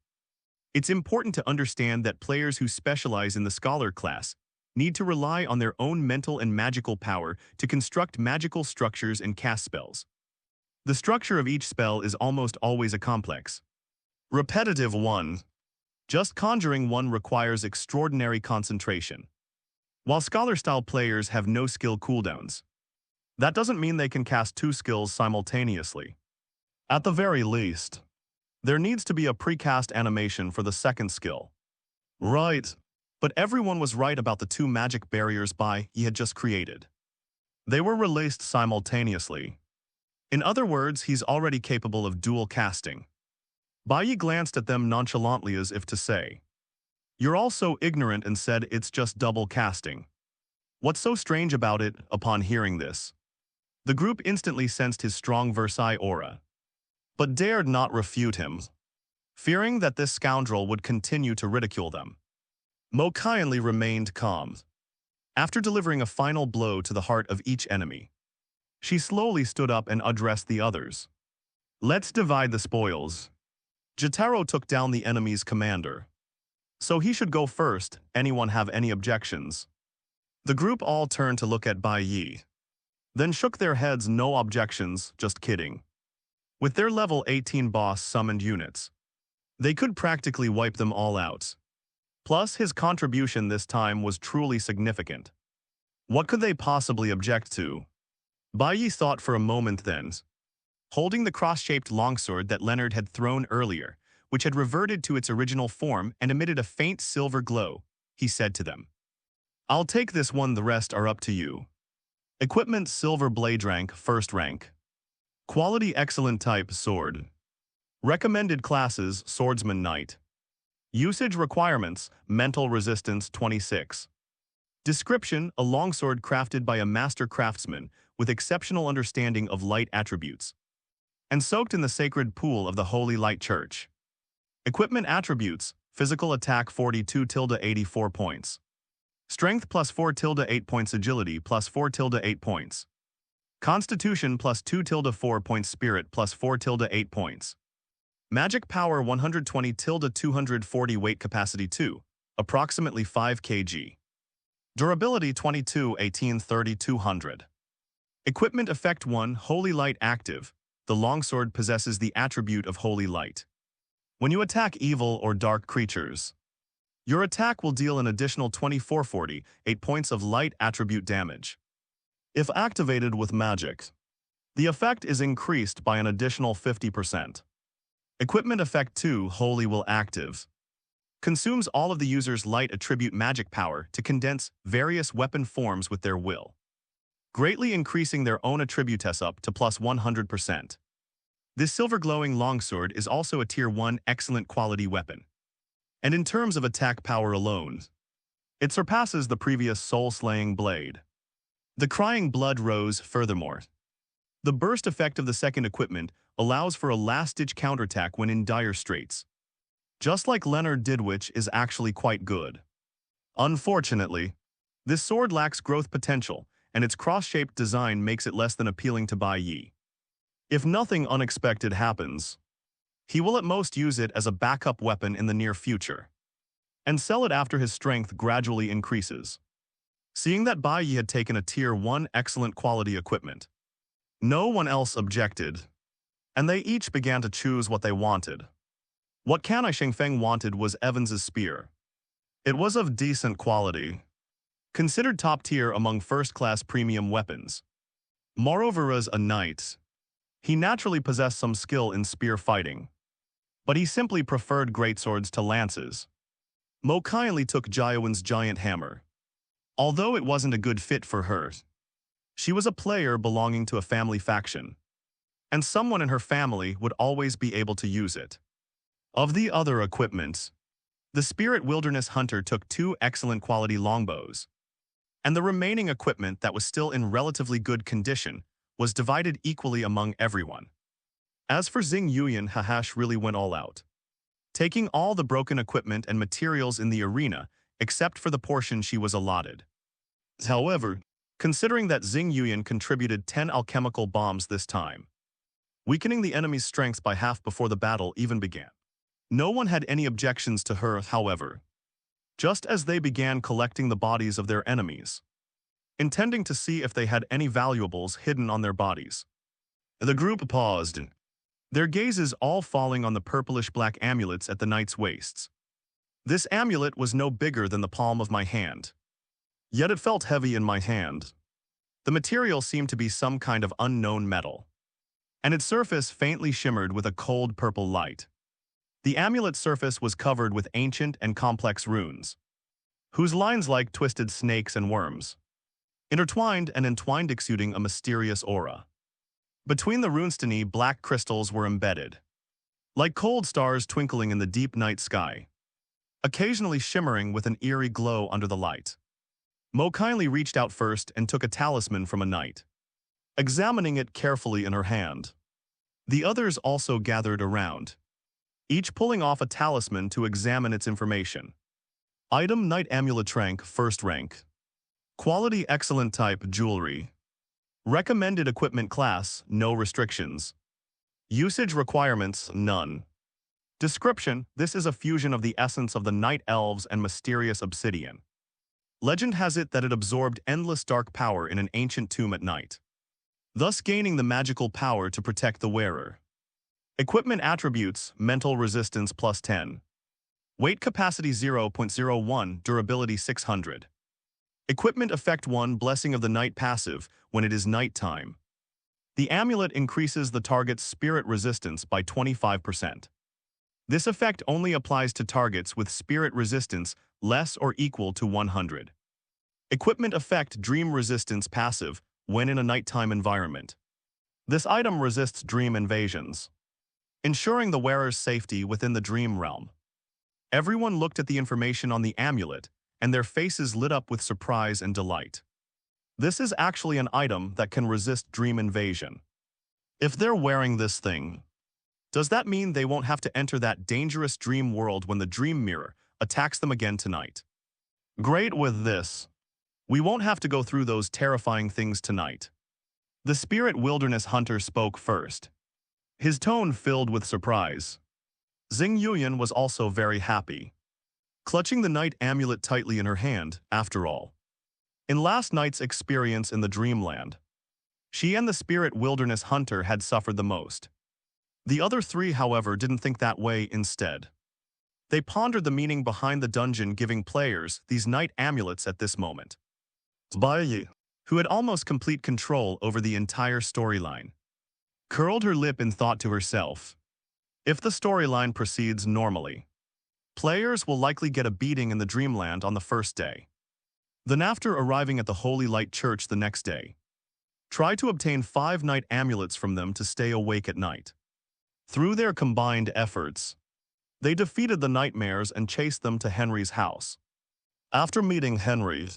It's important to understand that players who specialize in the scholar class need to rely on their own mental and magical power to construct magical structures and cast spells. The structure of each spell is almost always a complex, repetitive one. Just conjuring one requires extraordinary concentration, while scholar-style players have no skill cooldowns. That doesn't mean they can cast 2 skills simultaneously. At the very least, there needs to be a precast animation for the second skill. Right. But everyone was right about the 2 magic barriers Baiye had just created. They were released simultaneously. In other words, he's already capable of dual casting. Baiye glanced at them nonchalantly as if to say, "You're all so ignorant," and said, "It's just double casting. What's so strange about it?" Upon hearing this, the group instantly sensed his strong Versailles aura, but dared not refute him, fearing that this scoundrel would continue to ridicule them. Mo Qianli remained calm. After delivering a final blow to the heart of each enemy, she slowly stood up and addressed the others. Let's divide the spoils. Jotaro took down the enemy's commander. So he should go first. Anyone have any objections? The group all turned to look at Baiye. Then shook their heads. No objections, just kidding. With their level 18 boss summoned units, they could practically wipe them all out. Plus, his contribution this time was truly significant. What could they possibly object to? Baiye thought for a moment then. Holding the cross-shaped longsword that Leonard had thrown earlier, which had reverted to its original form and emitted a faint silver glow, he said to them, "I'll take this one, the rest are up to you." Equipment: silver blade rank, first rank. Quality: excellent type, sword. Recommended classes: swordsman, knight. Usage requirements: mental resistance 26. Description: a longsword crafted by a master craftsman with exceptional understanding of light attributes, and soaked in the sacred pool of the Holy Light Church. Equipment attributes: physical attack 42 tilde 84 points. Strength +4 tilde 8 points. Agility +4 tilde 8 points. Constitution +2 tilde 4 points. Spirit +4 tilde 8 points. Magic power 120 tilde 240. Weight capacity 2, approximately 5 kg. Durability 22 18 30 200. Equipment effect 1, Holy Light active. The longsword possesses the attribute of Holy Light. When you attack evil or dark creatures, your attack will deal an additional 8 points of light attribute damage. If activated with magic, the effect is increased by an additional 50%. Equipment effect 2, Holy Will active. Consumes all of the user's light attribute magic power to condense various weapon forms with their will, greatly increasing their own attributes up to +100%. This silver glowing longsword is also a tier 1 excellent quality weapon. And in terms of attack power alone, it surpasses the previous soul-slaying blade. The crying blood rose furthermore. The burst effect of the second equipment allows for a last-ditch counterattack when in dire straits, just like Leonard did, which is actually quite good. Unfortunately, this sword lacks growth potential, and its cross-shaped design makes it less than appealing to Baiye. If nothing unexpected happens, he will at most use it as a backup weapon in the near future, and sell it after his strength gradually increases. Seeing that Baiye had taken a tier 1 excellent quality equipment, no one else objected, and they each began to choose what they wanted. What Kanai Shengfeng wanted was Evans's spear. It was of decent quality, considered top tier among first-class premium weapons. Moreover, as a knight, he naturally possessed some skill in spear fighting, but he simply preferred greatswords to lances. Mo kindly took Jiawen's giant hammer. Although it wasn't a good fit for her, she was a player belonging to a family faction, and someone in her family would always be able to use it. Of the other equipment, the Spirit Wilderness Hunter took 2 excellent quality longbows, and the remaining equipment that was still in relatively good condition was divided equally among everyone. As for Xing Yuyan, Hahash really went all out, taking all the broken equipment and materials in the arena except for the portion she was allotted. However, considering that Xing Yuyan contributed 10 alchemical bombs this time, weakening the enemy's strength by half before the battle even began, no one had any objections to her. However, just as they began collecting the bodies of their enemies, intending to see if they had any valuables hidden on their bodies, the group paused, their gazes all falling on the purplish-black amulets at the knight's waists. This amulet was no bigger than the palm of my hand, yet it felt heavy in my hand. The material seemed to be some kind of unknown metal, and its surface faintly shimmered with a cold purple light. The amulet's surface was covered with ancient and complex runes, whose lines like twisted snakes and worms, intertwined and entwined, exuding a mysterious aura. Between the runestone, black crystals were embedded, like cold stars twinkling in the deep night sky, occasionally shimmering with an eerie glow under the light. Mo kindly reached out first and took a talisman from a knight, examining it carefully in her hand. The others also gathered around, each pulling off a talisman to examine its information. Item: Knight Amulet rank, first rank. Quality: excellent type, jewelry. Recommended equipment class, no restrictions. Usage requirements, none. Description, this is a fusion of the essence of the night elves and mysterious obsidian. Legend has it that it absorbed endless dark power in an ancient tomb at night, thus gaining the magical power to protect the wearer. Equipment attributes, mental resistance plus 10. Weight capacity 0.01, durability 600. Equipment effect 1, blessing of the night passive, when it is nighttime. The amulet increases the target's spirit resistance by 25%. This effect only applies to targets with spirit resistance less or equal to 100. Equipment effect dream resistance passive, when in a nighttime environment. This item resists dream invasions, ensuring the wearer's safety within the dream realm. Everyone looked at the information on the amulet, and their faces lit up with surprise and delight. This is actually an item that can resist dream invasion. If they're wearing this thing, does that mean they won't have to enter that dangerous dream world when the dream mirror attacks them again tonight? Great, with this, we won't have to go through those terrifying things tonight. The spirit wilderness hunter spoke first, his tone filled with surprise. Xing Yuyan was also very happy, clutching the night amulet tightly in her hand, after all. In last night's experience in the dreamland, she and the spirit wilderness hunter had suffered the most. The other three, however, didn't think that way instead. They pondered the meaning behind the dungeon giving players these night amulets at this moment. Baiye, who had almost complete control over the entire storyline, curled her lip in thought to herself. If the storyline proceeds normally, players will likely get a beating in the dreamland on the first day. Then after arriving at the Holy Light Church the next day, try to obtain 5 night amulets from them to stay awake at night. Through their combined efforts, they defeated the nightmares and chased them to Henry's house. After meeting Henry,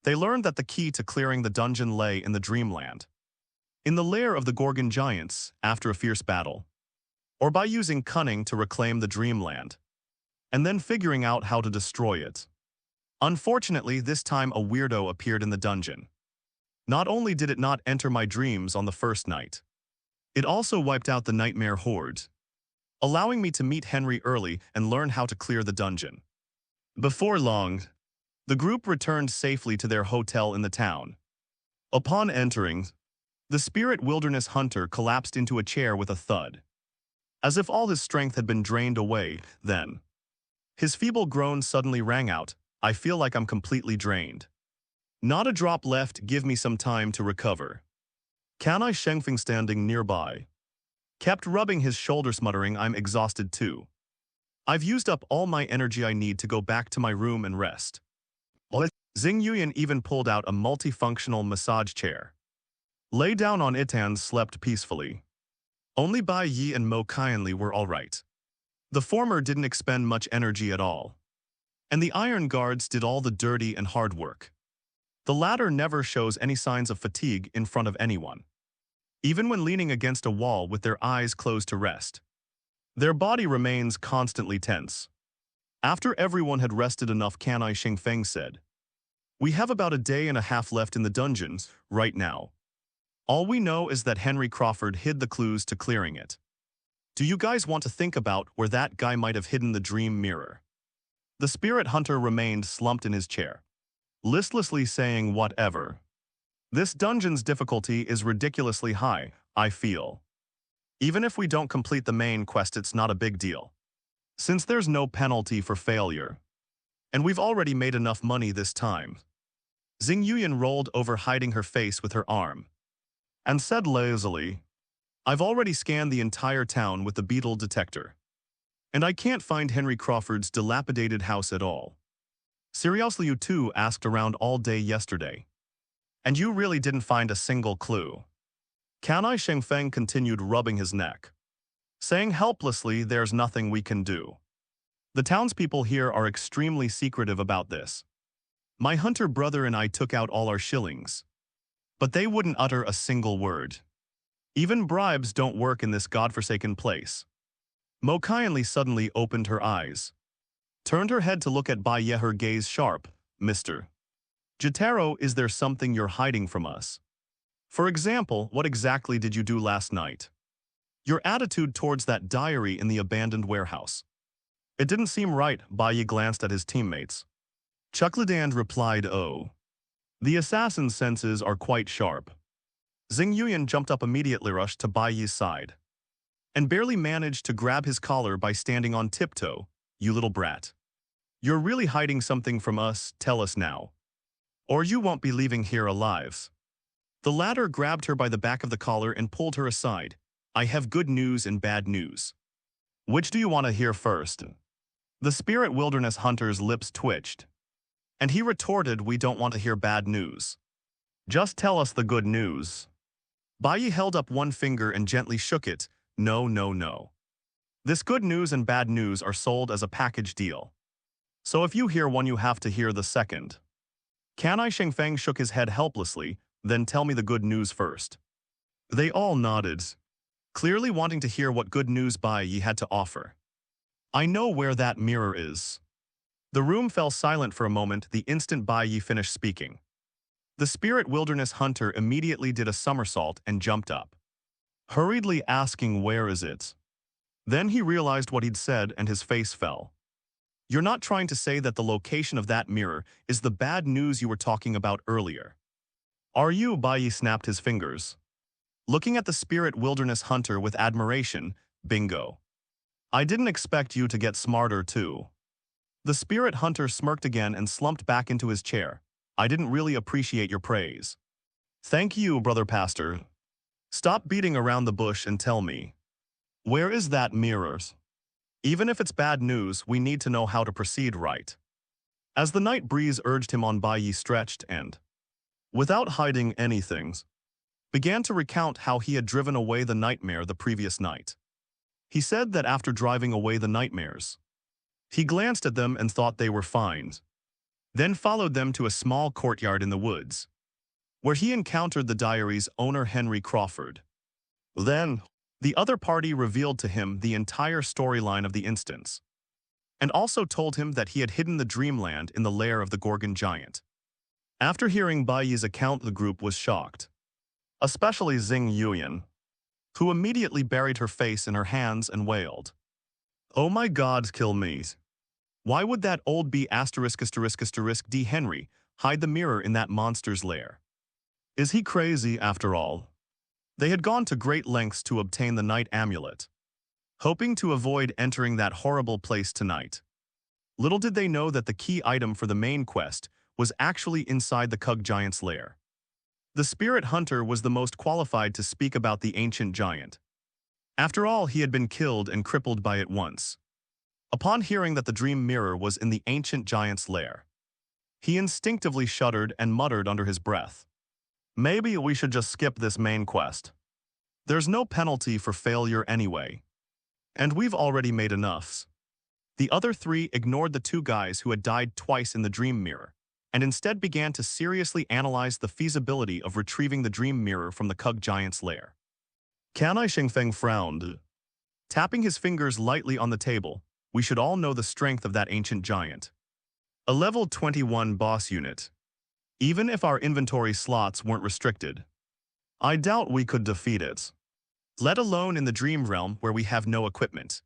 they learned that the key to clearing the dungeon lay in the dreamland, in the lair of the Gorgon giants after a fierce battle, or by using cunning to reclaim the dreamland, and then figuring out how to destroy it. Unfortunately, this time a weirdo appeared in the dungeon. Not only did it not enter my dreams on the first night, it also wiped out the nightmare horde, allowing me to meet Henry early and learn how to clear the dungeon. Before long, the group returned safely to their hotel in the town. Upon entering, the spirit wilderness hunter collapsed into a chair with a thud, as if all his strength had been drained away. Then, his feeble groan suddenly rang out, "I feel like I'm completely drained. Not a drop left, give me some time to recover." Kanai Shengfeng, standing nearby, kept rubbing his shoulders, muttering, "I'm exhausted too. I've used up all my energy I need to go back to my room and rest." Xing Yuyan even pulled out a multifunctional massage chair, lay down on it and slept peacefully. Only Baiye and Mo Qianli were all right. The former didn't expend much energy at all, and the iron guards did all the dirty and hard work. The latter never shows any signs of fatigue in front of anyone, even when leaning against a wall with their eyes closed to rest. Their body remains constantly tense. After everyone had rested enough, Kanai Shengfeng said, "We have about a day and a half left in the dungeons right now. All we know is that Henry Crawford hid the clues to clearing it. Do you guys want to think about where that guy might have hidden the dream mirror?" The spirit hunter remained slumped in his chair, listlessly saying, "Whatever. This dungeon's difficulty is ridiculously high, I feel. Even if we don't complete the main quest, it's not a big deal, since there's no penalty for failure. And we've already made enough money this time." Xing Yuyan rolled over, hiding her face with her arm, and said lazily, "I've already scanned the entire town with the beetle detector, and I can't find Henry Crawford's dilapidated house at all. Seriously, you two asked around all day yesterday, and you really didn't find a single clue." Kanai Shengfeng continued rubbing his neck, saying helplessly, "There's nothing we can do. The townspeople here are extremely secretive about this. My hunter brother and I took out all our shillings, but they wouldn't utter a single word. Even bribes don't work in this godforsaken place." Mo Qianli suddenly opened her eyes, turned her head to look at Baiye, her gaze sharp. "Mr. Jitaro, is there something you're hiding from us? For example, what exactly did you do last night? Your attitude towards that diary in the abandoned warehouse. It didn't seem right, Baiye glanced at his teammates. Chuckledand replied, oh. The assassin's senses are quite sharp. Xing Yuyan jumped up immediately, rushed to Baiye's side, and barely managed to grab his collar by standing on tiptoe. You little brat. You're really hiding something from us, tell us now. Or you won't be leaving here alive. The latter grabbed her by the back of the collar and pulled her aside. I have good news and bad news. Which do you want to hear first? The spirit wilderness hunter's lips twitched, and he retorted, we don't want to hear bad news. Just tell us the good news. Baiye held up one finger and gently shook it. No, no, no. This good news and bad news are sold as a package deal. So if you hear one, you have to hear the second. Canai Shengfeng shook his head helplessly, then tell me the good news first. They all nodded, clearly wanting to hear what good news Baiye had to offer. I know where that mirror is. The room fell silent for a moment the instant Baiye finished speaking. The spirit wilderness hunter immediately did a somersault and jumped up, hurriedly asking where is it. Then he realized what he'd said and his face fell. You're not trying to say that the location of that mirror is the bad news you were talking about earlier. Are you? Baiye snapped his fingers, looking at the spirit wilderness hunter with admiration. Bingo. I didn't expect you to get smarter too. The spirit hunter smirked again and slumped back into his chair. I didn't really appreciate your praise. Thank you, brother pastor. Stop beating around the bush and tell me. Where is that mirror? Even if it's bad news, we need to know how to proceed right. As the night breeze urged him on, Baiye stretched and, without hiding anything, began to recount how he had driven away the nightmare the previous night. He said that after driving away the nightmares, he glanced at them and thought they were fine, then followed them to a small courtyard in the woods, where he encountered the diary's owner Henry Crawford. Then, the other party revealed to him the entire storyline of the instance, and also told him that he had hidden the dreamland in the lair of the Gorgon giant. After hearing Baiye's account, the group was shocked, especially Xing Yuyan, who immediately buried her face in her hands and wailed, "Oh my God, kill me. Why would that old B***** D. Henry hide the mirror in that monster's lair? Is he crazy after all?" They had gone to great lengths to obtain the night amulet, hoping to avoid entering that horrible place tonight. Little did they know that the key item for the main quest was actually inside the Cug Giant's lair. The spirit hunter was the most qualified to speak about the ancient giant. After all, he had been killed and crippled by it once. Upon hearing that the dream mirror was in the ancient giant's lair, he instinctively shuddered and muttered under his breath, "Maybe we should just skip this main quest. There's no penalty for failure anyway. And we've already made enough." The other three ignored the two guys who had died twice in the dream mirror, and instead began to seriously analyze the feasibility of retrieving the dream mirror from the Cug Giant's lair. Canai Shengfeng frowned, tapping his fingers lightly on the table. We should all know the strength of that ancient giant. A level 21 boss unit. Even if our inventory slots weren't restricted, I doubt we could defeat it. Let alone in the dream realm where we have no equipment.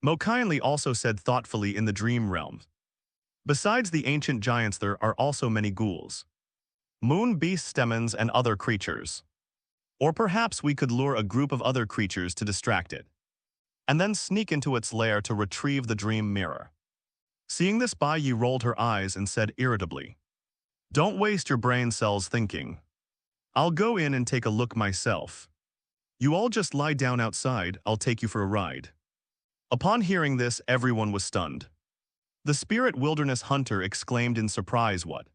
Mo kindly also said thoughtfully, in the dream realm, besides the ancient giants there are also many ghouls, moon beasts, demons, and other creatures. Or perhaps we could lure a group of other creatures to distract it, and then sneak into its lair to retrieve the dream mirror. Seeing this, Baiye rolled her eyes and said irritably, "Don't waste your brain cells thinking. I'll go in and take a look myself. You all just lie down outside, I'll take you for a ride." Upon hearing this, everyone was stunned. The spirit wilderness hunter exclaimed in surprise, "What?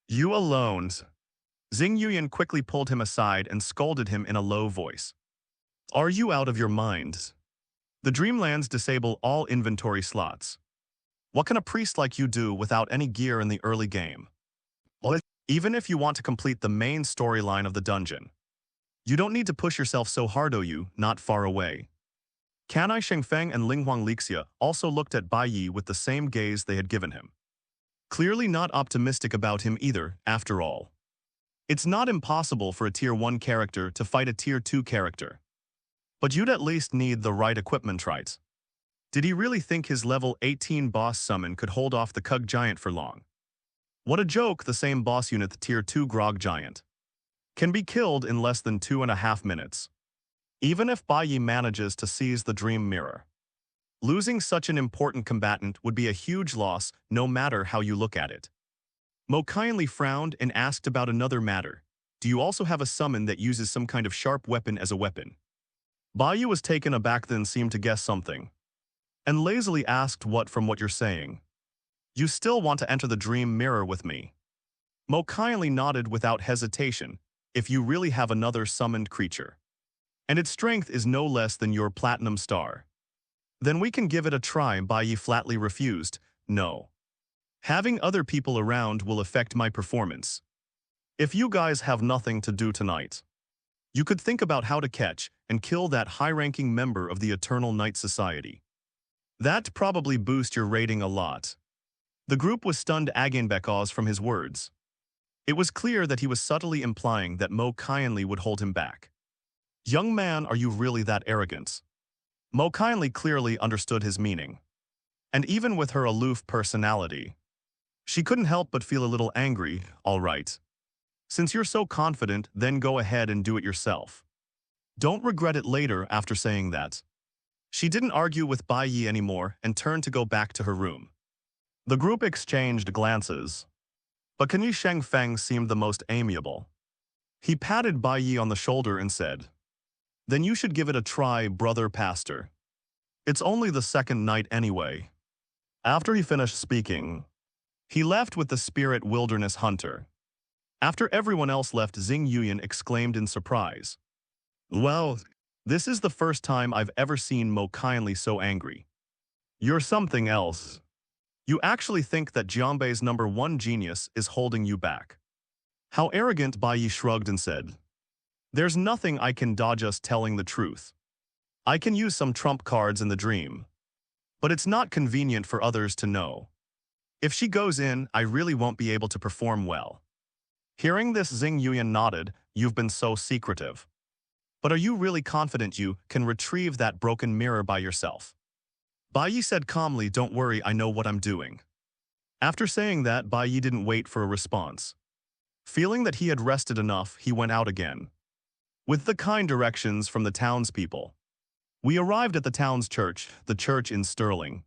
You alone?" Xing Yuyan quickly pulled him aside and scolded him in a low voice. "Are you out of your mind? The Dreamlands disable all inventory slots. What can a priest like you do without any gear in the early game? Even if you want to complete the main storyline of the dungeon, you don't need to push yourself so hard. Oh, you, not far away." Canai Shengfeng and Linghuang Lixia also looked at Baiye with the same gaze they had given him. Clearly not optimistic about him either, after all. It's not impossible for a Tier 1 character to fight a Tier 2 character. But you'd at least need the right equipment, right? Did he really think his level 18 boss summon could hold off the Kug Giant for long? What a joke, the same boss unit, the Tier 2 Grog Giant, can be killed in less than 2.5 minutes. Even if Baiye manages to seize the Dream Mirror. Losing such an important combatant would be a huge loss, no matter how you look at it. Mo kindly frowned and asked about another matter. Do you also have a summon that uses some kind of sharp weapon as a weapon? Baiye was taken aback, then seemed to guess something, and lazily asked, what from what you're saying? You still want to enter the Dream Mirror with me? Mo kindly nodded without hesitation. If you really have another summoned creature, and its strength is no less than your Platinum Star, then we can give it a try. Baiye flatly refused. No. Having other people around will affect my performance. If you guys have nothing to do tonight, you could think about how to catch and kill that high-ranking member of the Eternal Night Society. That'd probably boost your rating a lot. The group was stunned because from his words. It was clear that he was subtly implying that Mo kindly would hold him back. Young man, are you really that arrogant? Mo kindly clearly understood his meaning. And even with her aloof personality, she couldn't help but feel a little angry. All right. Since you're so confident, then go ahead and do it yourself. Don't regret it later. After saying that, she didn't argue with Baiye anymore and turned to go back to her room. The group exchanged glances, but Kanyi Shengfeng seemed the most amiable. He patted Baiye on the shoulder and said, then you should give it a try, brother pastor. It's only the second night anyway. After he finished speaking, he left with the spirit wilderness hunter. After everyone else left, Xing Yuyan exclaimed in surprise. Well, this is the first time I've ever seen Mo kindly so angry. You're something else. You actually think that Jianbei's #1 genius is holding you back. How arrogant. Baiye shrugged and said, there's nothing I can dodge, just telling the truth. I can use some trump cards in the dream, but it's not convenient for others to know. If she goes in, I really won't be able to perform well. Hearing this, Xing Yuyan nodded. You've been so secretive. But are you really confident you can retrieve that broken mirror by yourself? Baiye said calmly, don't worry, I know what I'm doing. After saying that, Baiye didn't wait for a response. Feeling that he had rested enough, he went out again. With the kind directions from the townspeople, we arrived at the town's church, the church in Sterling.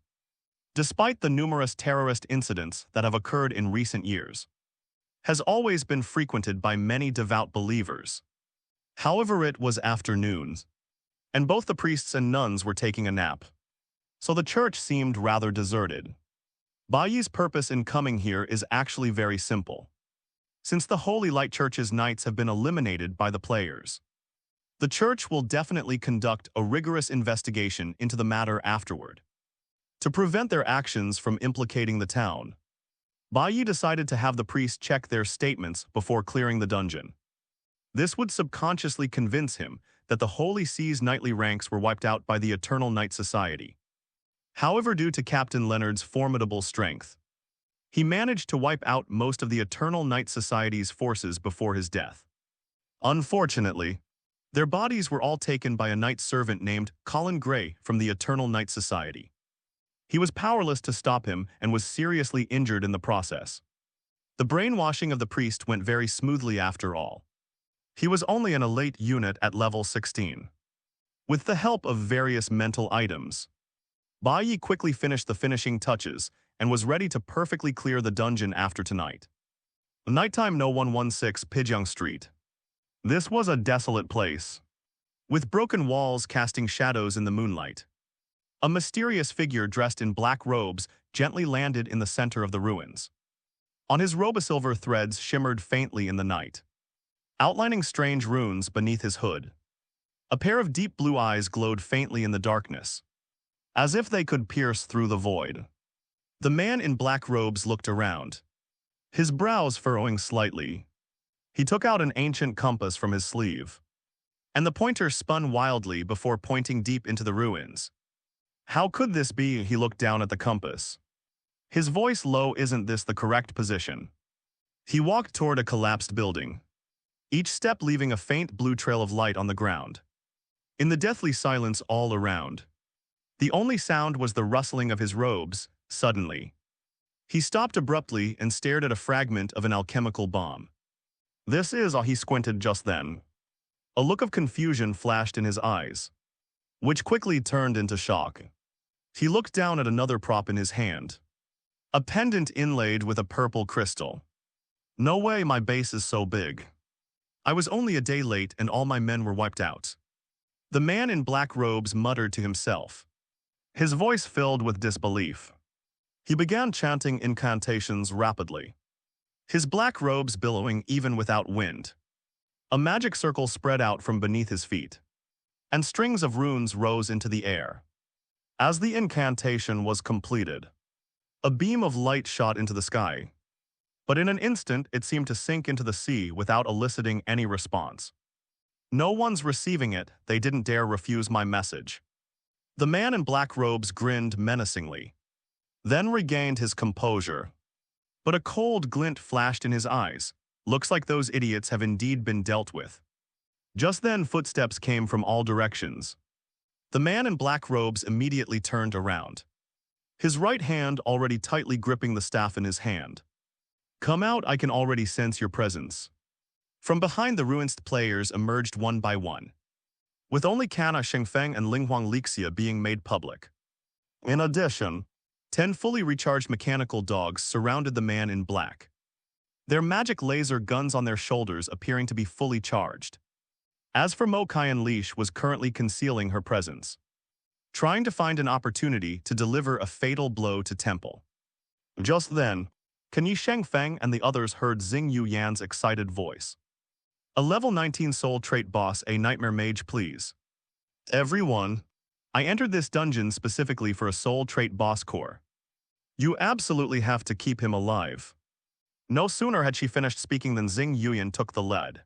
Despite the numerous terrorist incidents that have occurred in recent years, has always been frequented by many devout believers. However, it was afternoon, and both the priests and nuns were taking a nap, so the church seemed rather deserted. Baiye's purpose in coming here is actually very simple. Since the Holy Light Church's knights have been eliminated by the players, the church will definitely conduct a rigorous investigation into the matter afterward. To prevent their actions from implicating the town, Baiye decided to have the priest check their statements before clearing the dungeon. This would subconsciously convince him that the Holy Sea's knightly ranks were wiped out by the Eternal Night Society. However, due to Captain Leonard's formidable strength, he managed to wipe out most of the Eternal Night Society's forces before his death. Unfortunately, their bodies were all taken by a knight servant named Colin Gray from the Eternal Night Society. He was powerless to stop him and was seriously injured in the process. The brainwashing of the priest went very smoothly after all. He was only an elite unit at level 16. With the help of various mental items, Baiye quickly finished the finishing touches and was ready to perfectly clear the dungeon after tonight. Nighttime, No. 116 Pijang Street. This was a desolate place, with broken walls casting shadows in the moonlight. A mysterious figure dressed in black robes gently landed in the center of the ruins. On his robe, silver threads shimmered faintly in the night, outlining strange runes beneath his hood. A pair of deep blue eyes glowed faintly in the darkness, as if they could pierce through the void. The man in black robes looked around, his brows furrowing slightly. He took out an ancient compass from his sleeve, and the pointer spun wildly before pointing deep into the ruins. How could this be? He looked down at the compass, his voice low. Isn't this the correct position? He walked toward a collapsed building, each step leaving a faint blue trail of light on the ground. In the deathly silence all around, the only sound was the rustling of his robes. Suddenly, he stopped abruptly and stared at a fragment of an alchemical bomb. This is all. He squinted just then. A look of confusion flashed in his eyes, which quickly turned into shock. He looked down at another prop in his hand, a pendant inlaid with a purple crystal. No way, my base is so big. I was only a day late and all my men were wiped out. The man in black robes muttered to himself, his voice filled with disbelief. He began chanting incantations rapidly, his black robes billowing even without wind. A magic circle spread out from beneath his feet, and strings of runes rose into the air. As the incantation was completed, a beam of light shot into the sky, but in an instant it seemed to sink into the sea without eliciting any response. No one's receiving it, they didn't dare refuse my message. The man in black robes grinned menacingly, then regained his composure. But a cold glint flashed in his eyes. Looks like those idiots have indeed been dealt with. Just then footsteps came from all directions. The man in black robes immediately turned around, his right hand already tightly gripping the staff in his hand. Come out, I can already sense your presence. From behind the ruins players emerged one by one, with only Kana Shengfeng and Linghuang Lixia being made public. In addition, 10 fully recharged mechanical dogs surrounded the man in black, their magic laser guns on their shoulders appearing to be fully charged. As for Mo Qian Lish was currently concealing her presence, trying to find an opportunity to deliver a fatal blow to Temple. Just then, Kan Yi Shengfeng and the others heard Xing Yu Yan's excited voice. A level 19 soul trait boss, a nightmare mage, please. Everyone, I entered this dungeon specifically for a soul trait boss core. You absolutely have to keep him alive. No sooner had she finished speaking than Xing Yuyan took the lead,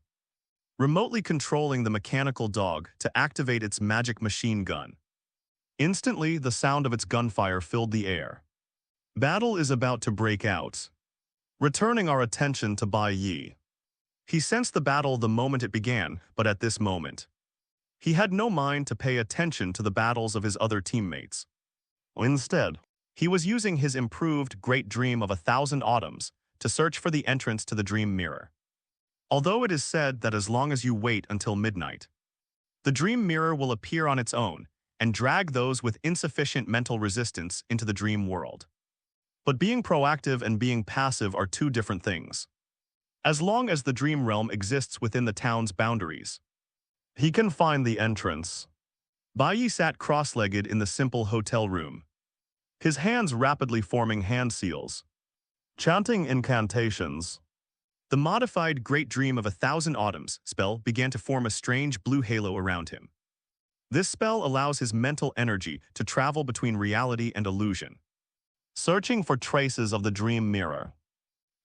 remotely controlling the mechanical dog to activate its magic machine gun. Instantly, the sound of its gunfire filled the air. Battle is about to break out. Returning our attention to Baiye. He sensed the battle the moment it began, but at this moment, he had no mind to pay attention to the battles of his other teammates. Instead, he was using his improved Great Dream of 1,000 Autumns to search for the entrance to the Dream Mirror. Although it is said that as long as you wait until midnight, the Dream Mirror will appear on its own and drag those with insufficient mental resistance into the dream world. But being proactive and being passive are two different things. As long as the dream realm exists within the town's boundaries, he can find the entrance. Baiye sat cross-legged in the simple hotel room, his hands rapidly forming hand seals, chanting incantations. The modified Great Dream of 1,000 Autumns spell began to form a strange blue halo around him. This spell allows his mental energy to travel between reality and illusion, searching for traces of the dream mirror.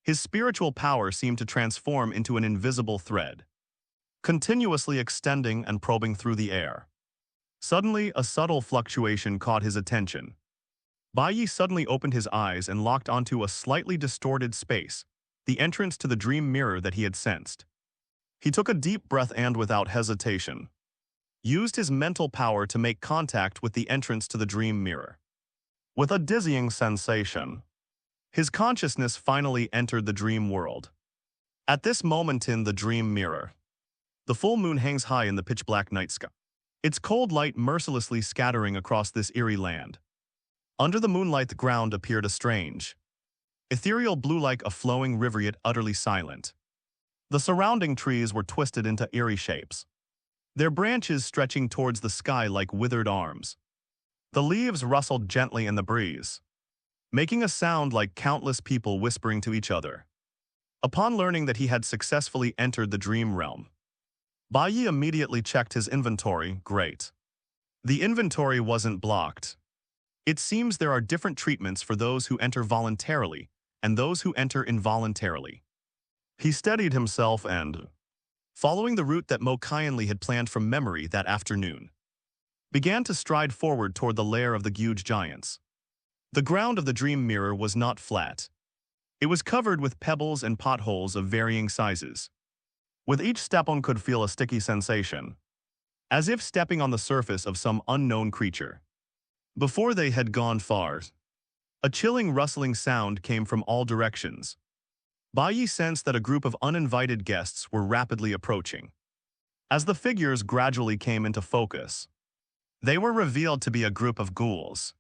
His spiritual power seemed to transform into an invisible thread, continuously extending and probing through the air. Suddenly, a subtle fluctuation caught his attention. Baiye suddenly opened his eyes and locked onto a slightly distorted space, the entrance to the dream mirror that he had sensed. He took a deep breath and, without hesitation, used his mental power to make contact with the entrance to the dream mirror. With a dizzying sensation, his consciousness finally entered the dream world. At this moment in the dream mirror, the full moon hangs high in the pitch-black night sky, its cold light mercilessly scattering across this eerie land. Under the moonlight, the ground appeared a strange, ethereal blue like a flowing river, yet utterly silent. The surrounding trees were twisted into eerie shapes, their branches stretching towards the sky like withered arms. The leaves rustled gently in the breeze, making a sound like countless people whispering to each other. Upon learning that he had successfully entered the dream realm, Baiye immediately checked his inventory. Great. The inventory wasn't blocked. It seems there are different treatments for those who enter voluntarily and those who enter involuntarily. He steadied himself and, following the route that Mo Qianli had planned from memory that afternoon, began to stride forward toward the lair of the huge giants. The ground of the dream mirror was not flat. It was covered with pebbles and potholes of varying sizes. With each step one could feel a sticky sensation. as if stepping on the surface of some unknown creature. Before they had gone far, a chilling rustling sound came from all directions. Baiye sensed that a group of uninvited guests were rapidly approaching. As the figures gradually came into focus, they were revealed to be a group of ghouls.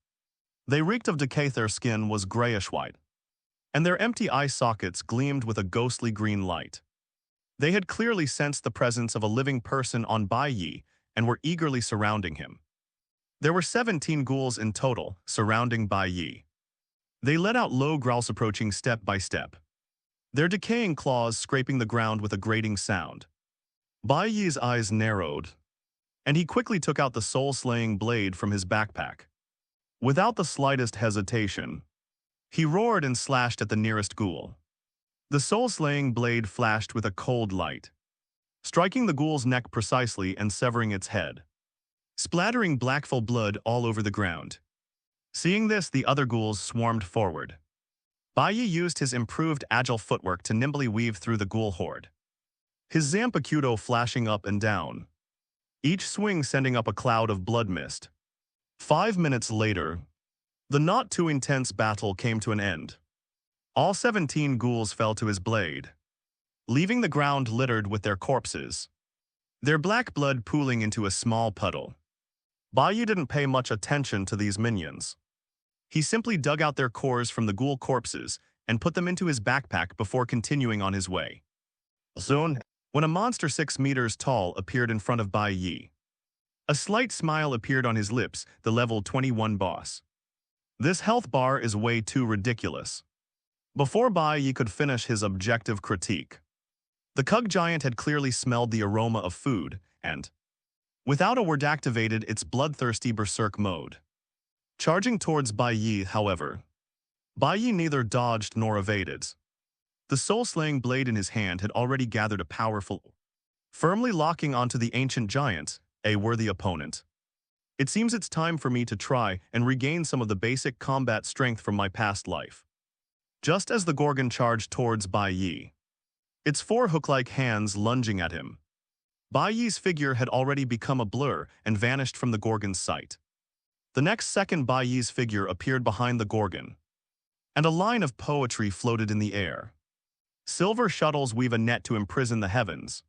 They reeked of decay, their skin was grayish-white, and their empty eye sockets gleamed with a ghostly green light. They had clearly sensed the presence of a living person on Baiye and were eagerly surrounding him. There were 17 ghouls in total, surrounding Baiye. They let out low growls, approaching step by step, their decaying claws scraping the ground with a grating sound. Baiye's eyes narrowed, and he quickly took out the soul-slaying blade from his backpack. Without the slightest hesitation, he roared and slashed at the nearest ghoul. The soul-slaying blade flashed with a cold light, striking the ghoul's neck precisely and severing its head, splattering blackful blood all over the ground. Seeing this, the other ghouls swarmed forward. Baiye used his improved agile footwork to nimbly weave through the ghoul horde, his Zampakudo flashing up and down, each swing sending up a cloud of blood mist. 5 minutes later, the not too intense battle came to an end. All 17 ghouls fell to his blade, leaving the ground littered with their corpses, their black blood pooling into a small puddle. Baiye didn't pay much attention to these minions. He simply dug out their cores from the ghoul corpses and put them into his backpack before continuing on his way. Soon, when a monster 6 meters tall appeared in front of Baiye, a slight smile appeared on his lips, the level 21 boss. This health bar is way too ridiculous. Before Baiye could finish his objective critique, the Cug Giant had clearly smelled the aroma of food and, without a word, activated its bloodthirsty berserk mode. Charging towards Baiye, however, Baiye neither dodged nor evaded. The soul-slaying blade in his hand had already gathered a powerful, firmly locking onto the ancient giant, a worthy opponent. It seems it's time for me to try and regain some of the basic combat strength from my past life. Just as the Gorgon charged towards Baiye, its 4 hook-like hands lunging at him, Baiye's figure had already become a blur and vanished from the Gorgon's sight. The next second, Baiye's figure appeared behind the Gorgon, and a line of poetry floated in the air. Silver shuttles weave a net to imprison the heavens,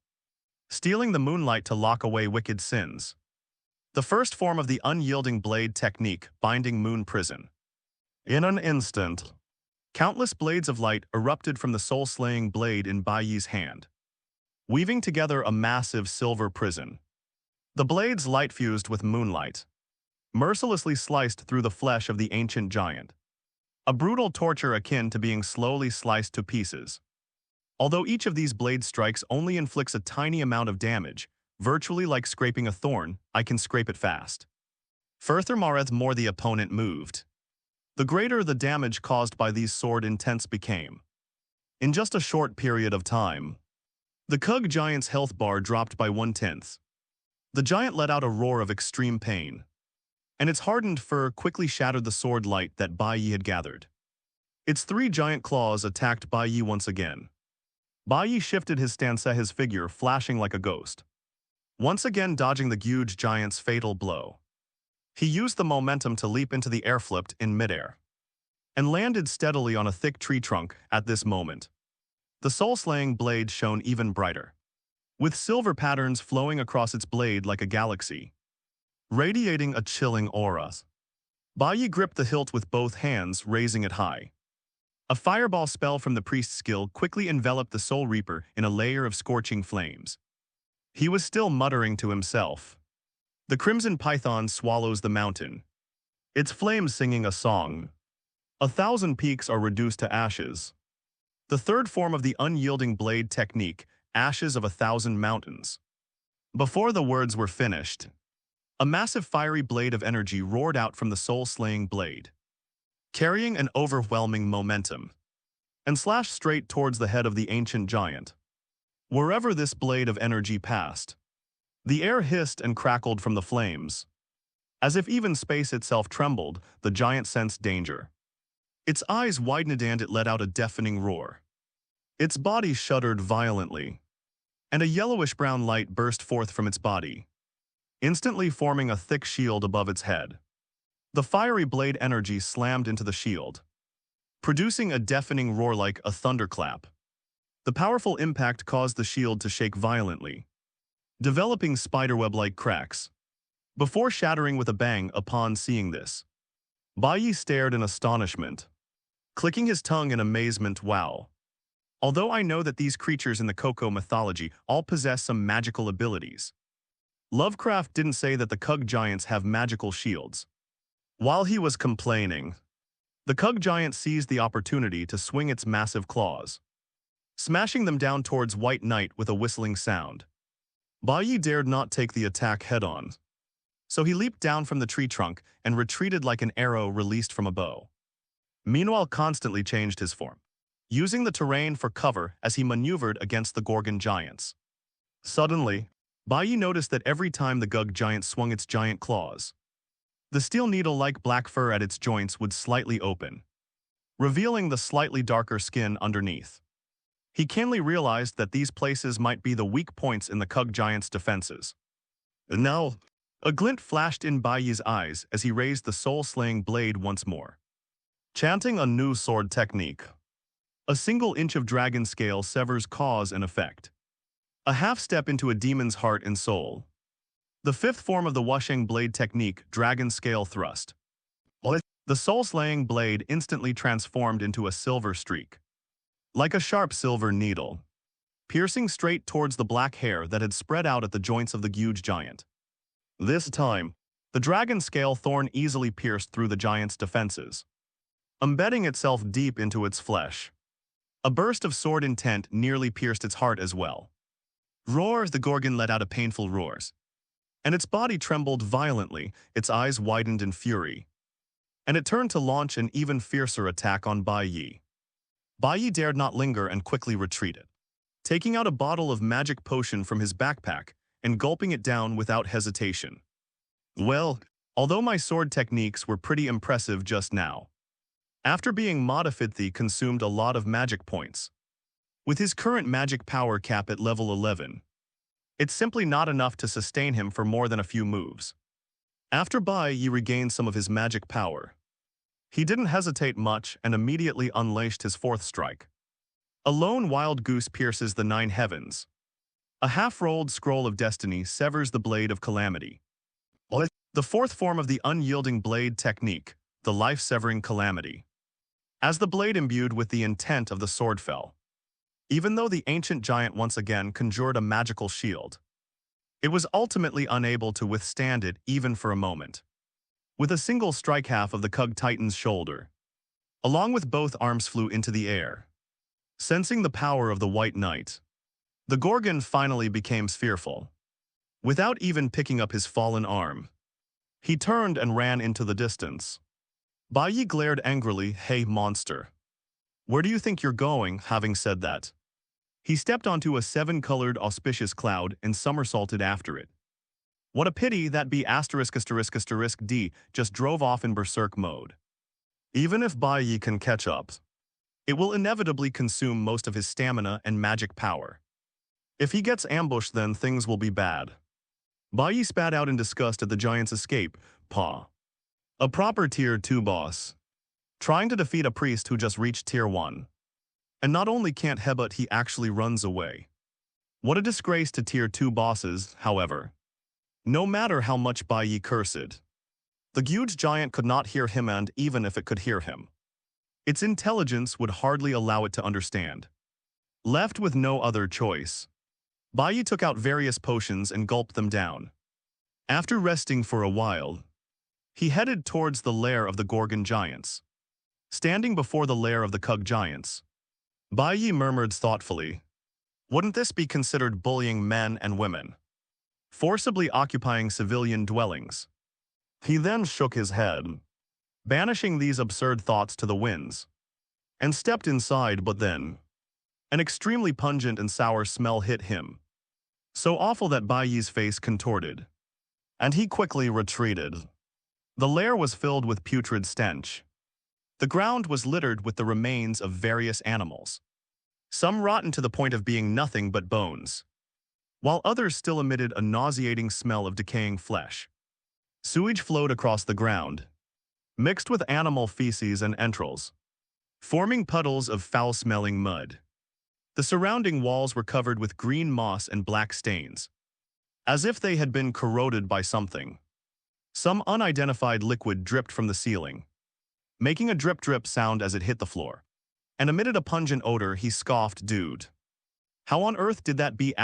stealing the moonlight to lock away wicked sins. The first form of the unyielding blade technique, binding moon prison. In an instant, countless blades of light erupted from the soul-slaying blade in Baiye's hand, weaving together a massive silver prison. The blades, light fused with moonlight, mercilessly sliced through the flesh of the ancient giant, a brutal torture akin to being slowly sliced to pieces. Although each of these blade strikes only inflicts a tiny amount of damage, virtually like scraping a thorn, I can scrape it fast. Furthermore, the more the opponent moved, the greater the damage caused by these sword intents became. In just a short period of time, the Cug Giant's health bar dropped by 1/10. The giant let out a roar of extreme pain, and its hardened fur quickly shattered the sword light that Baiye had gathered. Its 3 giant claws attacked Baiye once again. Baiye shifted his stance, his figure flashing like a ghost, once again dodging the huge giant's fatal blow. He used the momentum to leap into the air, flipped in midair, and landed steadily on a thick tree trunk. At this moment, the soul-slaying blade shone even brighter, with silver patterns flowing across its blade like a galaxy, radiating a chilling aura. Baiye gripped the hilt with both hands, raising it high. A fireball spell from the priest's skill quickly enveloped the Soul Reaper in a layer of scorching flames. He was still muttering to himself. The crimson python swallows the mountain, its flames singing a song. 1,000 peaks are reduced to ashes. The third form of the unyielding blade technique, ashes of 1,000 mountains. Before the words were finished, a massive fiery blade of energy roared out from the soul-slaying blade, carrying an overwhelming momentum, and slashed straight towards the head of the ancient giant. Wherever this blade of energy passed, the air hissed and crackled from the flames. As if even space itself trembled, the giant sensed danger. Its eyes widened and it let out a deafening roar. Its body shuddered violently, and a yellowish-brown light burst forth from its body. instantly forming a thick shield above its head. The fiery blade energy slammed into the shield, producing a deafening roar like a thunderclap. The powerful impact caused the shield to shake violently, developing spiderweb-like cracks. Before shattering with a bang upon seeing this, Baiye stared in astonishment, clicking his tongue in amazement. Wow. Although I know that these creatures in the Coco mythology all possess some magical abilities, Lovecraft didn't say that the Cug Giants have magical shields. While he was complaining, the Cug Giant seized the opportunity to swing its massive claws, smashing them down towards White Knight with a whistling sound. Baiye dared not take the attack head-on, so he leaped down from the tree trunk and retreated like an arrow released from a bow. Meanwhile, constantly changed his form, using the terrain for cover as he maneuvered against the Gorgon giants. Suddenly, Baiye noticed that every time the Gug giant swung its giant claws, the steel needle-like black fur at its joints would slightly open, revealing the slightly darker skin underneath. He keenly realized that these places might be the weak points in the Cug giant's defenses. And now, a glint flashed in Baiye's eyes as he raised the soul-slaying blade once more, chanting a new sword technique. A single inch of dragon scale severs cause and effect. A half step into a demon's heart and soul. The fifth form of the Wusheng blade technique, dragon scale thrust. The soul-slaying blade instantly transformed into a silver streak, like a sharp silver needle, piercing straight towards the black hair that had spread out at the joints of the huge giant. This time, the dragon scale thorn easily pierced through the giant's defenses, embedding itself deep into its flesh. A burst of sword intent nearly pierced its heart as well. Roar! The Gorgon let out a painful roar, and its body trembled violently, its eyes widened in fury, and it turned to launch an even fiercer attack on Baiye. Baiye dared not linger and quickly retreated, taking out a bottle of magic potion from his backpack and gulping it down without hesitation. Well, although my sword techniques were pretty impressive just now, after being modified, he consumed a lot of magic points. With his current magic power cap at level 11, it's simply not enough to sustain him for more than a few moves. After Baiye regained some of his magic power, he didn't hesitate much and immediately unleashed his fourth strike. A lone wild goose pierces the 9 heavens. A half-rolled scroll of destiny severs the blade of calamity. The fourth form of the unyielding blade technique, the life-severing calamity. As the blade imbued with the intent of the sword fell, even though the ancient giant once again conjured a magical shield, it was ultimately unable to withstand it even for a moment. With a single strike, half of the Cug Titan's shoulder, along with both arms, flew into the air. Sensing the power of the White Knight, the Gorgon finally became fearful. Without even picking up his fallen arm, he turned and ran into the distance. Baiye glared angrily. "Hey, monster. Where do you think you're going?" Having said that, he stepped onto a 7-colored auspicious cloud and somersaulted after it. What a pity that B** D just drove off in berserk mode. Even if Baiye can catch up, it will inevitably consume most of his stamina and magic power. If he gets ambushed, then things will be bad. Baiye spat out in disgust at the giant's escape. Paw. A proper Tier 2 boss, trying to defeat a priest who just reached Tier 1. And not only can't headbutt, he actually runs away. What a disgrace to Tier 2 bosses, however. No matter how much Baiye cursed, the huge giant could not hear him, and even if it could hear him, its intelligence would hardly allow it to understand. Left with no other choice, Baiye took out various potions and gulped them down. After resting for a while, he headed towards the lair of the Gorgon giants. Standing before the lair of the Cug giants, Baiye murmured thoughtfully, "Wouldn't this be considered bullying men and women? Forcibly occupying civilian dwellings?" He then shook his head, banishing these absurd thoughts to the winds, and stepped inside. But then, an extremely pungent and sour smell hit him, so awful that Baiye's face contorted, and he quickly retreated. The lair was filled with putrid stench. The ground was littered with the remains of various animals, some rotten to the point of being nothing but bones. while others still emitted a nauseating smell of decaying flesh. Sewage flowed across the ground, mixed with animal feces and entrails, forming puddles of foul-smelling mud. The surrounding walls were covered with green moss and black stains, as if they had been corroded by something. Some unidentified liquid dripped from the ceiling, making a drip-drip sound as it hit the floor, and emitted a pungent odor. He scoffed, "Dude. How on earth did that B*****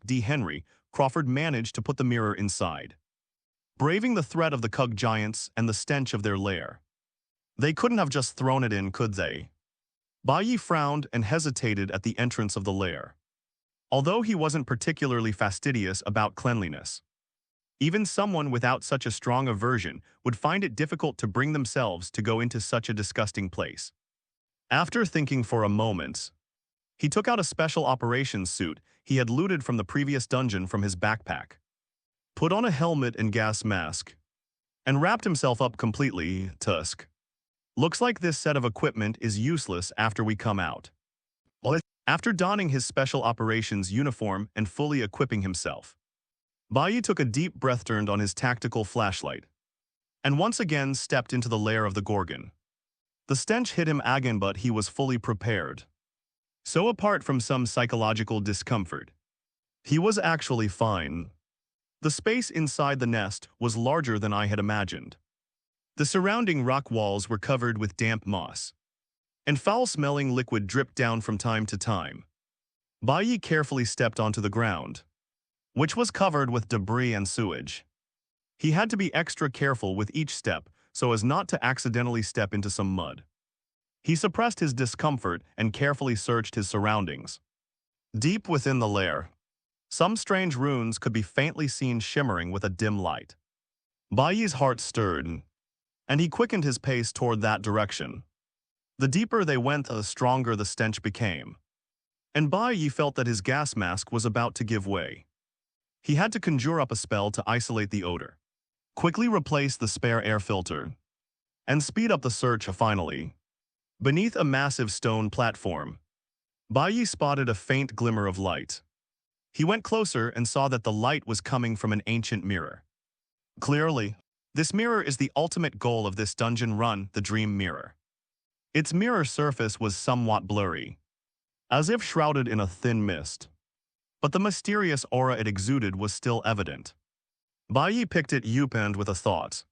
D. Henry Crawford manage to put the mirror inside, braving the threat of the Cug giants and the stench of their lair? They couldn't have just thrown it in, could they?" Baiye frowned and hesitated at the entrance of the lair. Although he wasn't particularly fastidious about cleanliness, even someone without such a strong aversion would find it difficult to bring themselves to go into such a disgusting place. After thinking for a moment, he took out a special operations suit he had looted from the previous dungeon from his backpack, put on a helmet and gas mask, and wrapped himself up completely. Tusk. Looks like this set of equipment is useless after we come out. After donning his special operations uniform and fully equipping himself, Baiye took a deep breath, turned on his tactical flashlight, and once again stepped into the lair of the Gorgon. The stench hit him again, but he was fully prepared. So apart from some psychological discomfort, he was actually fine. The space inside the nest was larger than I had imagined. The surrounding rock walls were covered with damp moss, and foul-smelling liquid dripped down from time to time. Baiye carefully stepped onto the ground, which was covered with debris and sewage. He had to be extra careful with each step so as not to accidentally step into some mud. He suppressed his discomfort and carefully searched his surroundings. Deep within the lair, some strange runes could be faintly seen shimmering with a dim light. Baiye's heart stirred, and he quickened his pace toward that direction. The deeper they went, the stronger the stench became, and Baiye felt that his gas mask was about to give way. He had to conjure up a spell to isolate the odor, quickly replace the spare air filter, and speed up the search. Finally, beneath a massive stone platform, Baiye spotted a faint glimmer of light. He went closer and saw that the light was coming from an ancient mirror. Clearly, this mirror is the ultimate goal of this dungeon run, the Dream Mirror. Its mirror surface was somewhat blurry, as if shrouded in a thin mist, but the mysterious aura it exuded was still evident. Baiye picked it up, and with a thought,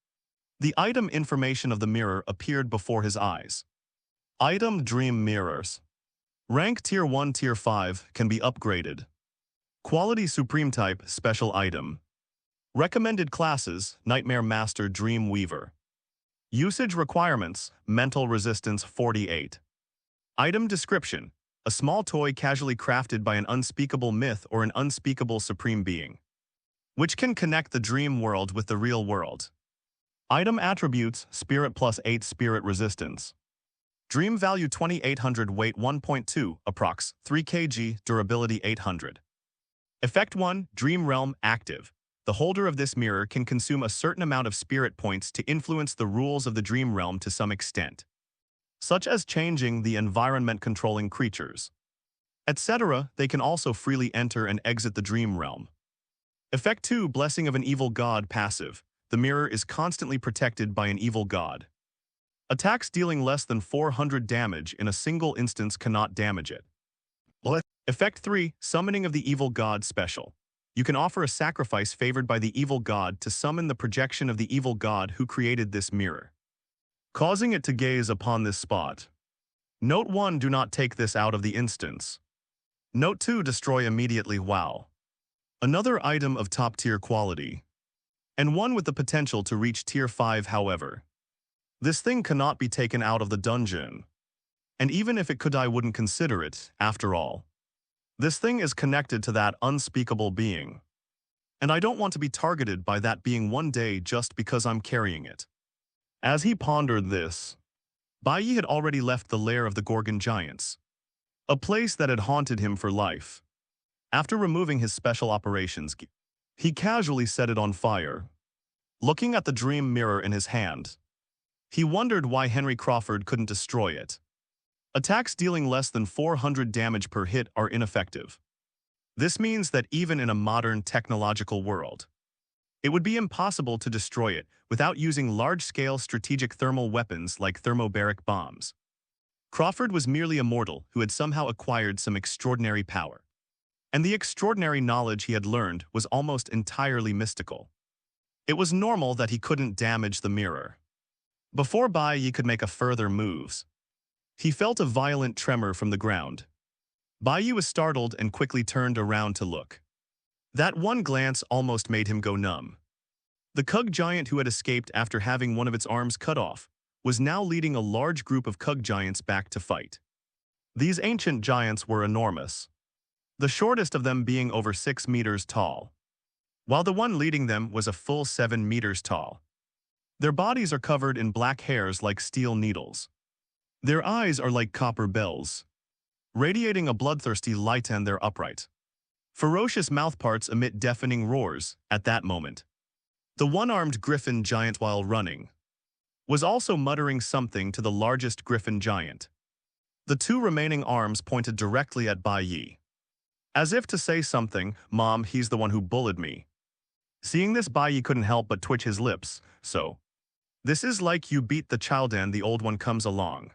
the item information of the mirror appeared before his eyes. Item: Dream Mirrors. Rank Tier 1, Tier 5, can be upgraded. Quality: Supreme. Type: Special Item. Recommended classes: Nightmare Master, Dream Weaver. Usage requirements: Mental Resistance 48. Item description: a small toy casually crafted by an unspeakable myth or an unspeakable supreme being, which can connect the dream world with the real world. Item attributes: Spirit +8 Spirit Resistance. Dream value 2800, weight 1.2, approx. 3 kg, durability 800. Effect 1, Dream Realm active. The holder of this mirror can consume a certain amount of spirit points to influence the rules of the dream realm to some extent, such as changing the environment, controlling creatures, etc. They can also freely enter and exit the dream realm. Effect 2, Blessing of an Evil God passive. The mirror is constantly protected by an evil god. Attacks dealing less than 400 damage in a single instance cannot damage it. Effect 3, Summoning of the Evil God special. You can offer a sacrifice favored by the evil god to summon the projection of the evil god who created this mirror, causing it to gaze upon this spot. Note 1, do not take this out of the instance. Note 2, destroy immediately. Wow. Another item of top-tier quality, and one with the potential to reach Tier 5. However, this thing cannot be taken out of the dungeon, and even if it could, I wouldn't consider it. After all, this thing is connected to that unspeakable being, and I don't want to be targeted by that being one day just because I'm carrying it. As he pondered this, Baiye had already left the lair of the Gorgon giants, a place that had haunted him for life. After removing his special operations gear, he casually set it on fire. Looking at the dream mirror in his hand, he wondered why Henry Crawford couldn't destroy it. Attacks dealing less than 400 damage per hit are ineffective. This means that even in a modern technological world, it would be impossible to destroy it without using large-scale strategic thermal weapons like thermobaric bombs. Crawford was merely a mortal who had somehow acquired some extraordinary power. And the extraordinary knowledge he had learned was almost entirely mystical. It was normal that he couldn't damage the mirror. Before Baiye could make a further moves, he felt a violent tremor from the ground. Baiye was startled and quickly turned around to look. That one glance almost made him go numb. The Cug giant who had escaped after having one of its arms cut off was now leading a large group of Cug giants back to fight. These ancient giants were enormous, the shortest of them being over 6 meters tall, while the one leading them was a full 7 meters tall. Their bodies are covered in black hairs like steel needles. Their eyes are like copper bells, radiating a bloodthirsty light, and their upright, ferocious mouthparts emit deafening roars at that moment. The one-armed griffin giant, while running, was also muttering something to the largest griffin giant. The two remaining arms pointed directly at Baiye, as if to say something. "Mom, he's the one who bullied me." Seeing this, Baiye couldn't help but twitch his lips. "So, this is like you beat the child and the old one comes along.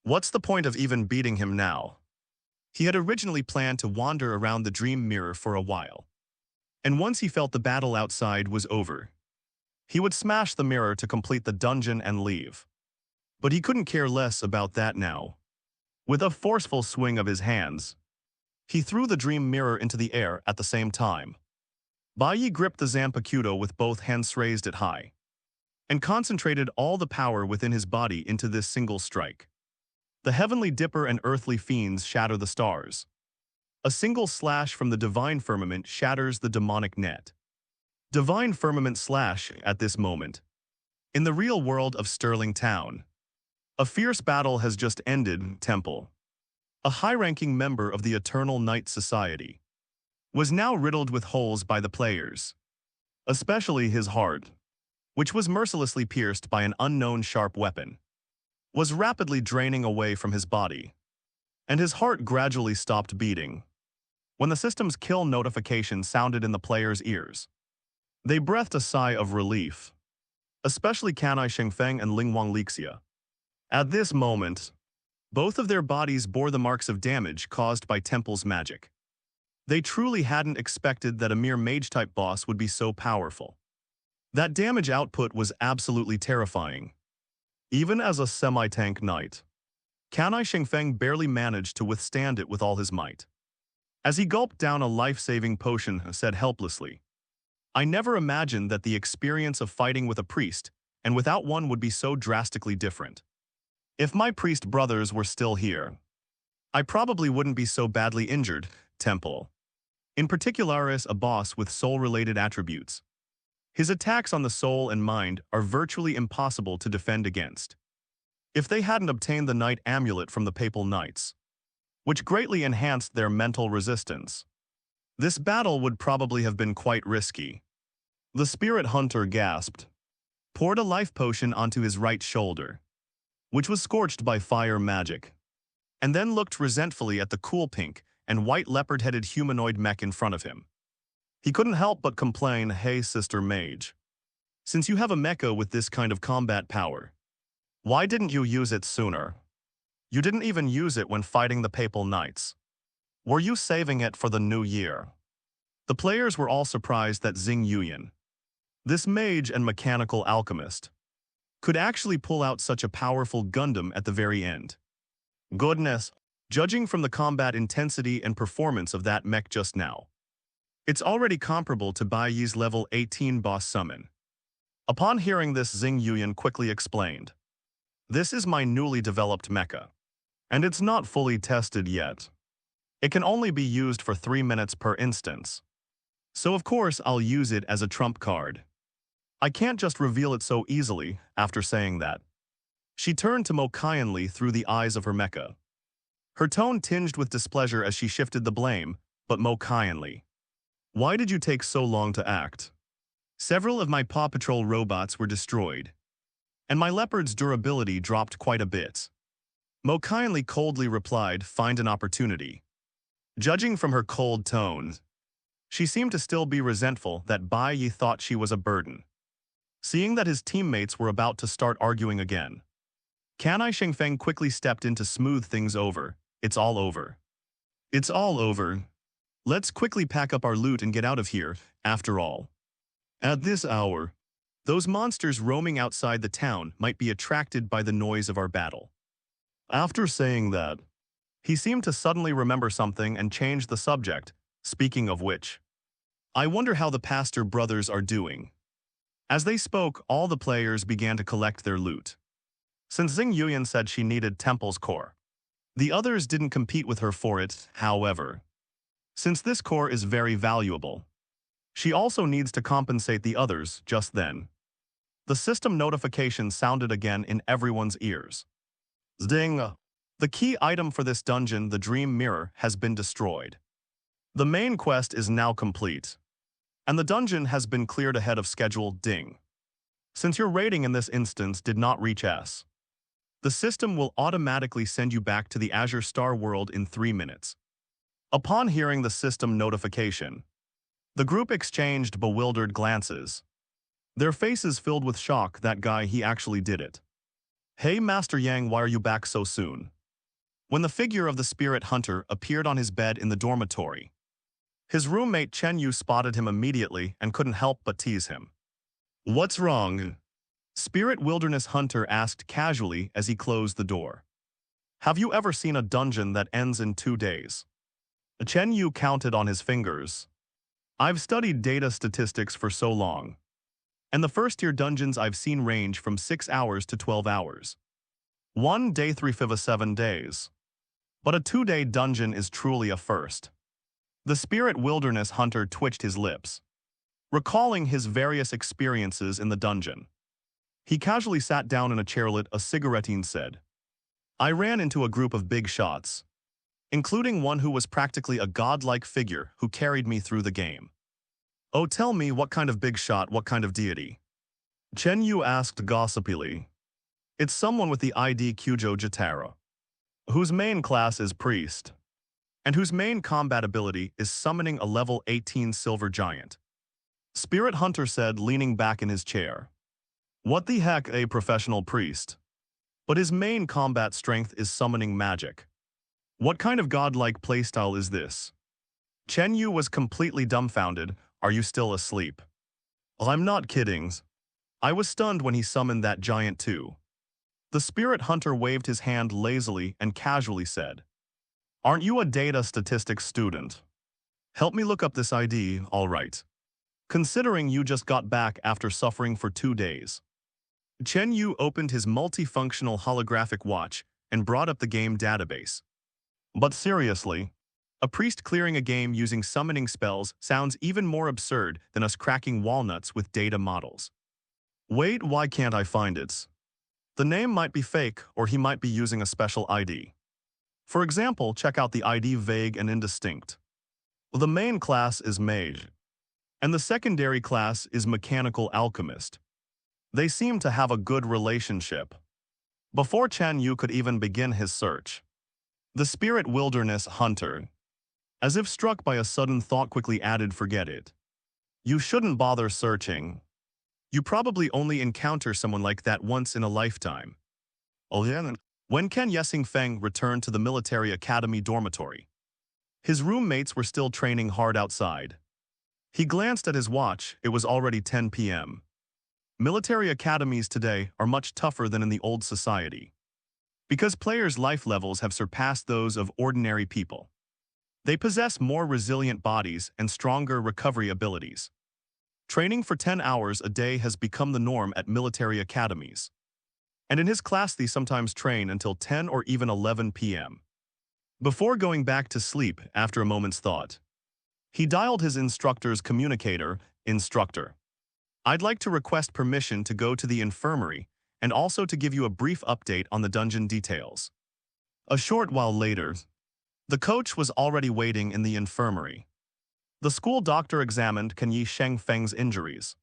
What's the point of even beating him now?" He had originally planned to wander around the dream mirror for a while, and once he felt the battle outside was over, he would smash the mirror to complete the dungeon and leave. But he couldn't care less about that now. With a forceful swing of his hands, he threw the dream mirror into the air at the same time. Baiye gripped the Zanpakuto with both hands raised at high, and concentrated all the power within his body into this single strike. The heavenly dipper and earthly fiends shatter the stars. A single slash from the divine firmament shatters the demonic net. Divine firmament slash at this moment. In the real world of Sterling Town, a fierce battle has just ended. Temple, a high-ranking member of the Eternal Night Society, was now riddled with holes by the players, especially his heart, which was mercilessly pierced by an unknown sharp weapon, was rapidly draining away from his body, and his heart gradually stopped beating. When the system's kill notification sounded in the players' ears, they breathed a sigh of relief, especially Kanai Shengfeng and Lingwang Lixia. At this moment, both of their bodies bore the marks of damage caused by Temple's magic. They truly hadn't expected that a mere mage-type boss would be so powerful. That damage output was absolutely terrifying. Even as a semi-tank knight, Kanai Shengfeng barely managed to withstand it with all his might. As he gulped down a life-saving potion, said helplessly, "I never imagined that the experience of fighting with a priest and without one would be so drastically different. If my priest brothers were still here, I probably wouldn't be so badly injured." Temple, in particular, is a boss with soul-related attributes. His attacks on the soul and mind are virtually impossible to defend against. If they hadn't obtained the Night Amulet from the Papal Knights, which greatly enhanced their mental resistance, this battle would probably have been quite risky. The Spirit Hunter gasped, poured a life potion onto his right shoulder, which was scorched by fire magic, and then looked resentfully at the cool pink and white leopard-headed humanoid mech in front of him. He couldn't help but complain, "Hey, Sister Mage, since you have a mecha with this kind of combat power, why didn't you use it sooner? You didn't even use it when fighting the Papal Knights. Were you saving it for the new year?" The players were all surprised that Xing Yuyan, this mage and mechanical alchemist, could actually pull out such a powerful Gundam at the very end. Goodness, judging from the combat intensity and performance of that mech just now, it's already comparable to Baiye's level 18 boss summon. Upon hearing this, Xing Yuyan quickly explained, "This is my newly developed mecha, and it's not fully tested yet. It can only be used for 3 minutes per instance. So of course I'll use it as a trump card. I can't just reveal it so easily." After saying that, she turned to Mo kindly through the eyes of her mecha. Her tone tinged with displeasure as she shifted the blame, "But Mo kindly, why did you take so long to act? Several of my Paw Patrol robots were destroyed, and my leopard's durability dropped quite a bit." Mo kindly coldly replied, "Find an opportunity. Judging from her cold tone, she seemed to still be resentful that Baiye thought she was a burden. Seeing that his teammates were about to start arguing again, Kanai Shengfeng quickly stepped in to smooth things over. It's all over. It's all over. Let's quickly pack up our loot and get out of here, after all. At this hour, those monsters roaming outside the town might be attracted by the noise of our battle. After saying that, he seemed to suddenly remember something and change the subject, speaking of which. I wonder how the Pastor brothers are doing. As they spoke, all the players began to collect their loot. Since Xing Yuyan said she needed Temple's core, the others didn't compete with her for it, however. Since this core is very valuable, she also needs to compensate the others just then. The system notification sounded again in everyone's ears. Zding! The key item for this dungeon, the Dream Mirror, has been destroyed. The main quest is now complete, and the dungeon has been cleared ahead of schedule. Ding. Since your rating in this instance did not reach S, the system will automatically send you back to the Azure Star World in 3 minutes. Upon hearing the system notification, the group exchanged bewildered glances. Their faces filled with shock. That guy, he actually did it. Hey Master Yang, why are you back so soon? When the figure of the spirit hunter appeared on his bed in the dormitory, his roommate Chen Yu spotted him immediately and couldn't help but tease him. What's wrong? Spirit Wilderness Hunter asked casually as he closed the door. Have you ever seen a dungeon that ends in 2 days? Chen Yu counted on his fingers. I've studied data statistics for so long, and the first-tier dungeons I've seen range from 6 hours to 12 hours. 1 day 357 days. But a 2-day dungeon is truly a first. The Spirit Wilderness Hunter twitched his lips, recalling his various experiences in the dungeon. He casually sat down in a chair, lit a cigarette, and said, I ran into a group of big shots, including one who was practically a godlike figure who carried me through the game. Oh, tell me, what kind of big shot, what kind of deity? Chen Yu asked gossipily. It's someone with the ID Kyujo Jitara, whose main class is priest, and whose main combat ability is summoning a level 18 silver giant. Spirit Hunter said, leaning back in his chair. What the heck, a professional priest? But his main combat strength is summoning magic. What kind of godlike playstyle is this? Chen Yu was completely dumbfounded. Are you still asleep? I'm not kidding. I was stunned when he summoned that giant too. The Spirit Hunter waved his hand lazily and casually said, Aren't you a data statistics student? Help me look up this ID, all right. Considering you just got back after suffering for 2 days. Chen Yu opened his multifunctional holographic watch and brought up the game database. But seriously, a priest clearing a game using summoning spells sounds even more absurd than us cracking walnuts with data models. Wait, why can't I find it? The name might be fake, or he might be using a special ID. For example, check out the ID vague and indistinct. The main class is mage, and the secondary class is mechanical alchemist. They seem to have a good relationship. Before Chen Yu could even begin his search, the Spirit Wilderness Hunter, as if struck by a sudden thought, quickly added, forget it. You shouldn't bother searching. You probably only encounter someone like that once in a lifetime. Oh yeah. When Ken Yesing Feng returned to the military academy dormitory, his roommates were still training hard outside. He glanced at his watch. It was already 10 p.m. Military academies today are much tougher than in the old society, because players' life levels have surpassed those of ordinary people. They possess more resilient bodies and stronger recovery abilities. Training for 10 hours a day has become the norm at military academies. And in his class they sometimes train until 10 or even 11 p.m. Before going back to sleep after a moment's thought, he dialed his instructor's communicator. Instructor, I'd like to request permission to go to the infirmary and also to give you a brief update on the dungeon details. A short while later, the coach was already waiting in the infirmary. The school doctor examined Kan Yi Shengfeng's injuries.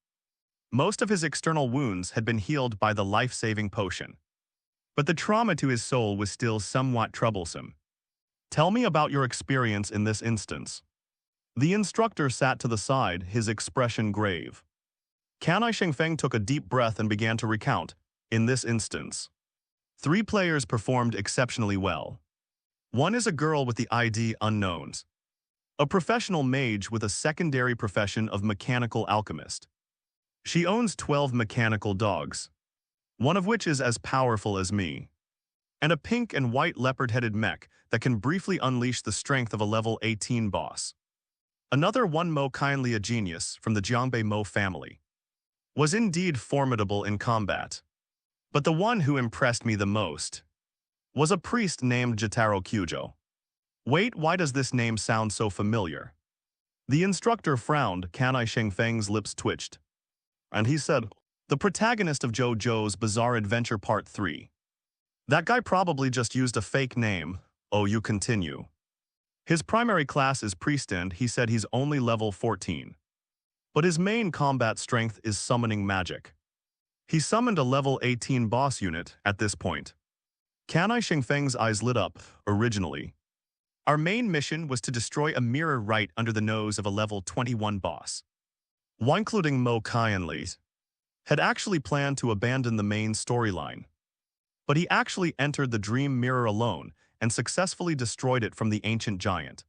Most of his external wounds had been healed by the life-saving potion, but the trauma to his soul was still somewhat troublesome. Tell me about your experience in this instance. The instructor sat to the side, his expression grave. Canai Shengfeng took a deep breath and began to recount. In this instance, 3 players performed exceptionally well. One is a girl with the ID unknowns, a professional mage with a secondary profession of mechanical alchemist. She owns 12 mechanical dogs, one of which is as powerful as me, and a pink and white leopard-headed mech that can briefly unleash the strength of a level 18 boss. Another one Mo Kindly, a genius from the Jiangbei Mo family, was indeed formidable in combat. But the one who impressed me the most was a priest named Jitaro Kyujo. Wait, why does this name sound so familiar? The instructor frowned, Canai Shengfeng's lips twitched, and he said, the protagonist of JoJo's Bizarre Adventure Part 3. That guy probably just used a fake name. Oh, you continue. His primary class is priest and he said he's only level 14. But his main combat strength is summoning magic. He summoned a level 18 boss unit at this point. Canai Shengfeng's eyes lit up. Originally, our main mission was to destroy a mirror right under the nose of a level 21 boss. One, including Mo Kindly, had actually planned to abandon the main storyline. But he actually entered the dream mirror alone and successfully destroyed it from the ancient giant.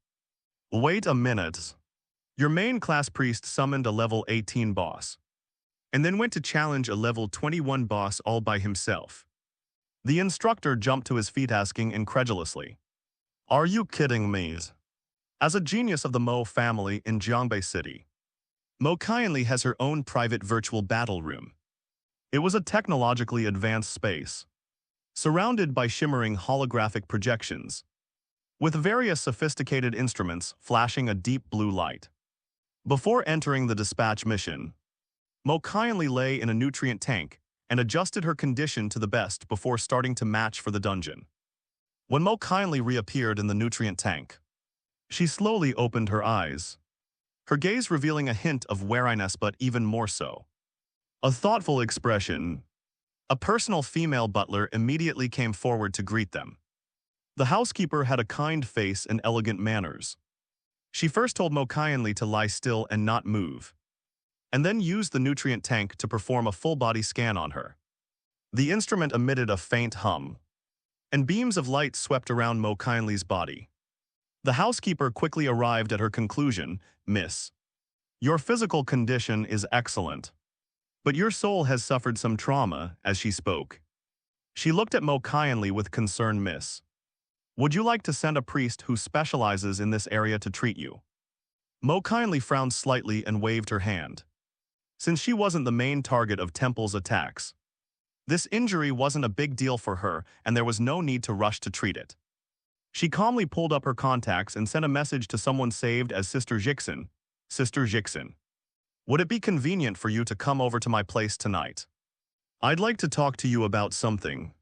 Wait a minute. Your main class priest summoned a level 18 boss, and then went to challenge a level 21 boss all by himself. The instructor jumped to his feet asking incredulously, are you kidding me? As a genius of the Mo family in Jiangbei City, Mo Kindly has her own private virtual battle room. It was a technologically advanced space, surrounded by shimmering holographic projections, with various sophisticated instruments flashing a deep blue light. Before entering the dispatch mission, Mo Kindly lay in a nutrient tank and adjusted her condition to the best before starting to match for the dungeon. When Mo Kindly reappeared in the nutrient tank, she slowly opened her eyes, her gaze revealing a hint of wariness but even more so. A thoughtful expression. A personal female butler immediately came forward to greet them. The housekeeper had a kind face and elegant manners. She first told Mo Kindly to lie still and not move, and then used the nutrient tank to perform a full-body scan on her. The instrument emitted a faint hum, and beams of light swept around Mo Kindly's body. The housekeeper quickly arrived at her conclusion, Miss, your physical condition is excellent, but your soul has suffered some trauma. As she spoke, she looked at Mo Kindly with concern. Miss, would you like to send a priest who specializes in this area to treat you? Mo Kindly frowned slightly and waved her hand. Since she wasn't the main target of Temple's attacks, this injury wasn't a big deal for her and there was no need to rush to treat it. She calmly pulled up her contacts and sent a message to someone saved as Sister Jixin. Sister Jixin, would it be convenient for you to come over to my place tonight? I'd like to talk to you about something.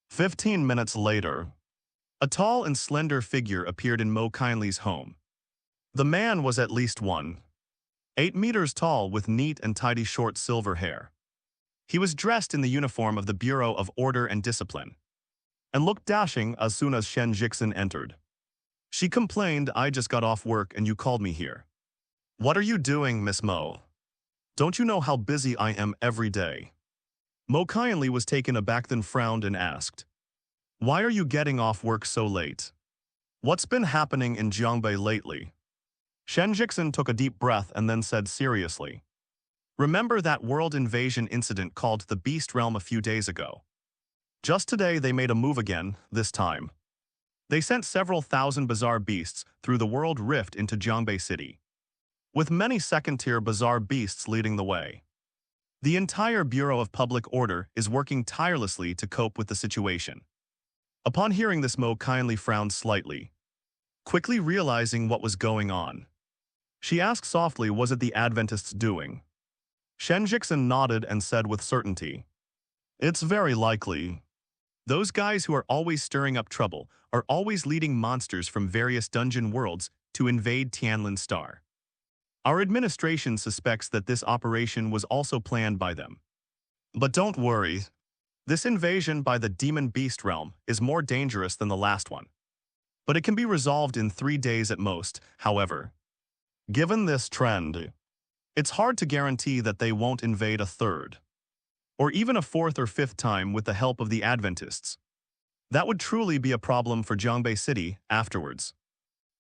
15 minutes later, a tall and slender figure appeared in Mo Kindly's home. The man was at least 8 meters tall with neat and tidy short silver hair. He was dressed in the uniform of the Bureau of Order and Discipline, and looked dashing as soon as Shen Jixin entered. She complained, I just got off work and you called me here. What are you doing, Miss Mo? Don't you know how busy I am every day? Mo Kindly was taken aback, then frowned and asked, why are you getting off work so late? What's been happening in Jiangbei lately? Shen Jixin took a deep breath and then said seriously, remember that world invasion incident called the Beast Realm a few days ago? Just today they made a move again, this time. They sent several thousand bizarre beasts through the world rift into Jiangbei City, with many second-tier bizarre beasts leading the way. The entire Bureau of Public Order is working tirelessly to cope with the situation. Upon hearing this, Mo Kindly frowned slightly, quickly realizing what was going on. She asked softly, was it the Adventists' doing? Shen Jixin nodded and said with certainty, it's very likely. Those guys who are always stirring up trouble are always leading monsters from various dungeon worlds to invade Tianlin Star. Our administration suspects that this operation was also planned by them. But don't worry. This invasion by the Demon Beast Realm is more dangerous than the last one. but it can be resolved in 3 days at most, however. Given this trend, it's hard to guarantee that they won't invade a third, or even a fourth or fifth time with the help of the Adventists. That would truly be a problem for Jiangbei City afterwards.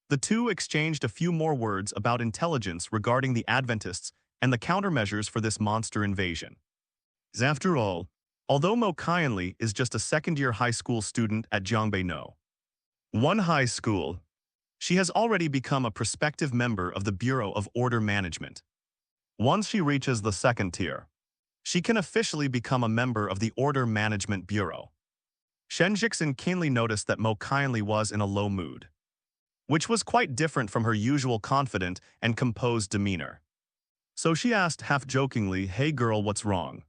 The two exchanged a few more words about intelligence regarding the Adventists and the countermeasures for this monster invasion. After all, although Mo Qianli is just a second-year high school student at Jiangbei No. 1 high school, she has already become a prospective member of the Bureau of Order Management. Once she reaches the second tier, she can officially become a member of the Order Management Bureau. Shen Jixin keenly noticed that Mo Qianli was in a low mood, which was quite different from her usual confident and composed demeanor. So she asked half-jokingly, "Hey girl, what's wrong?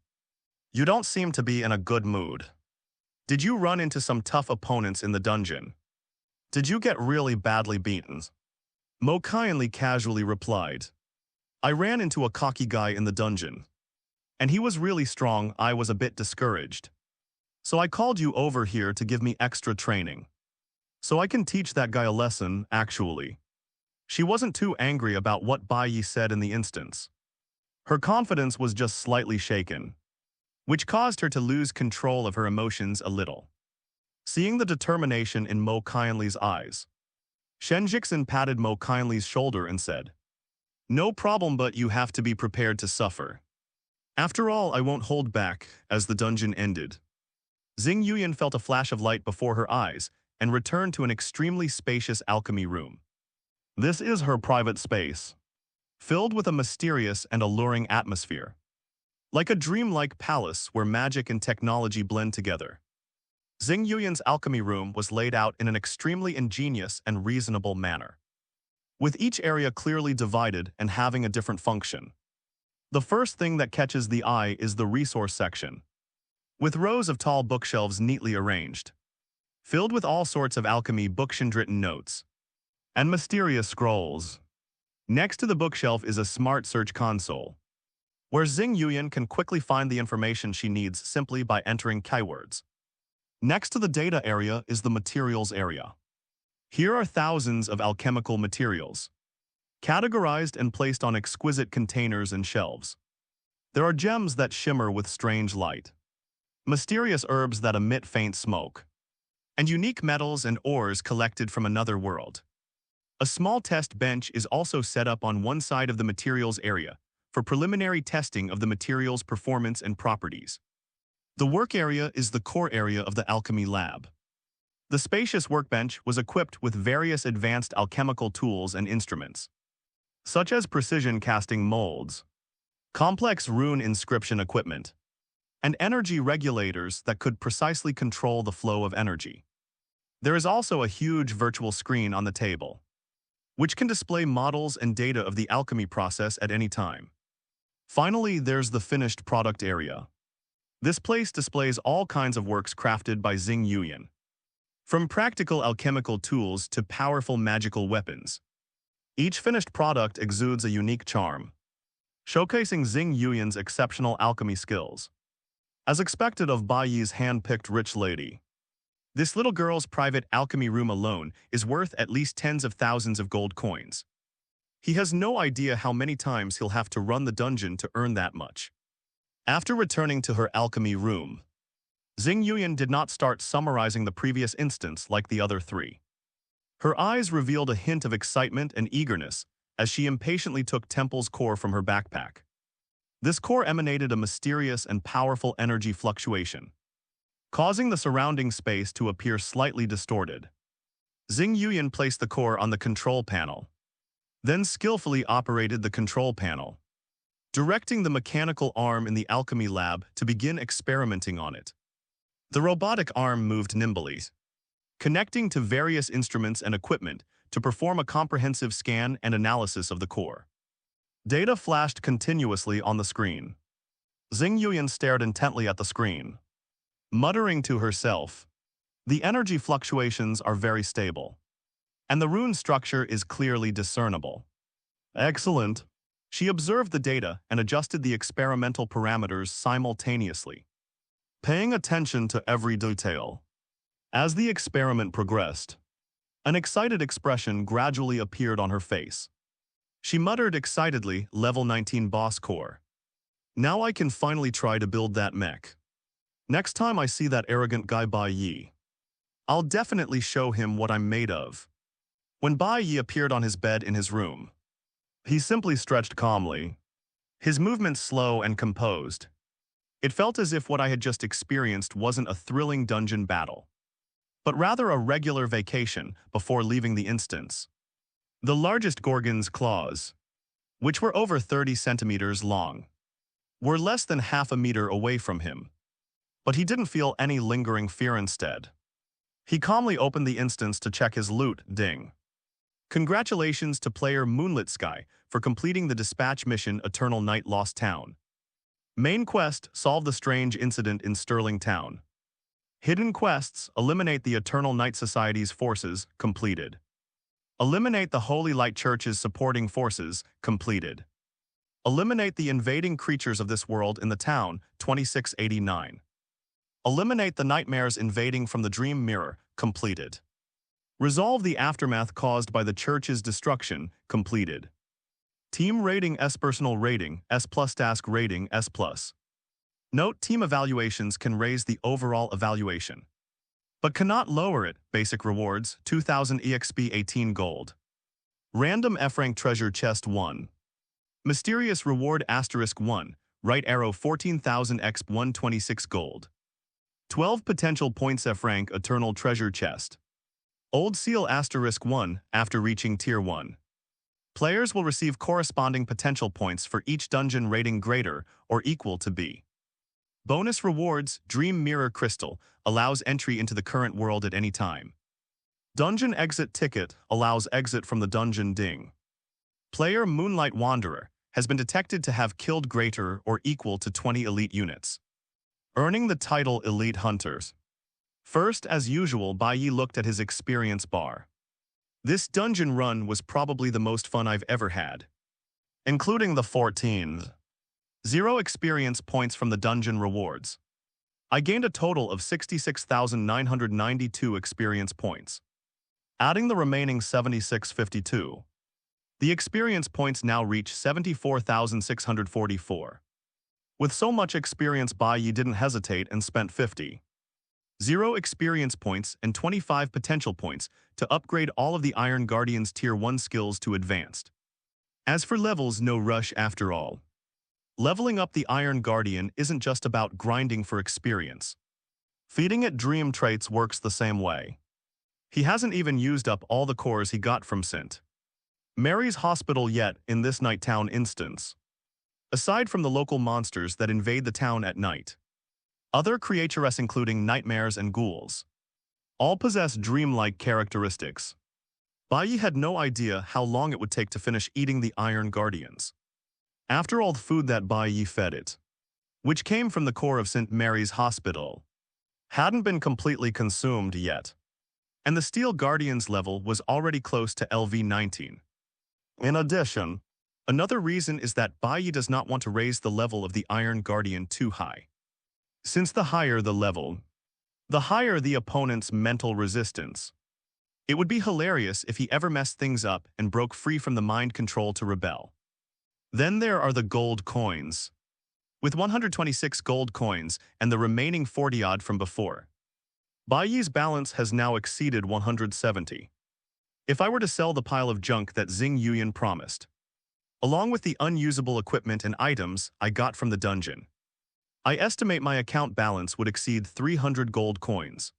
You don't seem to be in a good mood. Did you run into some tough opponents in the dungeon? Did you get really badly beaten?" Mo Qianli casually replied, "I ran into a cocky guy in the dungeon, and he was really strong. I was a bit discouraged. So I called you over here to give me extra training, so I can teach that guy a lesson, actually." She wasn't too angry about what Baiye said in the instance. Her confidence was just slightly shaken, which caused her to lose control of her emotions a little. Seeing the determination in Mo Qianli's eyes, Shen Jixin patted Mo Qianli's shoulder and said, "No problem, but you have to be prepared to suffer. After all, I won't hold back." As the dungeon ended, Xing Yuyan felt a flash of light before her eyes and returned to an extremely spacious alchemy room. This is her private space, filled with a mysterious and alluring atmosphere, like a dreamlike palace where magic and technology blend together. Xing Yuyan's alchemy room was laid out in an extremely ingenious and reasonable manner, with each area clearly divided and having a different function. The first thing that catches the eye is the resource section, with rows of tall bookshelves neatly arranged, filled with all sorts of alchemy books, handwritten notes, and mysterious scrolls. Next to the bookshelf is a smart search console, where Xing Yuyan can quickly find the information she needs simply by entering keywords. Next to the data area is the materials area. Here are thousands of alchemical materials, categorized and placed on exquisite containers and shelves. There are gems that shimmer with strange light, mysterious herbs that emit faint smoke, and unique metals and ores collected from another world. A small test bench is also set up on one side of the materials area for preliminary testing of the material's performance and properties. The work area is the core area of the alchemy lab. The spacious workbench was equipped with various advanced alchemical tools and instruments, such as precision casting molds, complex rune inscription equipment, and energy regulators that could precisely control the flow of energy. There is also a huge virtual screen on the table, which can display models and data of the alchemy process at any time. Finally, there's the finished product area. This place displays all kinds of works crafted by Xing Yuyan, from practical alchemical tools to powerful magical weapons. Each finished product exudes a unique charm, showcasing Xing Yuyan's exceptional alchemy skills. As expected of Baiye's hand-picked rich lady, this little girl's private alchemy room alone is worth at least tens of thousands of gold coins. He has no idea how many times he'll have to run the dungeon to earn that much. After returning to her alchemy room, Xing Yuyan did not start summarizing the previous instance like the other three. Her eyes revealed a hint of excitement and eagerness as she impatiently took Temple's core from her backpack. This core emanated a mysterious and powerful energy fluctuation, causing the surrounding space to appear slightly distorted. Xing Yuyan placed the core on the control panel, then skillfully operated the control panel, directing the mechanical arm in the alchemy lab to begin experimenting on it. The robotic arm moved nimbly, connecting to various instruments and equipment to perform a comprehensive scan and analysis of the core. Data flashed continuously on the screen. Xing Yuyan stared intently at the screen, muttering to herself, "The energy fluctuations are very stable, and the rune structure is clearly discernible. Excellent." She observed the data and adjusted the experimental parameters simultaneously, paying attention to every detail. As the experiment progressed, An excited expression gradually appeared on her face. She muttered excitedly, level 19 boss core. Now I can finally try to build that mech. Next time I see that arrogant guy Baiye, I'll definitely show him what I'm made of. When Baiye appeared on his bed in his room, he simply stretched calmly, his movements slow and composed. It felt as if what I had just experienced wasn't a thrilling dungeon battle, but rather a regular vacation before leaving the instance. The largest Gorgon's claws, which were over 30 centimeters long, were less than half a meter away from him. But he didn't feel any lingering fear instead. He calmly opened the instance to check his loot, ding. Congratulations to player Moonlit Sky for completing the dispatch mission Eternal Night Lost Town. Main quest, solve the strange incident in Sterling Town. Hidden quests, eliminate the Eternal Night Society's forces, completed. Eliminate the Holy Light Church's supporting forces, completed. Eliminate the invading creatures of this world in the town, 2689. Eliminate the nightmares invading from the dream mirror, completed. Resolve the aftermath caused by the church's destruction, completed. Team rating S, personal rating S+, task rating S+. Note, team evaluations can raise the overall evaluation, but cannot lower it. Basic rewards, 2000 EXP 18 gold. Random F-rank treasure chest 1. Mysterious reward asterisk 1, right arrow 14,000 exp 126 gold. 12 potential points F-rank eternal treasure chest. Old seal asterisk 1, after reaching tier 1. Players will receive corresponding potential points for each dungeon rating greater or equal to B. Bonus rewards, Dream Mirror Crystal, allows entry into the current world at any time. Dungeon Exit Ticket allows exit from the dungeon ding. Player Moonlight Wanderer has been detected to have killed greater or equal to 20 elite units, earning the title Elite Hunters. First, as usual, Baiye looked at his experience bar. This dungeon run was probably the most fun I've ever had, including the 14th. 0 experience points from the dungeon rewards. I gained a total of 66,992 experience points. Adding the remaining 7652. The experience points now reach 74,644. With so much experience, Baiye didn't hesitate and spent 50. 0 experience points and 25 potential points to upgrade all of the Iron Guardian's Tier 1 skills to advanced. As for levels, no rush after all. Leveling up the Iron Guardian isn't just about grinding for experience. Feeding it dream traits works the same way. He hasn't even used up all the cores he got from St. Mary's Hospital yet in this night town instance. Aside from the local monsters that invade the town at night, other creatures including nightmares and ghouls all possess dreamlike characteristics. Baiye had no idea how long it would take to finish eating the Iron Guardians. After all the food that Baiye fed it, which came from the core of St. Mary's Hospital, hadn't been completely consumed yet, and the Steel Guardian's level was already close to LV19. In addition, another reason is that Baiye does not want to raise the level of the Iron Guardian too high. Since the higher the level, the higher the opponent's mental resistance. It would be hilarious if he ever messed things up and broke free from the mind control to rebel. Then there are the gold coins. With 126 gold coins and the remaining 40-odd from before, Baiye's balance has now exceeded 170. If I were to sell the pile of junk that Xing Yuyan promised, along with the unusable equipment and items I got from the dungeon, I estimate my account balance would exceed 300 gold coins.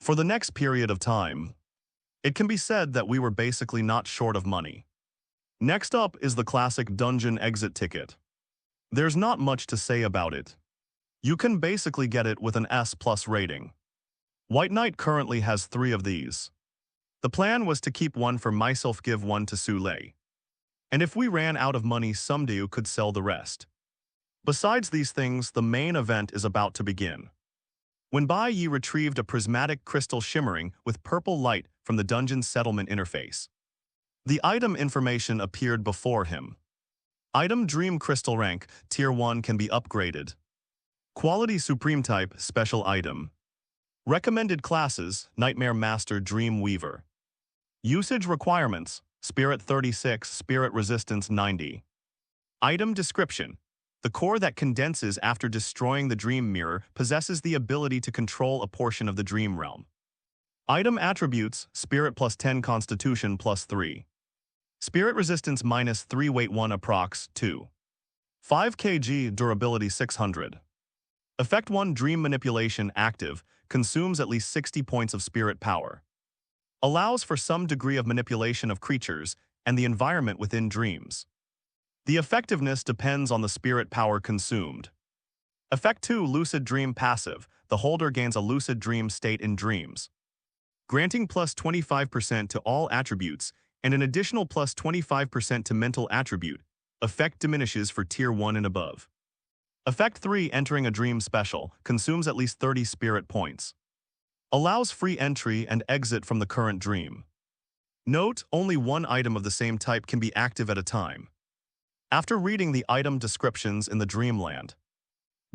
For the next period of time, it can be said that we were basically not short of money. Next up is the classic dungeon exit ticket. There's not much to say about it. You can basically get it with an S+ rating. White Knight currently has 3 of these. The plan was to keep one for myself, give one to Sule. And if we ran out of money, someday could sell the rest. Besides these things, the main event is about to begin. When Baiye retrieved a prismatic crystal shimmering with purple light from the dungeon's settlement interface, the item information appeared before him. Item Dream Crystal rank, Tier 1 can be upgraded. Quality Supreme type, special item. Recommended classes, Nightmare Master, Dream Weaver. Usage requirements: Spirit 36, Spirit resistance 90. Item description: the core that condenses after destroying the dream mirror possesses the ability to control a portion of the dream realm. Item attributes: Spirit plus 10, Constitution plus 3. Spirit resistance minus 3, weight 1, approx. 2. 5 kg, durability 600. Effect 1, Dream Manipulation active, consumes at least 60 points of spirit power. Allows for some degree of manipulation of creatures and the environment within dreams. The effectiveness depends on the spirit power consumed. Effect 2, Lucid Dream passive, the holder gains a lucid dream state in dreams, granting plus 25% to all attributes and an additional plus 25% to mental attribute. Effect diminishes for Tier 1 and above. Effect 3, Entering a Dream special, consumes at least 30 spirit points. Allows free entry and exit from the current dream. Note: only one item of the same type can be active at a time. After reading the item descriptions in the Dreamland,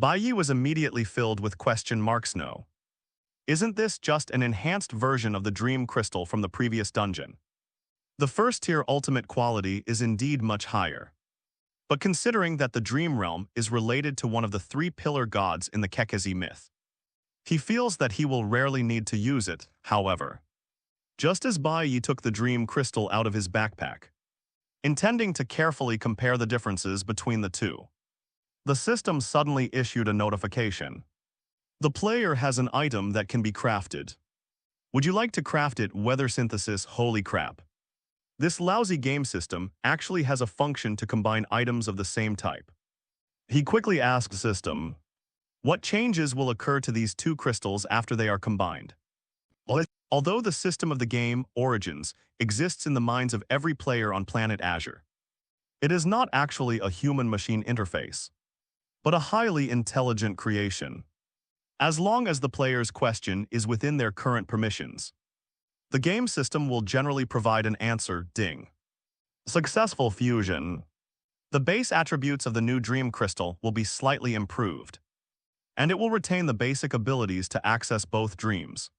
Baiye was immediately filled with question marks. No. Isn't this just an enhanced version of the Dream Crystal from the previous dungeon? The first tier ultimate quality is indeed much higher. But considering that the Dream Realm is related to one of the three pillar gods in the Kekesi myth, he feels that he will rarely need to use it, however. Just as Baiye took the Dream Crystal out of his backpack, intending to carefully compare the differences between the two, the system suddenly issued a notification. The player has an item that can be crafted. Would you like to craft it? Weather synthesis. Holy crap. This lousy game system actually has a function to combine items of the same type. He quickly asked the system, what changes will occur to these two crystals after they are combined? Although the system of the game, Origins, exists in the minds of every player on planet Azure, it is not actually a human-machine interface, but a highly intelligent creation. As long as the player's question is within their current permissions, the game system will generally provide an answer. Ding. Successful fusion. The base attributes of the new Dream Crystal will be slightly improved, and it will retain the basic abilities to access both dreams.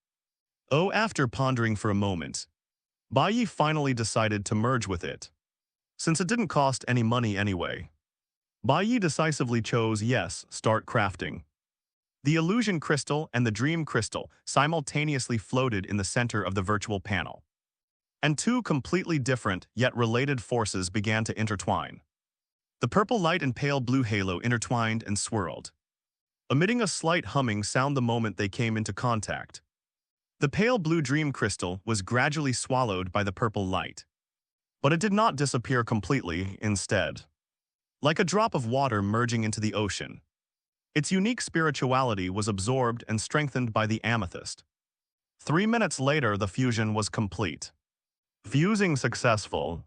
After pondering for a moment, Baiye finally decided to merge with it. Since it didn't cost any money anyway, Baiye decisively chose yes, start crafting. The Illusion Crystal and the Dream Crystal simultaneously floated in the center of the virtual panel, and two completely different yet related forces began to intertwine. The purple light and pale blue halo intertwined and swirled, emitting a slight humming sound the moment they came into contact. The pale blue Dream Crystal was gradually swallowed by the purple light, but it did not disappear completely. Instead, like a drop of water merging into the ocean, its unique spirituality was absorbed and strengthened by the amethyst. 3 minutes later, the fusion was complete. Fusing successful.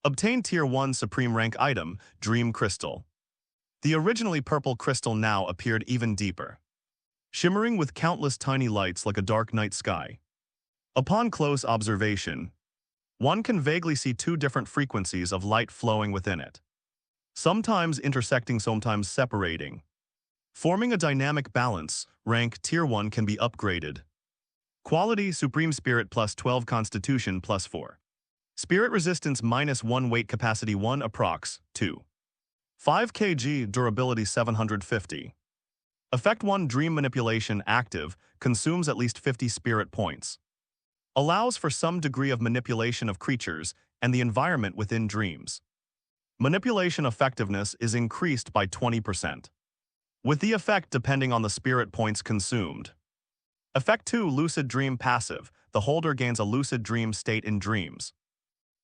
Obtain Tier 1 Supreme Rank item, Dream Crystal. The originally purple crystal now appeared even deeper, shimmering with countless tiny lights like a dark night sky. Upon close observation, one can vaguely see two different frequencies of light flowing within it, sometimes intersecting, sometimes separating, forming a dynamic balance. Rank Tier 1 can be upgraded. Quality: Supreme Spirit plus 12, Constitution plus 4. Spirit resistance minus 1, weight capacity 1, approx. 2. 5 kg, durability 750. Effect 1, Dream Manipulation active, consumes at least 50 spirit points. Allows for some degree of manipulation of creatures and the environment within dreams. Manipulation effectiveness is increased by 20%, with the effect depending on the spirit points consumed. Effect 2, Lucid Dream passive, the holder gains a lucid dream state in dreams,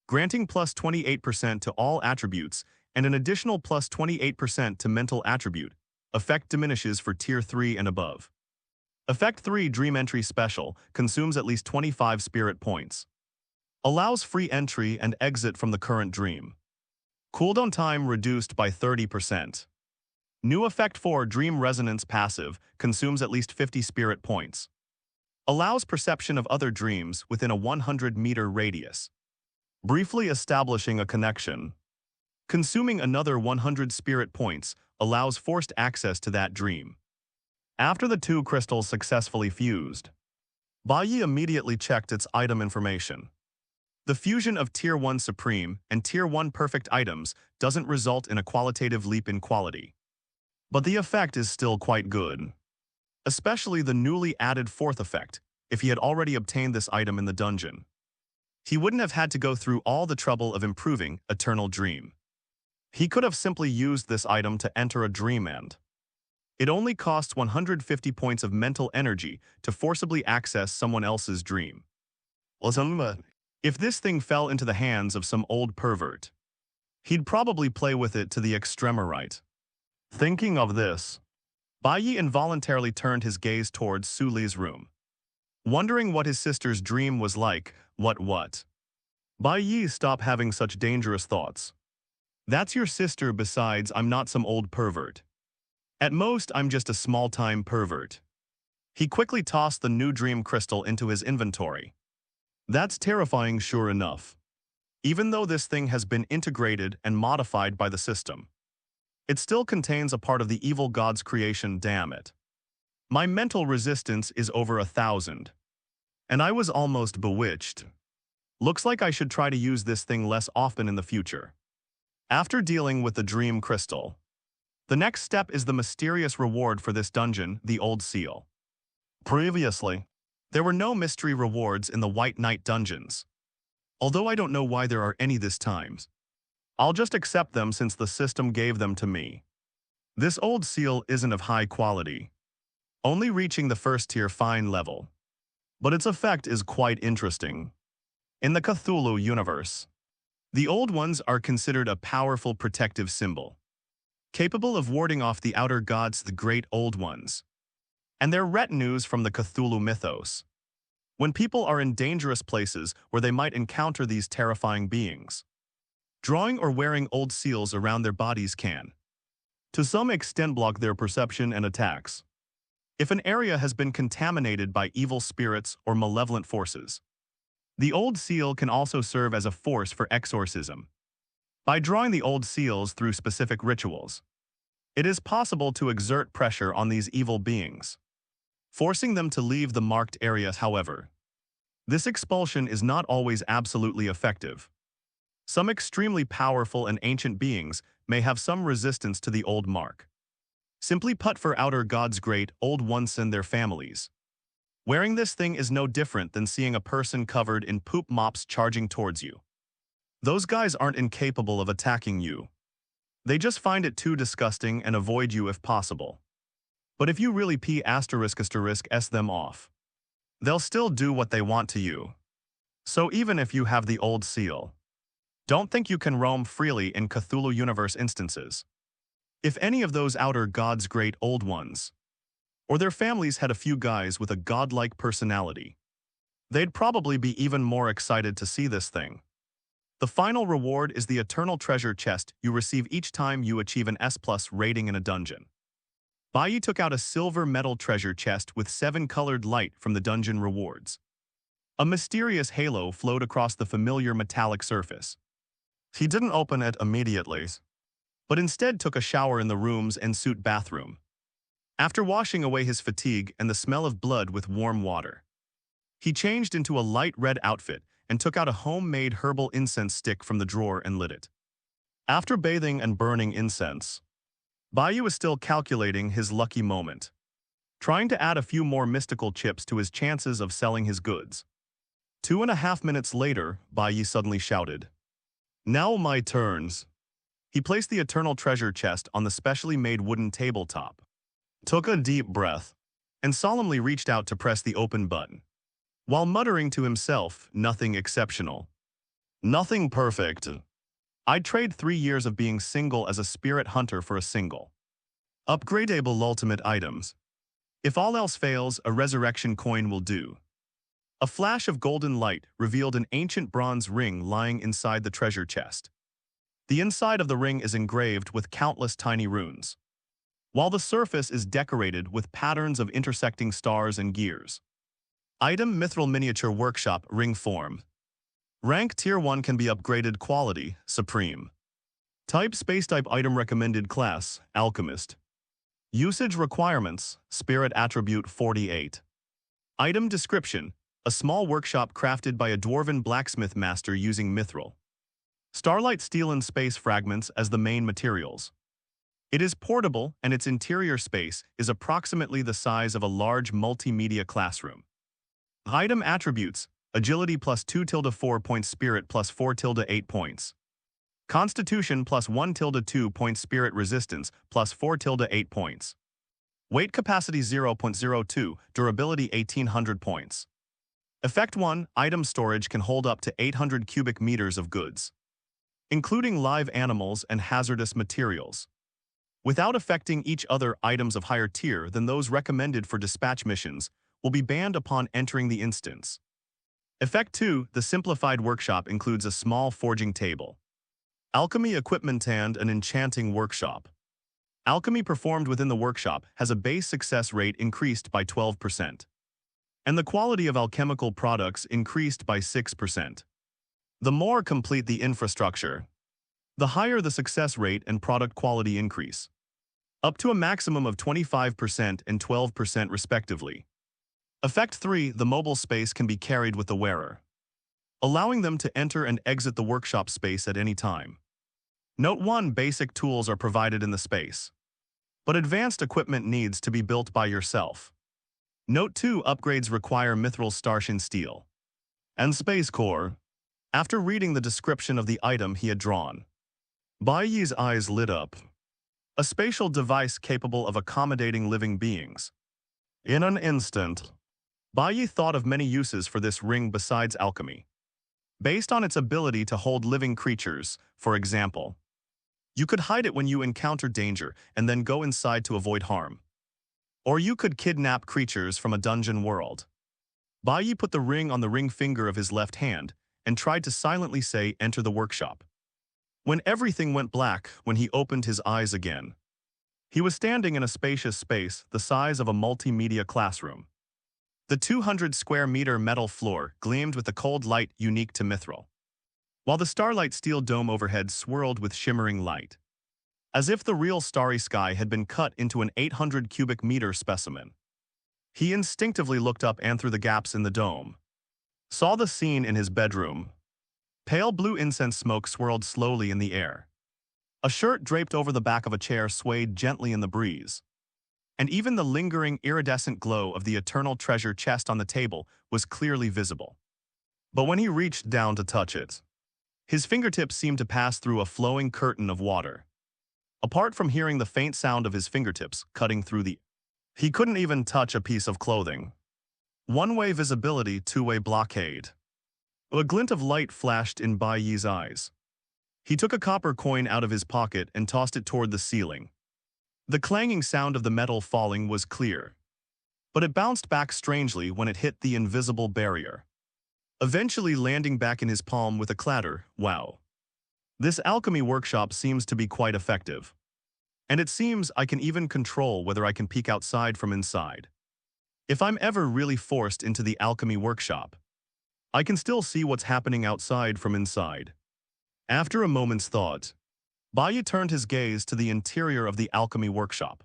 granting plus 28% to all attributes and an additional plus 28% to mental attribute. Effect diminishes for Tier 3 and above. Effect 3, Dream Entry Special, consumes at least 25 spirit points. Allows free entry and exit from the current dream. Cooldown time reduced by 30%. New Effect 4, Dream Resonance passive, consumes at least 50 spirit points. Allows perception of other dreams within a 100-meter radius, briefly establishing a connection. Consuming another 100 spirit points allows forced access to that dream. After the two crystals successfully fused, Baiye immediately checked its item information. The fusion of Tier 1 Supreme and Tier 1 Perfect items doesn't result in a qualitative leap in quality. But the effect is still quite good. Especially the newly added fourth effect, if he had already obtained this item in the dungeon. He wouldn't have had to go through all the trouble of improving Eternal Dream. He could have simply used this item to enter a dream end. It only costs 150 points of mental energy to forcibly access someone else's dream. If this thing fell into the hands of some old pervert, he'd probably play with it to the extremorite. Thinking of this, Baiye involuntarily turned his gaze towards Su Li's room. Wondering what his sister's dream was like, what? Baiye, stop having such dangerous thoughts. That's your sister. Besides, I'm not some old pervert. At most, I'm just a small-time pervert. He quickly tossed the new dream crystal into his inventory. That's terrifying, sure enough. Even though this thing has been integrated and modified by the system, it still contains a part of the evil god's creation, damn it. My mental resistance is over 1,000. And I was almost bewitched. Looks like I should try to use this thing less often in the future. After dealing with the dream crystal, the next step is the mysterious reward for this dungeon, the Old Seal. Previously, there were no mystery rewards in the White Knight dungeons. Although I don't know why there are any this time. I'll just accept them since the system gave them to me. This Old Seal isn't of high quality, only reaching the first tier fine level. But its effect is quite interesting. In the Cthulhu universe, the Old Ones are considered a powerful protective symbol, capable of warding off the outer gods, the Great Old Ones, and their retinues from the Cthulhu mythos. When people are in dangerous places where they might encounter these terrifying beings, drawing or wearing old seals around their bodies can, to some extent, block their perception and attacks. If an area has been contaminated by evil spirits or malevolent forces, the Old Seal can also serve as a force for exorcism. By drawing the Old Seals through specific rituals, it is possible to exert pressure on these evil beings, forcing them to leave the marked area. However, this expulsion is not always absolutely effective. Some extremely powerful and ancient beings may have some resistance to the old mark. Simply put, for outer gods, Great Old Ones and their families, wearing this thing is no different than seeing a person covered in poop mops charging towards you. Those guys aren't incapable of attacking you. They just find it too disgusting and avoid you if possible. But if you really s them off, they'll still do what they want to you. So even if you have the Old Seal, don't think you can roam freely in Cthulhu universe instances. If any of those outer gods, Great Old Ones, or their families had a few guys with a godlike personality, they'd probably be even more excited to see this thing. The final reward is the Eternal Treasure Chest you receive each time you achieve an S+ rating in a dungeon. Baiye took out a silver metal treasure chest with 7 colored light from the dungeon rewards. A mysterious halo flowed across the familiar metallic surface. He didn't open it immediately, but instead took a shower in the room's ensuite bathroom. After washing away his fatigue and the smell of blood with warm water, he changed into a light red outfit and took out a homemade herbal incense stick from the drawer and lit it. After bathing and burning incense, Baiye was still calculating his lucky moment, trying to add a few more mystical chips to his chances of selling his goods. 2.5 minutes later, Baiye suddenly shouted, "Now my turns." He placed the Eternal Treasure Chest on the specially made wooden tabletop, took a deep breath, and solemnly reached out to press the open button, while muttering to himself, "Nothing exceptional. Nothing perfect. I'd trade 3 years of being single as a spirit hunter for a single upgradable ultimate items. If all else fails, a resurrection coin will do." A flash of golden light revealed an ancient bronze ring lying inside the treasure chest. The inside of the ring is engraved with countless tiny runes, while the surface is decorated with patterns of intersecting stars and gears. Item: Mithril Miniature Workshop Ring Form. Rank: Tier 1, can be upgraded. Quality: Supreme. Type: Space. Type: Item. Recommended class: Alchemist. Usage requirements: Spirit attribute 48. Item description: a small workshop crafted by a dwarven blacksmith master using mithril. Starlight steel and space fragments as the main materials. It is portable, and its interior space is approximately the size of a large multimedia classroom. Item attributes: agility plus 2 tilde 4 points, spirit plus 4 tilde 8 points. Constitution plus 1 tilde 2 points, spirit resistance plus 4 tilde 8 points. Weight capacity 0.02, durability 1800 points. Effect 1, item storage can hold up to 800 cubic meters of goods, including live animals and hazardous materials, without affecting each other. Items of higher tier than those recommended for dispatch missions will be banned upon entering the instance. Effect 2, the simplified workshop includes a small forging table, alchemy equipment, and an enchanting workshop. Alchemy performed within the workshop has a base success rate increased by 12%, and the quality of alchemical products increased by 6%. The more complete the infrastructure, the higher the success rate and product quality increase, up to a maximum of 25% and 12% respectively. Effect 3, the mobile space can be carried with the wearer, allowing them to enter and exit the workshop space at any time. Note 1, basic tools are provided in the space, but advanced equipment needs to be built by yourself. Note 2, upgrades require mithril starshin steel and space core. After reading the description of the item he had drawn, Baiye's eyes lit up. A spatial device capable of accommodating living beings. In an instant, Baiye thought of many uses for this ring besides alchemy. Based on its ability to hold living creatures, for example, you could hide it when you encounter danger and then go inside to avoid harm. Or you could kidnap creatures from a dungeon world. Baiye put the ring on the ring finger of his left hand and tried to silently say, "Enter the workshop." When everything went black, when he opened his eyes again, he was standing in a spacious space the size of a multimedia classroom. The 200 square meter metal floor gleamed with the cold light unique to mithril, while the starlight steel dome overhead swirled with shimmering light, as if the real starry sky had been cut into an 800 cubic meter specimen. He instinctively looked up and through the gaps in the dome, saw the scene in his bedroom. Pale blue incense smoke swirled slowly in the air. A shirt draped over the back of a chair swayed gently in the breeze, and even the lingering iridescent glow of the eternal treasure chest on the table was clearly visible. But when he reached down to touch it, his fingertips seemed to pass through a flowing curtain of water. Apart from hearing the faint sound of his fingertips cutting through he couldn't even touch a piece of clothing. One-way visibility, two-way blockade. A glint of light flashed in Baiye's eyes. He took a copper coin out of his pocket and tossed it toward the ceiling. The clanging sound of the metal falling was clear, but it bounced back strangely when it hit the invisible barrier, eventually landing back in his palm with a clatter. Wow. This alchemy workshop seems to be quite effective. And it seems I can even control whether I can peek outside from inside. If I'm ever really forced into the alchemy workshop, I can still see what's happening outside from inside. After a moment's thought, Baiye turned his gaze to the interior of the alchemy workshop.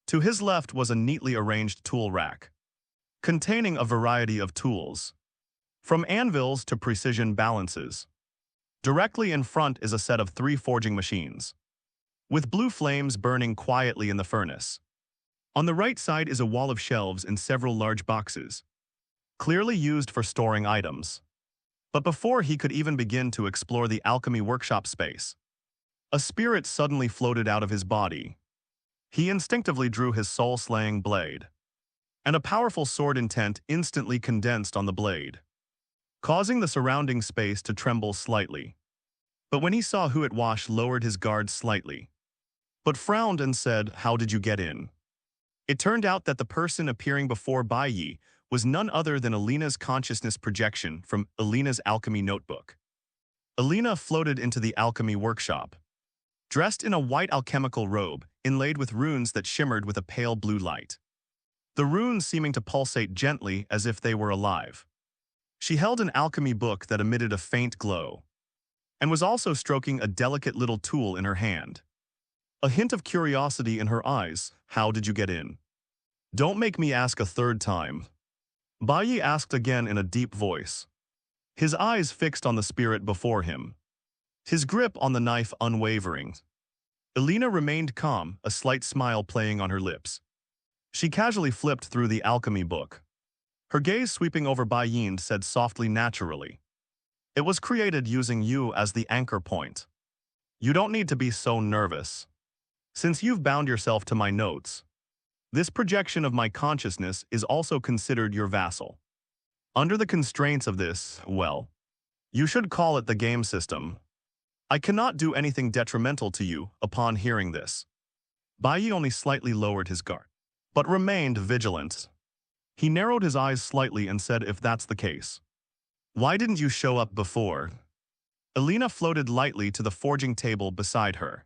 To his left was a neatly arranged tool rack, containing a variety of tools, from anvils to precision balances. Directly in front is a set of 3 forging machines, with blue flames burning quietly in the furnace. On the right side is a wall of shelves and several large boxes, clearly used for storing items. But before he could even begin to explore the alchemy workshop space, a spirit suddenly floated out of his body. He instinctively drew his soul-slaying blade, and a powerful sword intent instantly condensed on the blade, causing the surrounding space to tremble slightly. But when he saw who it was, lowered his guard slightly, but frowned and said, "How did you get in?" It turned out that the person appearing before Baiye was none other than Alina's consciousness projection from Alina's alchemy notebook. Alina floated into the alchemy workshop, dressed in a white alchemical robe inlaid with runes that shimmered with a pale blue light, the runes seeming to pulsate gently as if they were alive. She held an alchemy book that emitted a faint glow, and was also stroking a delicate little tool in her hand. A hint of curiosity in her eyes. "How did you get in?" "Don't make me ask a third time." Baiye asked again in a deep voice, his eyes fixed on the spirit before him, his grip on the knife unwavering. Elena remained calm, a slight smile playing on her lips. She casually flipped through the alchemy book. Her gaze sweeping over Baiye said softly naturally, "It was created using you as the anchor point. You don't need to be so nervous. Since you've bound yourself to my notes, this projection of my consciousness is also considered your vassal. Under the constraints of this, well, you should call it the game system. I cannot do anything detrimental to you upon hearing this." Baiye only slightly lowered his guard, but remained vigilant. He narrowed his eyes slightly and said, "If that's the case, why didn't you show up before?" Elena floated lightly to the forging table beside her,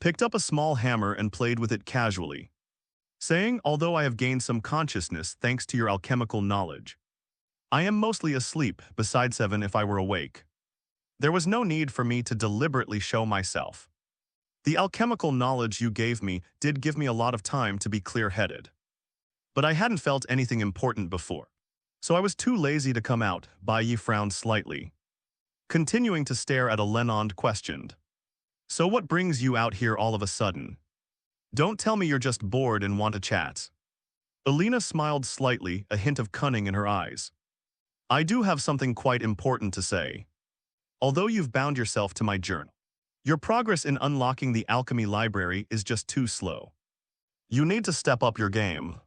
picked up a small hammer and played with it casually, saying, "Although I have gained some consciousness thanks to your alchemical knowledge, I am mostly asleep, besides 7 if I were awake. There was no need for me to deliberately show myself. The alchemical knowledge you gave me did give me a lot of time to be clear-headed. But I hadn't felt anything important before, so I was too lazy to come out." Baiye frowned slightly, continuing to stare at Lenond questioned, "So what brings you out here all of a sudden? Don't tell me you're just bored and want to chat." Elena smiled slightly, a hint of cunning in her eyes. "I do have something quite important to say. Although you've bound yourself to my journal, your progress in unlocking the alchemy library is just too slow. You need to step up your game.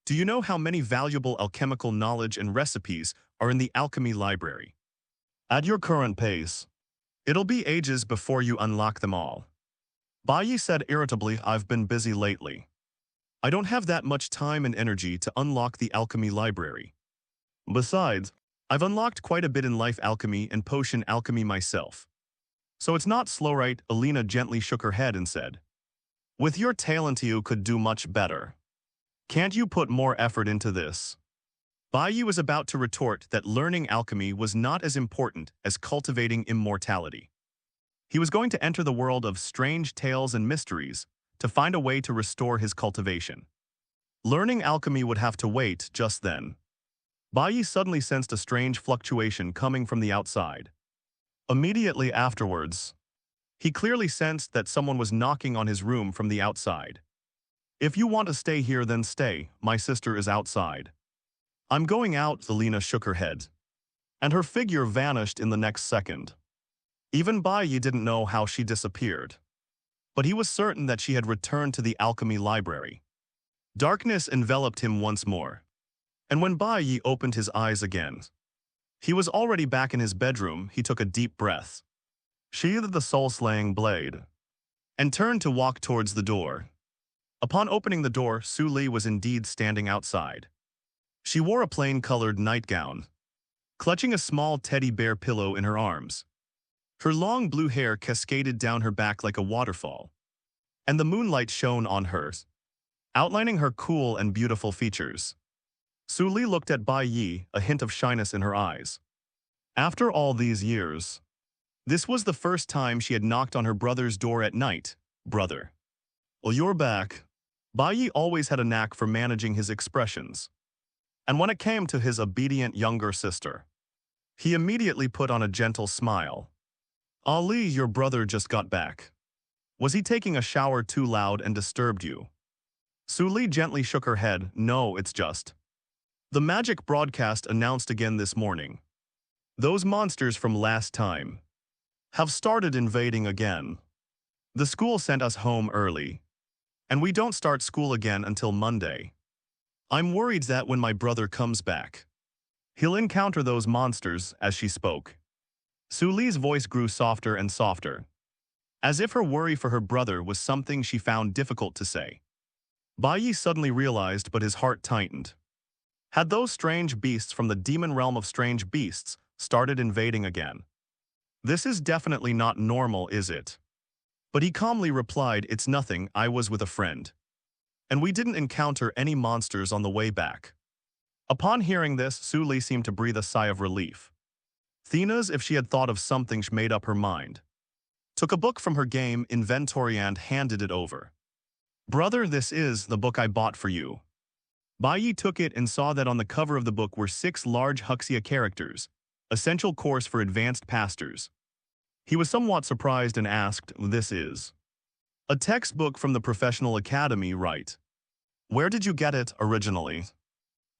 Do you know how many valuable alchemical knowledge and recipes are in the alchemy library? At your current pace, it'll be ages before you unlock them all." Baiye said irritably, "I've been busy lately. I don't have that much time and energy to unlock the alchemy library. Besides, I've unlocked quite a bit in life alchemy and potion alchemy myself. So it's not slow, right?" Elena gently shook her head and said, "With your talent you could do much better. Can't you put more effort into this?" Baiye was about to retort that learning alchemy was not as important as cultivating immortality. He was going to enter the world of strange tales and mysteries to find a way to restore his cultivation. Learning alchemy would have to wait just then. Baiye suddenly sensed a strange fluctuation coming from the outside. Immediately afterwards, he clearly sensed that someone was knocking on his room from the outside. "If you want to stay here, then stay. My sister is outside." "I'm going out." Elena shook her head, and her figure vanished in the next second. Even Baiye didn't know how she disappeared, but he was certain that she had returned to the alchemy library. Darkness enveloped him once more, and when Baiye opened his eyes again, he was already back in his bedroom. He took a deep breath, sheathed the soul-slaying blade, and turned to walk towards the door. Upon opening the door, Su Li was indeed standing outside. She wore a plain-colored nightgown, clutching a small teddy bear pillow in her arms. Her long blue hair cascaded down her back like a waterfall, and the moonlight shone on hers, outlining her cool and beautiful features. Su Li looked at Baiye, a hint of shyness in her eyes. After all these years, this was the first time she had knocked on her brother's door at night. "Brother, well, you're back." Baiye always had a knack for managing his expressions, and when it came to his obedient younger sister, he immediately put on a gentle smile. "Ali, your brother just got back. Was he taking a shower too loud and disturbed you?" Su Li gently shook her head. "No, it's just the magic broadcast announced again this morning. Those monsters from last time have started invading again. The school sent us home early, and we don't start school again until Monday. I'm worried that when my brother comes back, he'll encounter those monsters." As she spoke, Su Li's voice grew softer and softer, as if her worry for her brother was something she found difficult to say. Baiye suddenly realized, but his heart tightened. Had those strange beasts from the demon realm of strange beasts started invading again? This is definitely not normal, is it? But he calmly replied, "It's nothing, I was with a friend, and we didn't encounter any monsters on the way back." Upon hearing this, Su Li seemed to breathe a sigh of relief. Thena's, if she had thought of something, she made up her mind, took a book from her game inventory and handed it over. "Brother, this is the book I bought for you. Baiye took it and saw that on the cover of the book were 6 large Huxia characters, essential course for advanced pastors. He was somewhat surprised and asked, "This is a textbook from the professional academy, right? Where did you get it originally?"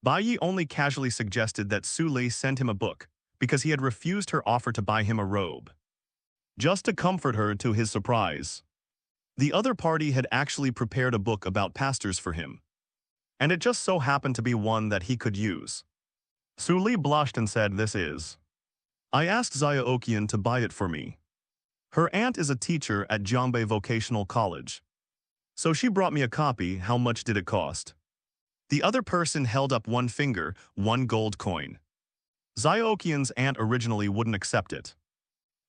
Baiye only casually suggested that Su Li sent him a book because he had refused her offer to buy him a robe. Just to comfort her to his surprise, the other party had actually prepared a book about pastors for him, and it just so happened to be one that he could use. Su Li blushed and said, "This is. I asked Zaya to buy it for me. Her aunt is a teacher at Jiangbei Vocational College. So she brought me a copy. How much did it cost?" The other person held up one finger, 1 gold coin. Zaya aunt originally wouldn't accept it.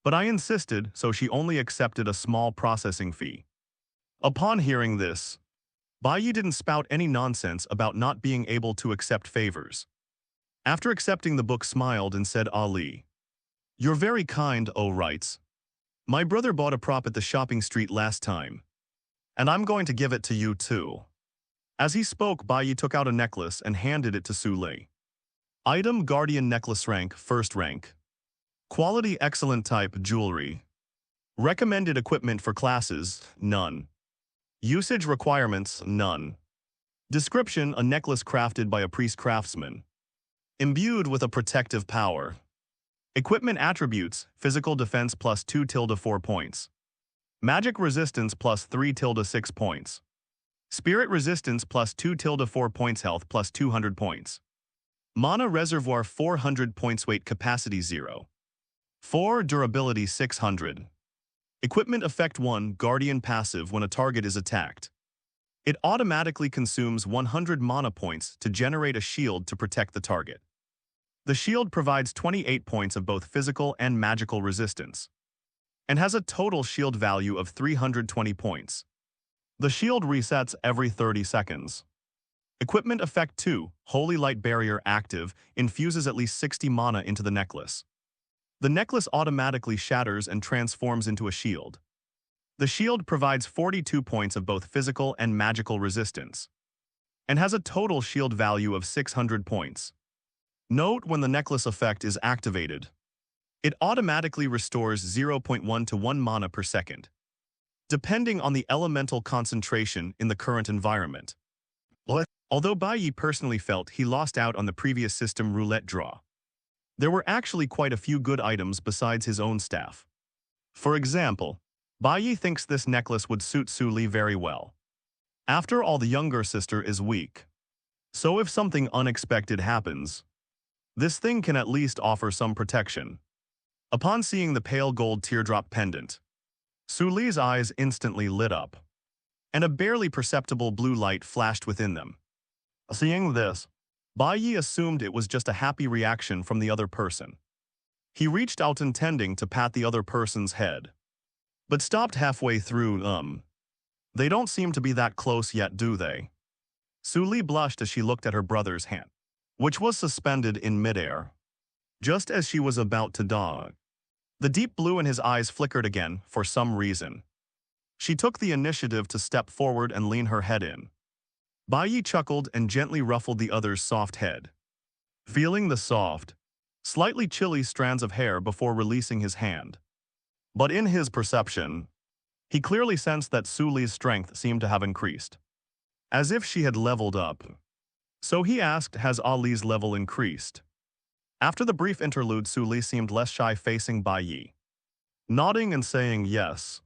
But I insisted, so she only accepted a small processing fee. Upon hearing this, Baiye didn't spout any nonsense about not being able to accept favors. After accepting the book, smiled and said, "Ali, you're very kind, oh rights. My brother bought a prop at the shopping street last time, and I'm going to give it to you too." As he spoke, Baiye took out a necklace and handed it to Su Li. Item: Guardian Necklace, rank, 1st rank. Quality: excellent, type, jewelry. Recommended equipment for classes: none. Usage requirements: none. Description: a necklace crafted by a priest craftsman. Imbued with a protective power. Equipment attributes: physical defense plus 2/4 points. Magic resistance plus 3/6 points. Spirit resistance plus 2/4 points. Health plus 200 points. Mana reservoir 400 points. Weight capacity 0. 4. Durability 600. Equipment effect 1. Guardian passive: when a target is attacked, it automatically consumes 100 mana points to generate a shield to protect the target. The shield provides 28 points of both physical and magical resistance, and has a total shield value of 320 points. The shield resets every 30 seconds. Equipment effect 2. Holy Light Barrier active: infuses at least 60 mana into the necklace. The necklace automatically shatters and transforms into a shield. The shield provides 42 points of both physical and magical resistance, and has a total shield value of 600 points. Note: when the necklace effect is activated, it automatically restores 0.1 to 1 mana per second, depending on the elemental concentration in the current environment. Although Baiye personally felt he lost out on the previous system roulette draw, there were actually quite a few good items besides his own staff. For example, Baiye thinks this necklace would suit Su Li very well. After all, the younger sister is weak, so if something unexpected happens, this thing can at least offer some protection. Upon seeing the pale gold teardrop pendant, Su Li's eyes instantly lit up, and a barely perceptible blue light flashed within them. Seeing this, Baiye assumed it was just a happy reaction from the other person. He reached out intending to pat the other person's head, but stopped halfway through. They don't seem to be that close yet, do they?" Su Li blushed as she looked at her brother's hand, which was suspended in midair. Just as she was about to dog, the deep blue in his eyes flickered again for some reason. She took the initiative to step forward and lean her head in. Baiye chuckled and gently ruffled the other's soft head, feeling the soft, slightly chilly strands of hair before releasing his hand. But in his perception, he clearly sensed that Su Li's strength seemed to have increased, as if she had leveled up. So he asked, "Has Ali's level increased?" After the brief interlude, Su Li seemed less shy, facing Baiye, nodding and saying, "Yes.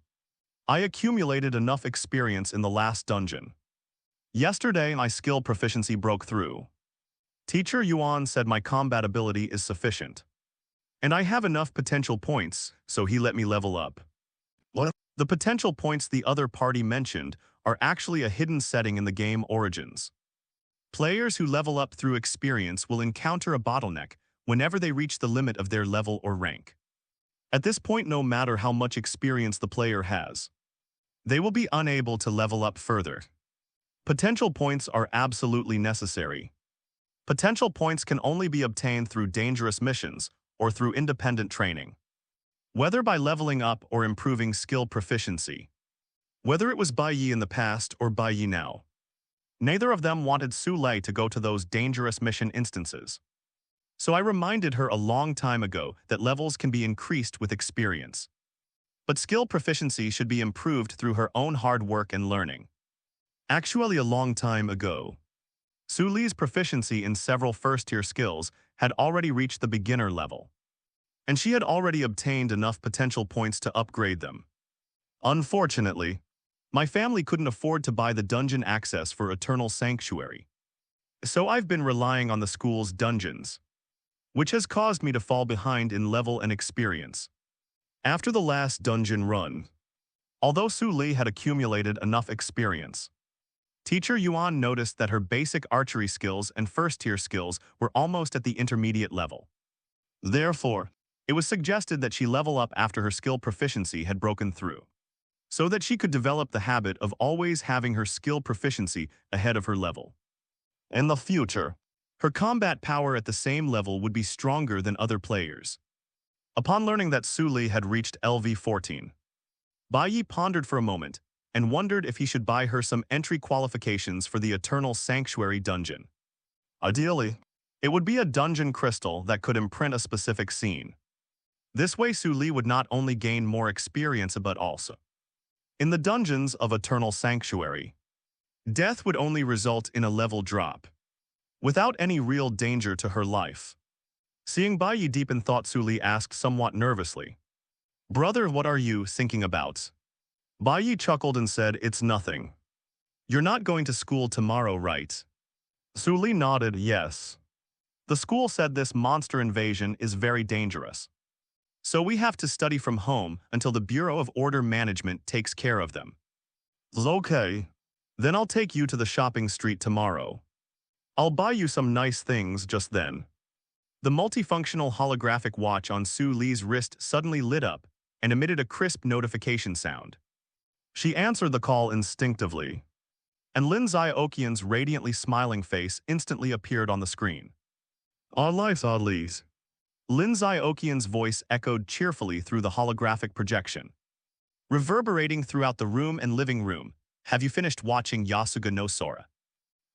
I accumulated enough experience in the last dungeon. Yesterday, my skill proficiency broke through. Teacher Yuan said my combat ability is sufficient, and I have enough potential points, so he let me level up." The potential points the other party mentioned are actually a hidden setting in the game Origins. Players who level up through experience will encounter a bottleneck whenever they reach the limit of their level or rank. At this point, no matter how much experience the player has, they will be unable to level up further. Potential points are absolutely necessary. Potential points can only be obtained through dangerous missions or through independent training, whether by leveling up or improving skill proficiency. Whether it was Baiye in the past or Baiye now, Neither of them wanted Su Lei to go to those dangerous mission instances. So I reminded her a long time ago that levels can be increased with experience. But skill proficiency should be improved through her own hard work and learning. Actually, a long time ago, Su Lei's proficiency in several first-tier skills had already reached the beginner level, and she had already obtained enough potential points to upgrade them. Unfortunately, my family couldn't afford to buy the dungeon access for Eternal Sanctuary, so I've been relying on the school's dungeons, which has caused me to fall behind in level and experience. After the last dungeon run, although Su Lei had accumulated enough experience, Teacher Yuan noticed that her basic archery skills and first-tier skills were almost at the intermediate level. Therefore, it was suggested that she level up after her skill proficiency had broken through, so that she could develop the habit of always having her skill proficiency ahead of her level. In the future, her combat power at the same level would be stronger than other players. Upon learning that Su Lei had reached LV14, Baiye pondered for a moment and wondered if he should buy her some entry qualifications for the Eternal Sanctuary dungeon. Ideally, it would be a dungeon crystal that could imprint a specific scene. This way Su Lei would not only gain more experience but also, in the dungeons of Eternal Sanctuary, death would only result in a level drop, without any real danger to her life. Seeing Baiye deep in thought, Su Lei asked somewhat nervously, "Brother, what are you thinking about?" Baiye chuckled and said, "It's nothing. You're not going to school tomorrow, right?" Su Lei nodded, "Yes. The school said this monster invasion is very dangerous, so we have to study from home until the Bureau of Order Management takes care of them." "Okay. Then I'll take you to the shopping street tomorrow. I'll buy you some nice things just then." The multifunctional holographic watch on Su Lei's wrist suddenly lit up and emitted a crisp notification sound. She answered the call instinctively, and Lin Xiaoqian's radiantly smiling face instantly appeared on the screen. "Our lives are Li's." Lin Xiaoqian's voice echoed cheerfully through the holographic projection, reverberating throughout the room and living room. "Have you finished watching Yasuga no Sora?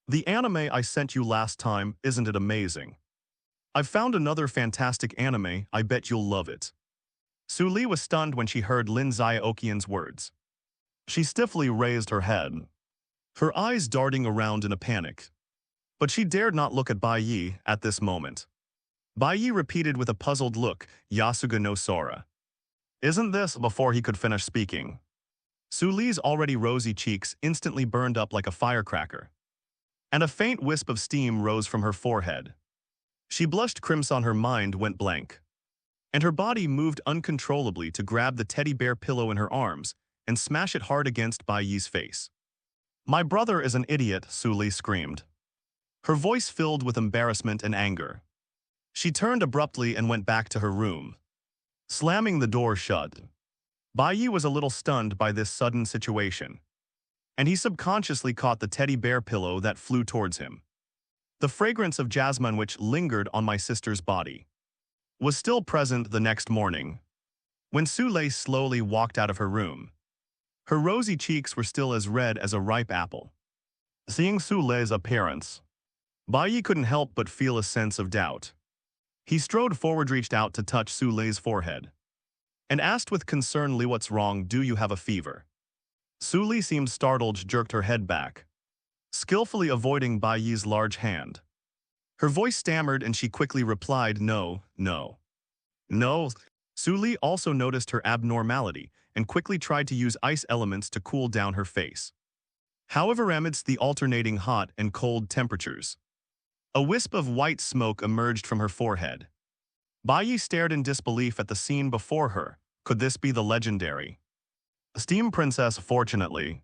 The anime I sent you last time, isn't it amazing? I've found another fantastic anime, I bet you'll love it." Su Lei was stunned when she heard Lin Xiaoqian's words. She stiffly raised her head, her eyes darting around in a panic. But she dared not look at Baiye at this moment. Baiye repeated with a puzzled look, "Yasuga no Sora. Isn't this?" Before he could finish speaking, Su Lei's already rosy cheeks instantly burned up like a firecracker, and a faint wisp of steam rose from her forehead. She blushed crimson, her mind went blank, and her body moved uncontrollably to grab the teddy bear pillow in her arms and smash it hard against Baiye's face. "My brother is an idiot," Su Lei screamed, her voice filled with embarrassment and anger. She turned abruptly and went back to her room, slamming the door shut. Baiye was a little stunned by this sudden situation, and he subconsciously caught the teddy bear pillow that flew towards him. The fragrance of jasmine which lingered on my sister's body was still present the next morning, when Su Lei slowly walked out of her room. Her rosy cheeks were still as red as a ripe apple. Seeing Su Lei's appearance, Baiye couldn't help but feel a sense of doubt. He strode forward, reached out to touch Su Lei's forehead, and asked with concern, "Li, what's wrong? Do you have a fever?" Su Lei seemed startled, jerked her head back, skillfully avoiding Baiye's large hand. Her voice stammered and she quickly replied, "No, no. No." Su Lei also noticed her abnormality and quickly tried to use ice elements to cool down her face. However, amidst the alternating hot and cold temperatures, a wisp of white smoke emerged from her forehead. Baiye stared in disbelief at the scene before her. Could this be the legendary Steam Princess? Fortunately,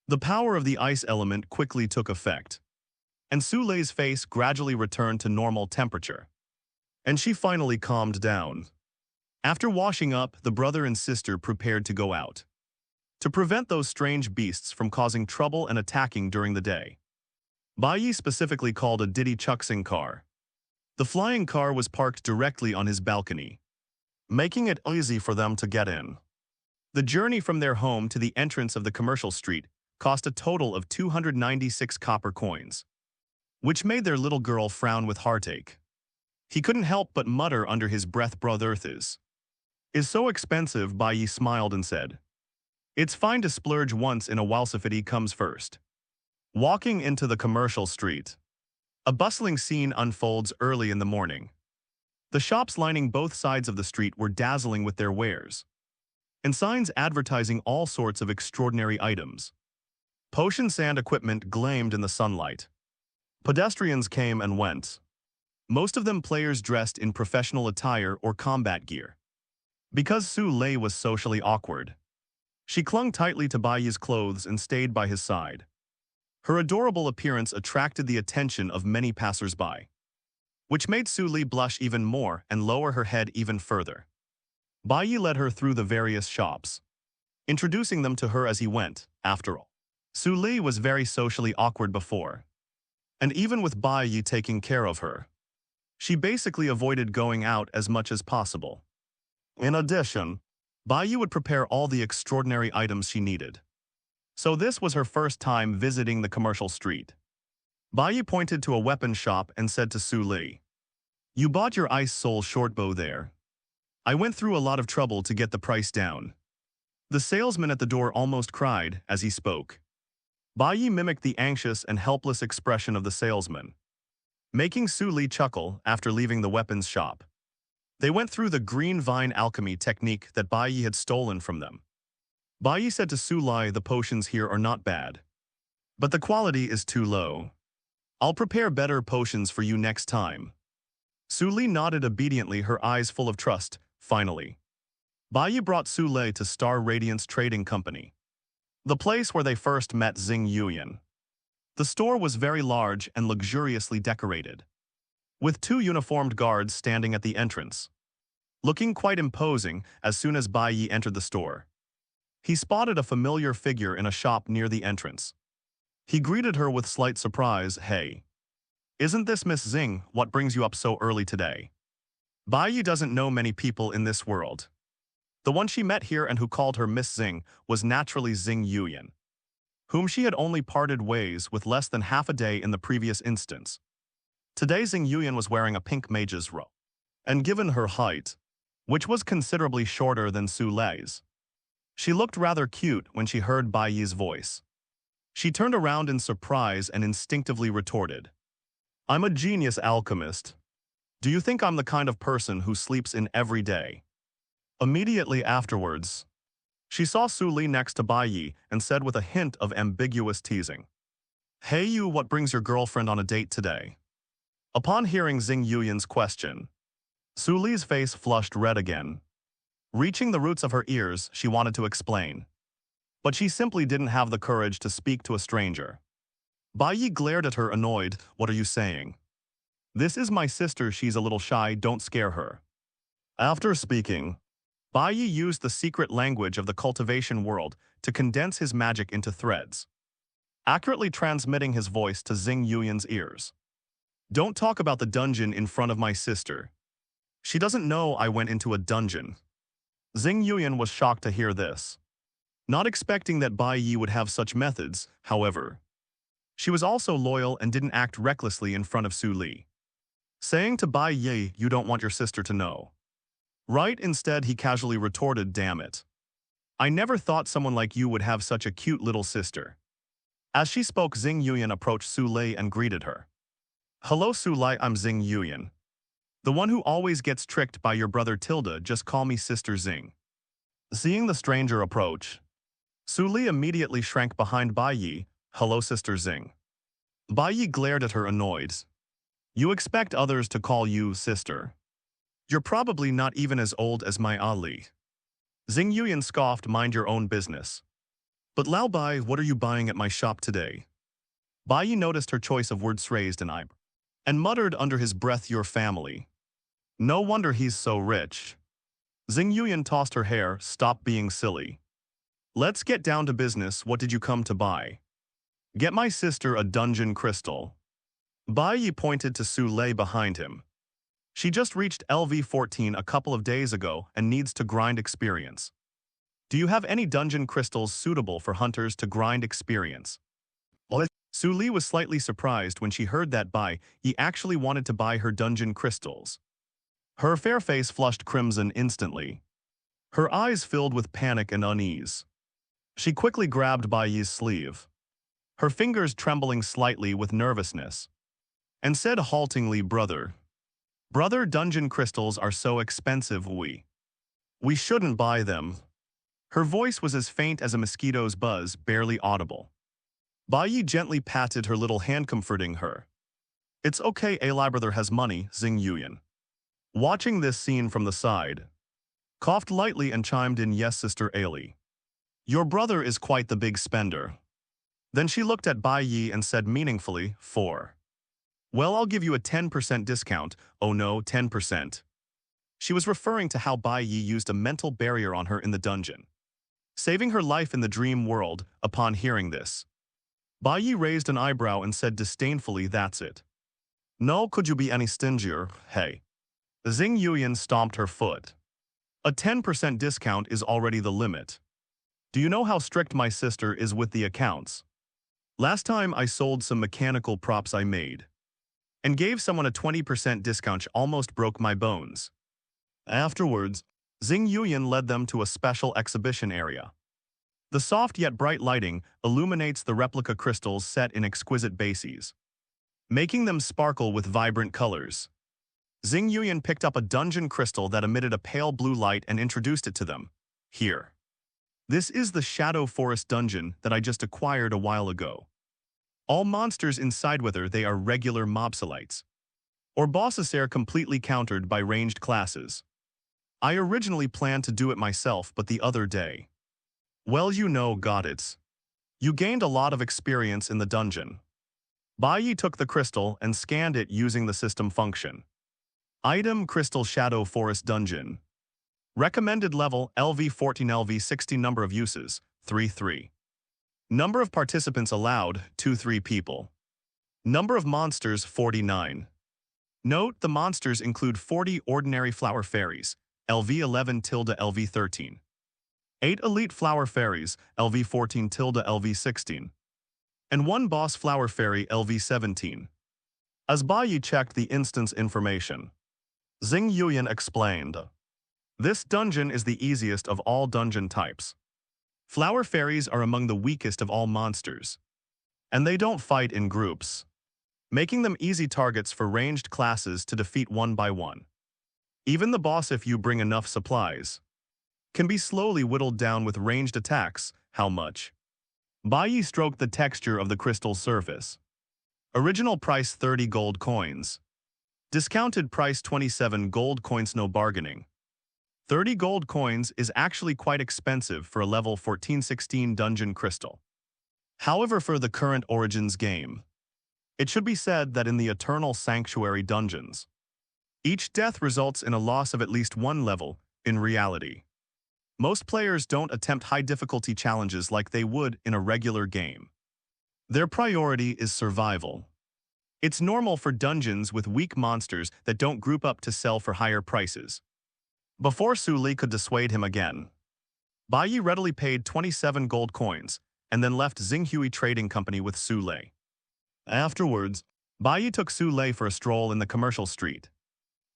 the power of the ice element quickly took effect, and Su Lei's face gradually returned to normal temperature, and she finally calmed down. After washing up, the brother and sister prepared to go out, to prevent those strange beasts from causing trouble and attacking during the day. Baiye specifically called a Diddy Chuxing car. The flying car was parked directly on his balcony, making it easy for them to get in. The journey from their home to the entrance of the commercial street cost a total of 296 copper coins, which made their little girl frown with heartache. He couldn't help but mutter under his breath, "Brothers is so expensive." Baiye smiled and said, "It's fine to splurge once in a while if it comes first." Walking into the commercial street, a bustling scene unfolds early in the morning. The shops lining both sides of the street were dazzling with their wares, and signs advertising all sorts of extraordinary items. Potion sand equipment gleamed in the sunlight. Pedestrians came and went, most of them players dressed in professional attire or combat gear. Because Su Lei was socially awkward, she clung tightly to Baiye's clothes and stayed by his side. Her adorable appearance attracted the attention of many passers-by, which made Su Lei blush even more and lower her head even further. Baiye led her through the various shops, introducing them to her as he went. After all, Su Lei was very socially awkward before, and even with Baiye taking care of her, she basically avoided going out as much as possible. In addition, Baiye would prepare all the extraordinary items she needed. So this was her first time visiting the commercial street. Baiye pointed to a weapon shop and said to Su Lei, "You bought your ice soul shortbow there. I went through a lot of trouble to get the price down." The salesman at the door almost cried as he spoke. Baiye mimicked the anxious and helpless expression of the salesman, making Su Lei chuckle. After leaving the weapons shop, they went through the green vine alchemy technique that Baiye had stolen from them. Baiye said to Su Lei, "The potions here are not bad, but the quality is too low. I'll prepare better potions for you next time." Su Lei nodded obediently, her eyes full of trust. Finally, Baiye brought Su Lei to Star Radiance Trading Company, the place where they first met Xing Yuyan. The store was very large and luxuriously decorated, with 2 uniformed guards standing at the entrance, looking quite imposing. As soon as Baiye entered the store, he spotted a familiar figure in a shop near the entrance. He greeted her with slight surprise. "Hey, isn't this Miss Xing? What brings you up so early today?" Baiye doesn't know many people in this world. The one she met here and who called her Miss Xing was naturally Xing Yuyan, whom she had only parted ways with less than half a day in the previous instance. Today Xing Yuyan was wearing a pink mage's robe, and given her height, which was considerably shorter than Su Lei's, she looked rather cute when she heard Baiye's voice. She turned around in surprise and instinctively retorted, "I'm a genius alchemist. Do you think I'm the kind of person who sleeps in every day?" Immediately afterwards, she saw Su Lei next to Baiye and said with a hint of ambiguous teasing, "Hey you, what brings your girlfriend on a date today?" Upon hearing Xing Yuyan's question, Su Lei's face flushed red again. Reaching the roots of her ears, she wanted to explain, but she simply didn't have the courage to speak to a stranger. Baiye glared at her, annoyed. "What are you saying? This is my sister, she's a little shy, don't scare her." After speaking, Baiye used the secret language of the cultivation world to condense his magic into threads, accurately transmitting his voice to Xing Yuyan's ears. "Don't talk about the dungeon in front of my sister. She doesn't know I went into a dungeon." Xing Yuyan was shocked to hear this, not expecting that Baiye would have such methods. However, she was also loyal and didn't act recklessly in front of Su Lei, saying to Baiye, "You don't want your sister to know, right?" Instead, he casually retorted, "Damn it. I never thought someone like you would have such a cute little sister." As she spoke, Xing Yuyan approached Su Lei and greeted her. "Hello Su Lei, I'm Xing Yuyan, the one who always gets tricked by your brother Tilda, just call me Sister Xing." Seeing the stranger approach, Su Lei immediately shrank behind Baiye. "Hello Sister Xing." Baiye glared at her, annoyed. "You expect others to call you sister? You're probably not even as old as my Ali." Xing Yuyan scoffed, "Mind your own business." "But Lao Bai, what are you buying at my shop today?" Baiye noticed her choice of words, raised an eyebrow, and muttered under his breath, "Your family. No wonder he's so rich." Xing Yuyan tossed her hair, "Stop being silly. Let's get down to business. What did you come to buy?" "Get my sister a dungeon crystal." Baiye pointed to Su Lei behind him. "She just reached LV 14 a couple of days ago and needs to grind experience." Do you have any dungeon crystals suitable for hunters to grind experience? Su Li was slightly surprised when she heard that Baiye actually wanted to buy her dungeon crystals. Her fair face flushed crimson instantly. Her eyes filled with panic and unease. She quickly grabbed Baiye's sleeve, her fingers trembling slightly with nervousness, and said haltingly, Brother, dungeon crystals are so expensive, we shouldn't buy them." Her voice was as faint as a mosquito's buzz, barely audible. Baiye gently patted her little hand, comforting her. "It's okay, Eli brother has money," Xing Yuyan, watching this scene from the side, coughed lightly and chimed in, "Yes, Sister Ailey. Your brother is quite the big spender." Then she looked at Baiye and said meaningfully, Well, I'll give you a 10% discount." "Oh no, 10%. She was referring to how Baiye used a mental barrier on her in the dungeon, saving her life in the dream world. Upon hearing this, Baiye raised an eyebrow and said disdainfully, "That's it. No, could you be any stingier, hey?" Xing Yuyan stomped her foot. "A 10% discount is already the limit. Do you know how strict my sister is with the accounts? Last time I sold some mechanical props I made and gave someone a 20% discount, almost broke my bones." Afterwards, Xing Yuyan led them to a special exhibition area. The soft yet bright lighting illuminates the replica crystals set in exquisite bases, making them sparkle with vibrant colors. Xing Yuyan picked up a dungeon crystal that emitted a pale blue light and introduced it to them. "Here. This is the Shadow Forest dungeon that I just acquired a while ago. All monsters inside, whether they are regular mobsilites or bosses, are completely countered by ranged classes. I originally planned to do it myself, but the other day, well, got it. You gained a lot of experience in the dungeon." Baiye took the crystal and scanned it using the system function. Item: Crystal Shadow Forest Dungeon. Recommended level: LV14 LV16. Number of uses: 3. Number of participants allowed: 2-3 people. Number of monsters: 49. Note: the monsters include 40 ordinary flower fairies, LV11 tilde LV13. 8 elite flower fairies, LV14 tilde LV16. And 1 boss flower fairy, LV17. As Baiye checked the instance information, Xing Yuyan explained, "This dungeon is the easiest of all dungeon types. Flower fairies are among the weakest of all monsters, and they don't fight in groups, making them easy targets for ranged classes to defeat one by one. Even the boss, if you bring enough supplies, can be slowly whittled down with ranged attacks." "How much?" Baiye stroked the texture of the crystal surface. "Original price 30 gold coins. Discounted price 27 gold coins, no bargaining." 30 gold coins is actually quite expensive for a level 14-16 dungeon crystal. However, for the current Origins game, it should be said that in the Eternal Sanctuary dungeons, each death results in a loss of at least 1 level. In reality, most players don't attempt high-difficulty challenges like they would in a regular game. Their priority is survival. It's normal for dungeons with weak monsters that don't group up to sell for higher prices. Before Su Li could dissuade him again, Baiye readily paid 27 gold coins and then left Xinghui Trading Company with Su Li. Afterwards, Baiye took Su Li for a stroll in the commercial street,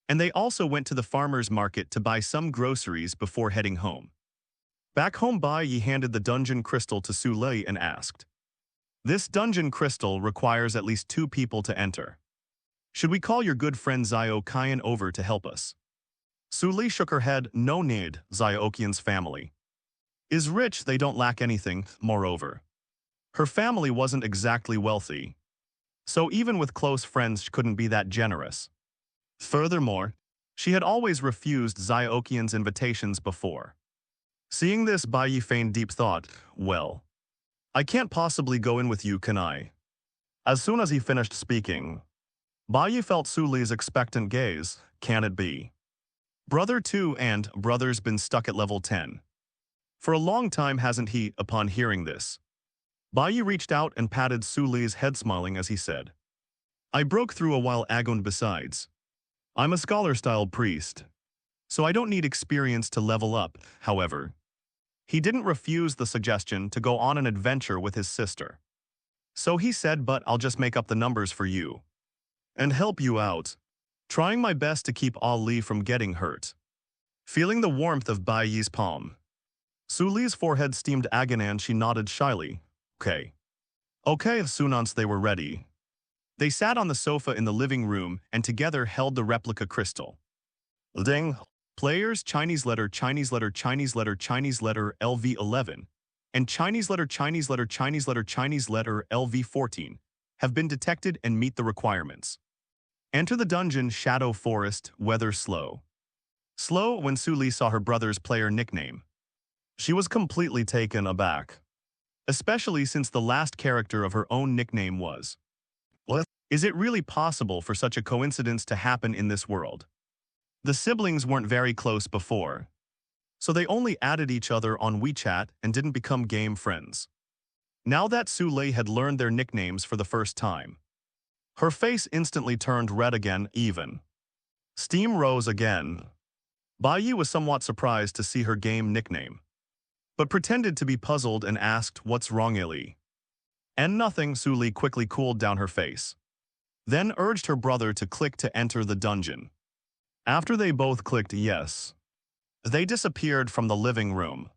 and they also went to the farmer's market to buy some groceries before heading home. Back home, Baiye handed the dungeon crystal to Su Li and asked, "This dungeon crystal requires at least 2 people to enter. Should we call your good friend Xiao over to help us?" Su Li shook her head. "No need. Xiaoqian's family is rich, they don't lack anything. Moreover, her family wasn't exactly wealthy, so even with close friends she couldn't be that generous. Furthermore, she had always refused Xiaoqian's invitations before." Seeing this, Baiye feigned deep thought. "Well, I can't possibly go in with you, can I?" As soon as he finished speaking, Baiye felt Su Li's expectant gaze. "Can it be? Brother too, and brother's been stuck at level 10. For a long time, hasn't he?" Upon hearing this, Baiye reached out and patted Su Li's head, smiling as he said, "I broke through a while ago. Besides, I'm a scholar-style priest, so I don't need experience to level up. However, He didn't refuse the suggestion to go on an adventure with his sister. So he said, but I'll just make up the numbers for you and help you out, trying my best to keep Ali from getting hurt. Feeling the warmth of Baiye's palm, Su Li's forehead steamed agony and she nodded shyly. Okay. Okay, as soon as they were ready. They sat on the sofa in the living room and together held the replica crystal. Ding. Players Chinese letter Chinese letter Chinese letter Chinese letter LV11 and Chinese letter Chinese letter Chinese letter Chinese letter LV14 have been detected and meet the requirements. Enter the dungeon Shadow Forest, weather slow. Slow when Su Li saw her brother's player nickname. She was completely taken aback, especially since the last character of her own nickname was. What? Is it really possible for such a coincidence to happen in this world? The siblings weren't very close before, so they only added each other on WeChat and didn't become game friends. Now that Su Li had learned their nicknames for the first time, her face instantly turned red again, even. Steam rose again. Baiye was somewhat surprised to see her game nickname, but pretended to be puzzled and asked, "What's wrong, Ili?" And nothing. Su Li quickly cooled down her face, then urged her brother to click to enter the dungeon. After they both clicked yes, they disappeared from the living room.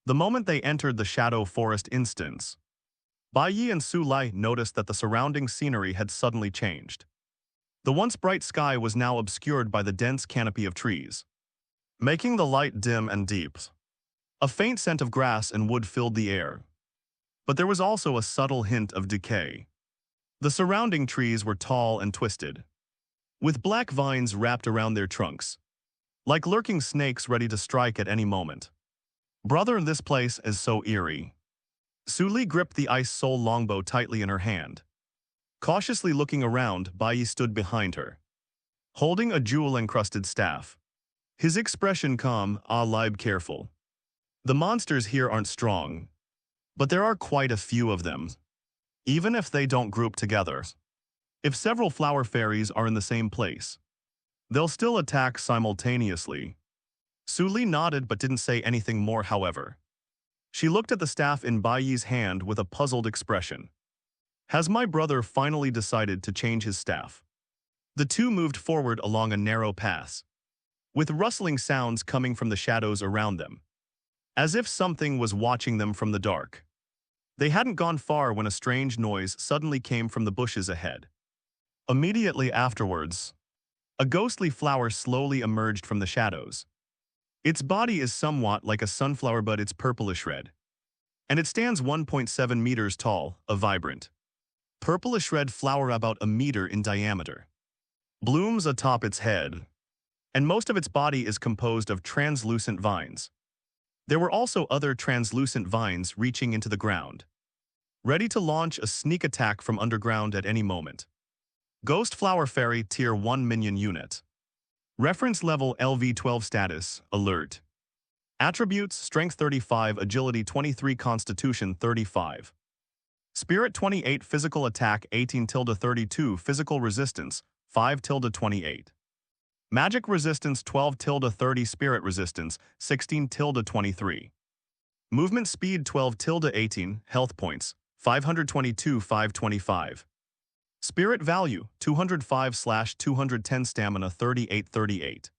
The moment they entered the Shadow Forest instance, Baiye and Su Li noticed that the surrounding scenery had suddenly changed. The once bright sky was now obscured by the dense canopy of trees, making the light dim and deep. A faint scent of grass and wood filled the air, but there was also a subtle hint of decay. The surrounding trees were tall and twisted, with black vines wrapped around their trunks, like lurking snakes ready to strike at any moment. Brother, this place is so eerie. Su Li gripped the ice soul longbow tightly in her hand. Cautiously looking around, Baiye stood behind her, holding a jewel-encrusted staff. His expression calm, alive, careful. The monsters here aren't strong, but there are quite a few of them, even if they don't group together. If several flower fairies are in the same place, they'll still attack simultaneously. Su Li nodded but didn't say anything more, however. She looked at the staff in Baiye's hand with a puzzled expression. Has my brother finally decided to change his staff? The two moved forward along a narrow path, with rustling sounds coming from the shadows around them, as if something was watching them from the dark. They hadn't gone far when a strange noise suddenly came from the bushes ahead. Immediately afterwards, a ghostly flower slowly emerged from the shadows. Its body is somewhat like a sunflower, but it's purplish red, and it stands 1.7 meters tall, a vibrant purplish red flower about a meter in diameter. Blooms atop its head, and most of its body is composed of translucent vines. There were also other translucent vines reaching into the ground, ready to launch a sneak attack from underground at any moment. Ghost Flower Fairy Tier 1 Minion Unit. Reference Level LV12 Status, Alert. Attributes Strength 35, Agility 23, Constitution 35. Spirit 28, Physical Attack 18-32, Physical Resistance 5-28. Magic Resistance 12-30, Spirit Resistance 16-23. Movement Speed 12-18, Health Points 522-525. Spirit Value 205/210, Stamina 38-38.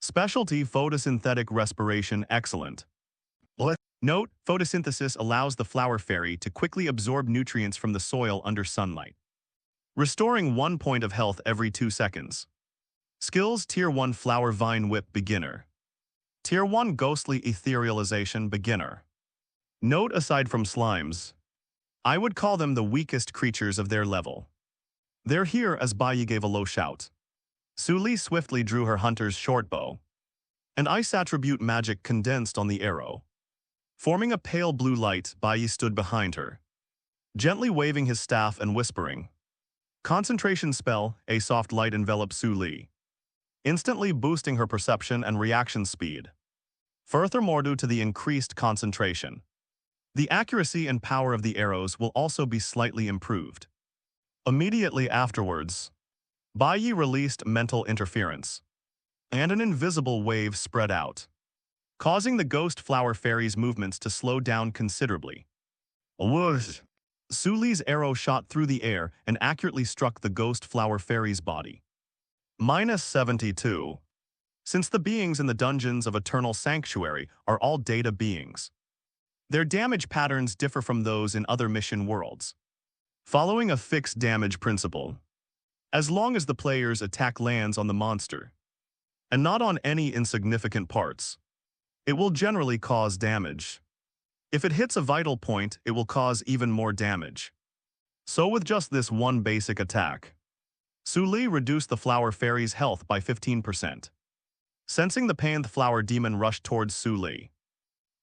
Specialty Photosynthetic Respiration Excellent. Note, photosynthesis allows the flower fairy to quickly absorb nutrients from the soil under sunlight, restoring 1 point of health every 2 seconds. Skills Tier 1 Flower Vine Whip Beginner. Tier 1 Ghostly Etherealization Beginner. Note, aside from slimes, I would call them the weakest creatures of their level. They're here, as Baiye gave a low shout. Su Li swiftly drew her hunter's short bow, and ice attribute magic condensed on the arrow. Forming a pale blue light, Baiye stood behind her, gently waving his staff and whispering. Concentration spell, a soft light enveloped Su Li, instantly boosting her perception and reaction speed. Furthermore, due to the increased concentration, the accuracy and power of the arrows will also be slightly improved. Immediately afterwards, Baiye released mental interference, and an invisible wave spread out, causing the ghost flower fairy's movements to slow down considerably. Whoosh! Su Li's arrow shot through the air and accurately struck the ghost flower fairy's body. -72. Since the beings in the dungeons of Eternal Sanctuary are all data beings, their damage patterns differ from those in other mission worlds. Following a fixed damage principle, as long as the player's attack lands on the monster, and not on any insignificant parts, it will generally cause damage. If it hits a vital point, it will cause even more damage. So with just this one basic attack, Su Li reduced the flower fairy's health by 15%. Sensing the pain, the flower demon rushed towards Su Li,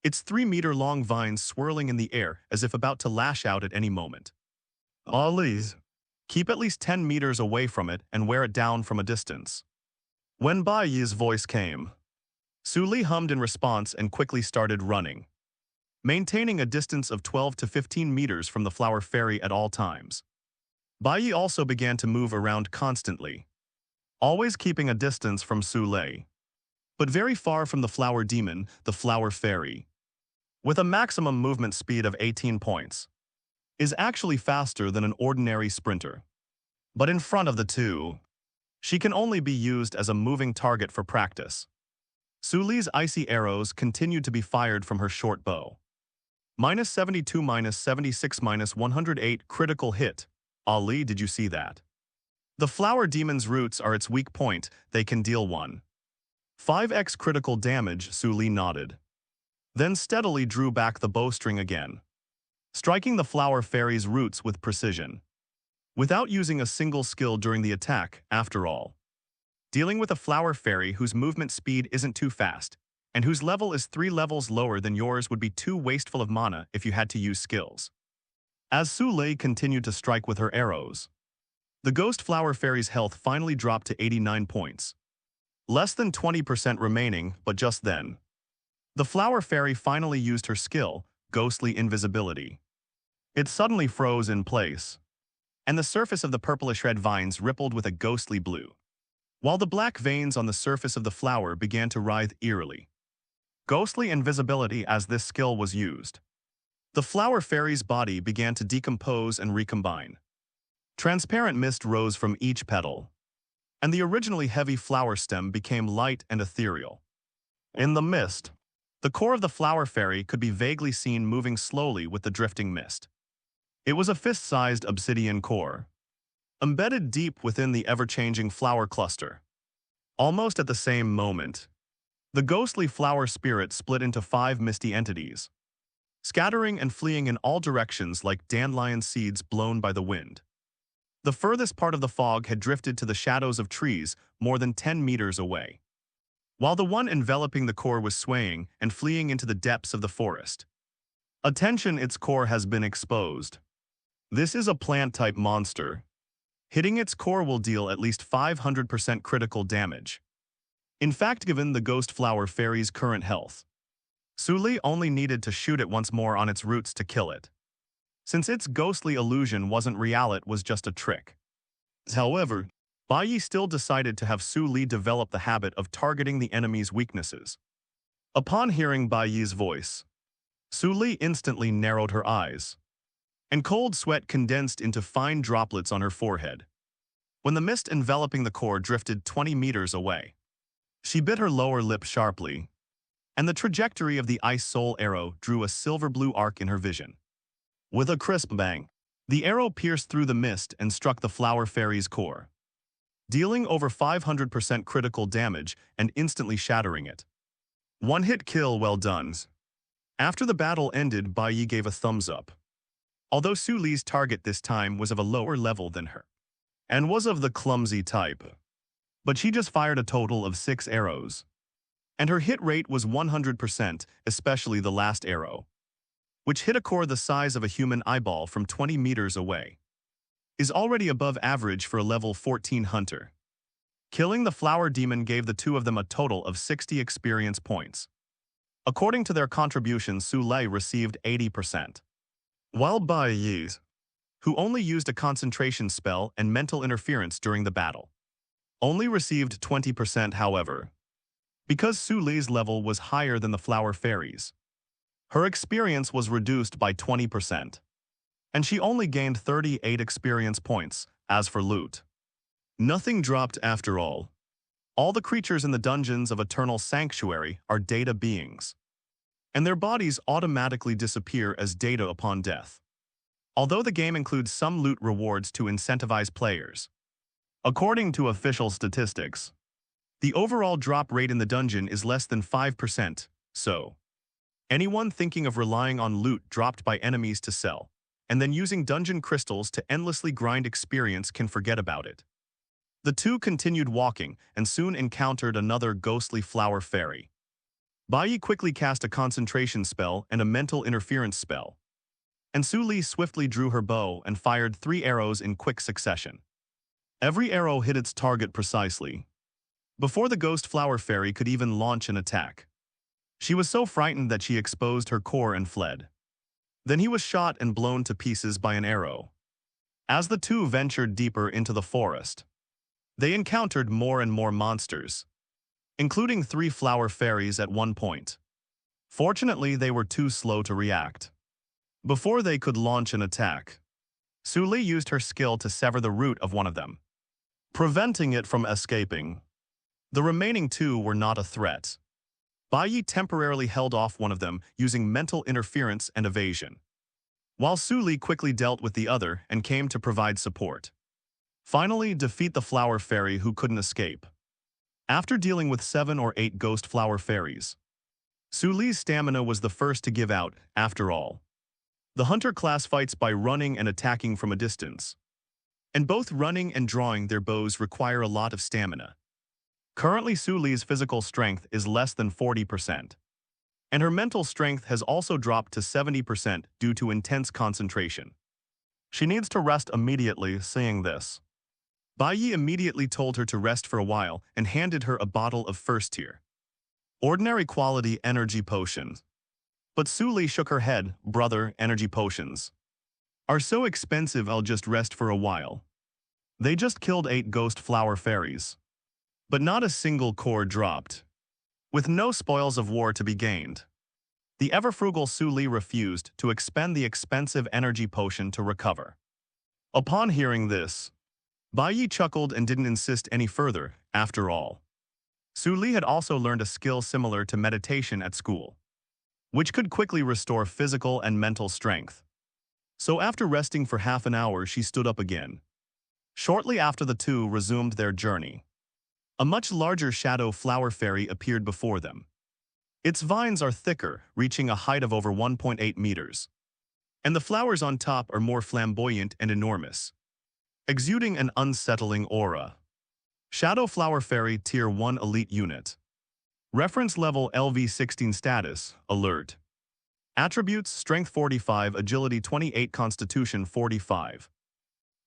its 3-meter-long vines swirling in the air as if about to lash out at any moment. Please, keep at least 10 meters away from it and wear it down from a distance. When Baiye's voice came, Su Li hummed in response and quickly started running, maintaining a distance of 12 to 15 meters from the flower fairy at all times. Baiye also began to move around constantly, always keeping a distance from Su Li, but very far from the flower demon, the flower fairy, with a maximum movement speed of 18 points, is actually faster than an ordinary sprinter. But in front of the two, she can only be used as a moving target for practice. Su Li's icy arrows continued to be fired from her short bow. -72, -76, -108 critical hit. Ali, did you see that? The flower demon's roots are its weak point. They can deal 1.5x critical damage. Su Li nodded, then steadily drew back the bowstring again, striking the flower fairy's roots with precision, without using a single skill during the attack. After all, dealing with a flower fairy whose movement speed isn't too fast, and whose level is 3 levels lower than yours, would be too wasteful of mana if you had to use skills. As Su Li continued to strike with her arrows, the ghost flower fairy's health finally dropped to 89 points. Less than 20% remaining, but just then, the flower fairy finally used her skill, ghostly invisibility. It suddenly froze in place, and the surface of the purplish-red vines rippled with a ghostly blue, while the black veins on the surface of the flower began to writhe eerily. Ghostly invisibility. As this skill was used, the flower fairy's body began to decompose and recombine. Transparent mist rose from each petal, and the originally heavy flower stem became light and ethereal. In the mist, the core of the flower fairy could be vaguely seen moving slowly with the drifting mist. It was a fist-sized obsidian core, embedded deep within the ever-changing flower cluster. Almost at the same moment, the ghostly flower spirit split into 5 misty entities, scattering and fleeing in all directions like dandelion seeds blown by the wind. The furthest part of the fog had drifted to the shadows of trees more than 10 meters away, while the one enveloping the core was swaying and fleeing into the depths of the forest. Attention, its core has been exposed. This is a plant-type monster. Hitting its core will deal at least 500% critical damage. In fact, given the ghost flower fairy's current health, Su Li only needed to shoot it once more on its roots to kill it, since its ghostly illusion wasn't real, it was just a trick. However, Baiye still decided to have Su Li develop the habit of targeting the enemy's weaknesses. Upon hearing Baiye's voice, Su Li instantly narrowed her eyes, and cold sweat condensed into fine droplets on her forehead. When the mist enveloping the core drifted 20 meters away, she bit her lower lip sharply, and the trajectory of the ice soul arrow drew a silver-blue arc in her vision. With a crisp bang, the arrow pierced through the mist and struck the flower fairy's core, dealing over 500% critical damage and instantly shattering it. One-hit kill, well done. After the battle ended, Baiye gave a thumbs up. Although Su Li's target this time was of a lower level than her, and was of the clumsy type, but she just fired a total of 6 arrows, and her hit rate was 100%, especially the last arrow, which hit a core the size of a human eyeball from 20 meters away, is already above average for a level 14 hunter. Killing the flower demon gave the two of them a total of 60 experience points. According to their contributions, Su Li received 80%, while Baiye, who only used a concentration spell and mental interference during the battle, only received 20%. However, Because Su Li's level was higher than the flower fairies, her experience was reduced by 20%, and she only gained 38 experience points. As for loot, nothing dropped after all. All the creatures in the dungeons of Eternal Sanctuary are data beings, and their bodies automatically disappear as data upon death. Although the game includes some loot rewards to incentivize players, according to official statistics, the overall drop rate in the dungeon is less than 5%, so anyone thinking of relying on loot dropped by enemies to sell, and then using dungeon crystals to endlessly grind experience can forget about it. The two continued walking and soon encountered another ghostly flower fairy. Baiye quickly cast a concentration spell and a mental interference spell, and Su Li swiftly drew her bow and fired 3 arrows in quick succession. Every arrow hit its target precisely, before the ghost flower fairy could even launch an attack. She was so frightened that she exposed her core and fled. Then he was shot and blown to pieces by an arrow. As the two ventured deeper into the forest, they encountered more and more monsters, including 3 flower fairies at one point. Fortunately, they were too slow to react. Before they could launch an attack, Su Li used her skill to sever the root of one of them, preventing it from escaping. The remaining 2 were not a threat. Baiye temporarily held off one of them using mental interference and evasion, while Su Li quickly dealt with the other and came to provide support. Finally, defeat the flower fairy who couldn't escape. After dealing with 7 or 8 ghost flower fairies, Su Li's stamina was the first to give out, after all. The hunter class fights by running and attacking from a distance, and both running and drawing their bows require a lot of stamina. Currently, Su Li's physical strength is less than 40%, and her mental strength has also dropped to 70% due to intense concentration. She needs to rest immediately. Seeing this, Baiye immediately told her to rest for a while and handed her a bottle of first-tier, ordinary quality energy potions. But Su Li shook her head. Brother, energy potions are so expensive, I'll just rest for a while. They just killed 8 ghost flower fairies, but not a single core dropped, with no spoils of war to be gained. The ever-frugal Su Li refused to expend the expensive energy potion to recover. Upon hearing this, Baiye chuckled and didn't insist any further. After all, Su Li had also learned a skill similar to meditation at school, which could quickly restore physical and mental strength. So after resting for half an hour, she stood up again. Shortly after, the two resumed their journey. A much larger shadow flower fairy appeared before them. Its vines are thicker, reaching a height of over 1.8 meters, and the flowers on top are more flamboyant and enormous, exuding an unsettling aura. Shadow Flower Fairy Tier 1 Elite Unit. Reference level LV16 status, alert. Attributes: Strength 45, Agility 28, Constitution 45.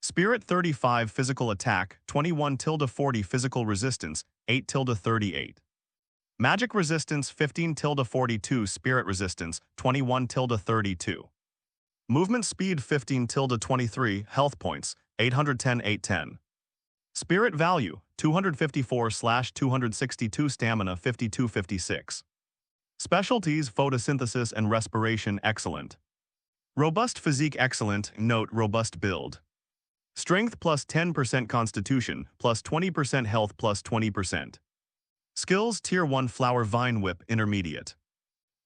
Spirit 35, Physical Attack 21-40, Physical Resistance 8-38. Magic Resistance 15-42, Spirit Resistance 21-32. Movement Speed 15-23, Health Points 810-810. Spirit Value 254/262, Stamina 52-56. Specialties: Photosynthesis and Respiration excellent. Robust Physique excellent. Note: robust build. Strength plus 10%, Constitution plus 20%, Health plus 20%. Skills: Tier 1 Flower Vine Whip intermediate.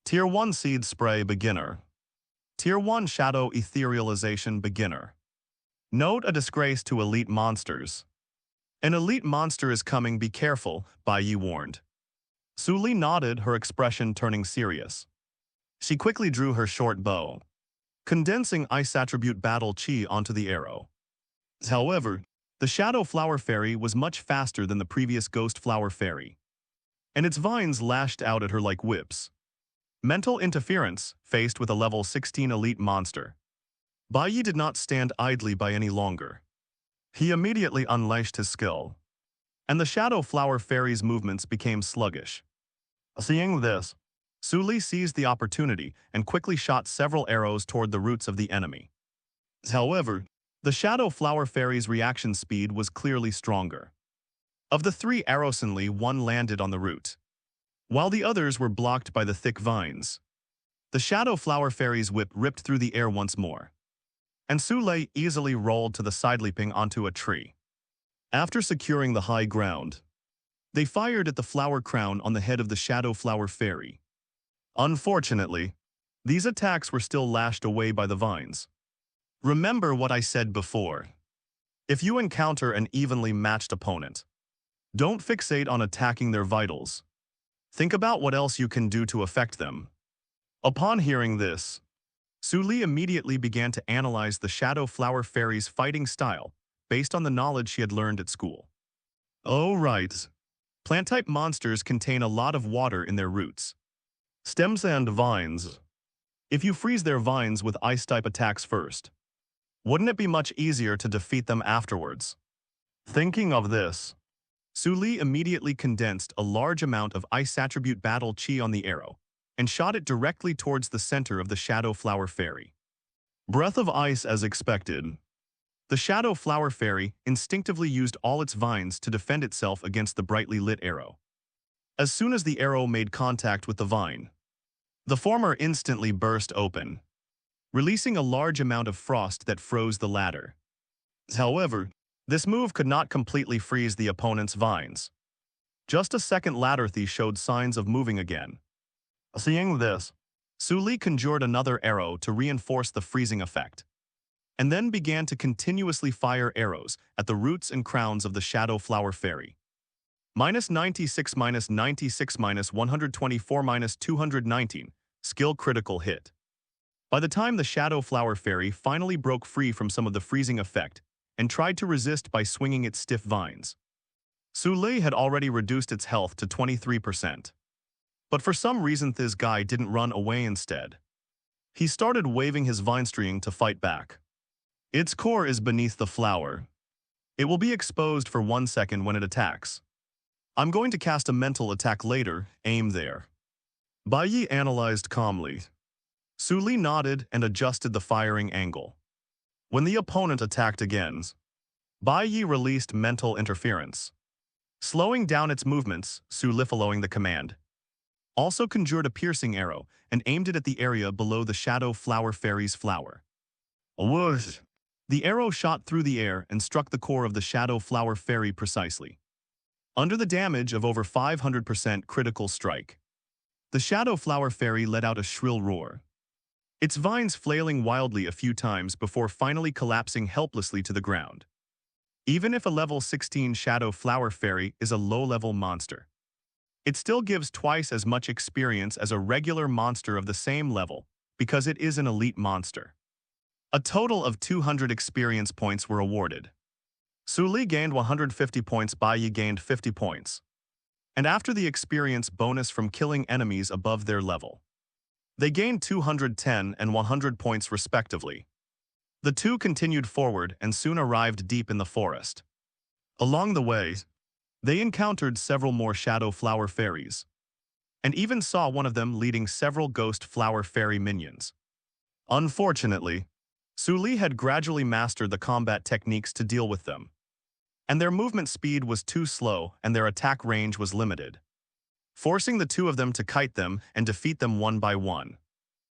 Tier 1 Seed Spray beginner. Tier 1 Shadow Etherealization beginner. Note: a disgrace to elite monsters. An elite monster is coming, be careful, Baiye warned. Su Li nodded, her expression turning serious. She quickly drew her short bow, condensing ice attribute battle chi onto the arrow. However, the Shadow Flower Fairy was much faster than the previous Ghost Flower Fairy, and its vines lashed out at her like whips. Mental interference, faced with a level 16 elite monster. Baiye did not stand idly by any longer. He immediately unleashed his skill, and the Shadow Flower Fairy's movements became sluggish. Seeing this, Su Li seized the opportunity and quickly shot several arrows toward the roots of the enemy. However, the Shadow Flower Fairy's reaction speed was clearly stronger. Of the 3 arrows, only one landed on the root. while the others were blocked by the thick vines. The shadow flower fairy's whip ripped through the air once more, and Sule easily rolled to the side, leaping onto a tree. After securing the high ground, they fired at the flower crown on the head of the shadow flower fairy. Unfortunately, these attacks were still lashed away by the vines. Remember what I said before. If you encounter an evenly matched opponent, don't fixate on attacking their vitals. Think about what else you can do to affect them. Upon hearing this, Suli immediately began to analyze the shadow flower fairy's fighting style based on the knowledge she had learned at school. Oh right. Plant-type monsters contain a lot of water in their roots, stems and vines. If you freeze their vines with ice-type attacks first, wouldn't it be much easier to defeat them afterwards? Thinking of this, Suli immediately condensed a large amount of ice attribute battle chi on the arrow and shot it directly towards the center of the shadow flower fairy. Breath of ice as expected. The shadow flower fairy instinctively used all its vines to defend itself against the brightly lit arrow. As soon as the arrow made contact with the vine, the former instantly burst open, releasing a large amount of frost that froze the latter. However, this move could not completely freeze the opponent's vines. Just a second later, they showed signs of moving again. Seeing this, Suli conjured another arrow to reinforce the freezing effect, and then began to continuously fire arrows at the roots and crowns of the shadow flower fairy. -96, -96, -124, -219, skill critical hit. By the time the shadow flower fairy finally broke free from some of the freezing effect and tried to resist by swinging its stiff vines, Sule had already reduced its health to 23%. But for some reason this guy didn't run away instead. He started waving his vine string to fight back. Its core is beneath the flower. It will be exposed for 1 second when it attacks. I'm going to cast a mental attack later, aim there. Baiye analyzed calmly. Suli nodded and adjusted the firing angle. When the opponent attacked again, Baiye released mental interference, slowing down its movements. Suli, following the command, also conjured a piercing arrow and aimed it at the area below the shadow flower fairy's flower. Whoosh! The arrow shot through the air and struck the core of the shadow flower fairy precisely. Under the damage of over 500% critical strike, the shadow flower fairy let out a shrill roar, its vines flailing wildly a few times before finally collapsing helplessly to the ground. Even if a level 16 shadow flower fairy is a low-level monster, it still gives twice as much experience as a regular monster of the same level because it is an elite monster. A total of 200 experience points were awarded. Suli gained 150 points, Baiye gained 50 points. And after the experience bonus from killing enemies above their level, they gained 210 and 100 points respectively. The two continued forward and soon arrived deep in the forest. Along the way, they encountered several more shadow flower fairies, and even saw one of them leading several ghost flower fairy minions. Unfortunately, Suli had gradually mastered the combat techniques to deal with them, and their movement speed was too slow and their attack range was limited, forcing the two of them to kite them and defeat them one by one.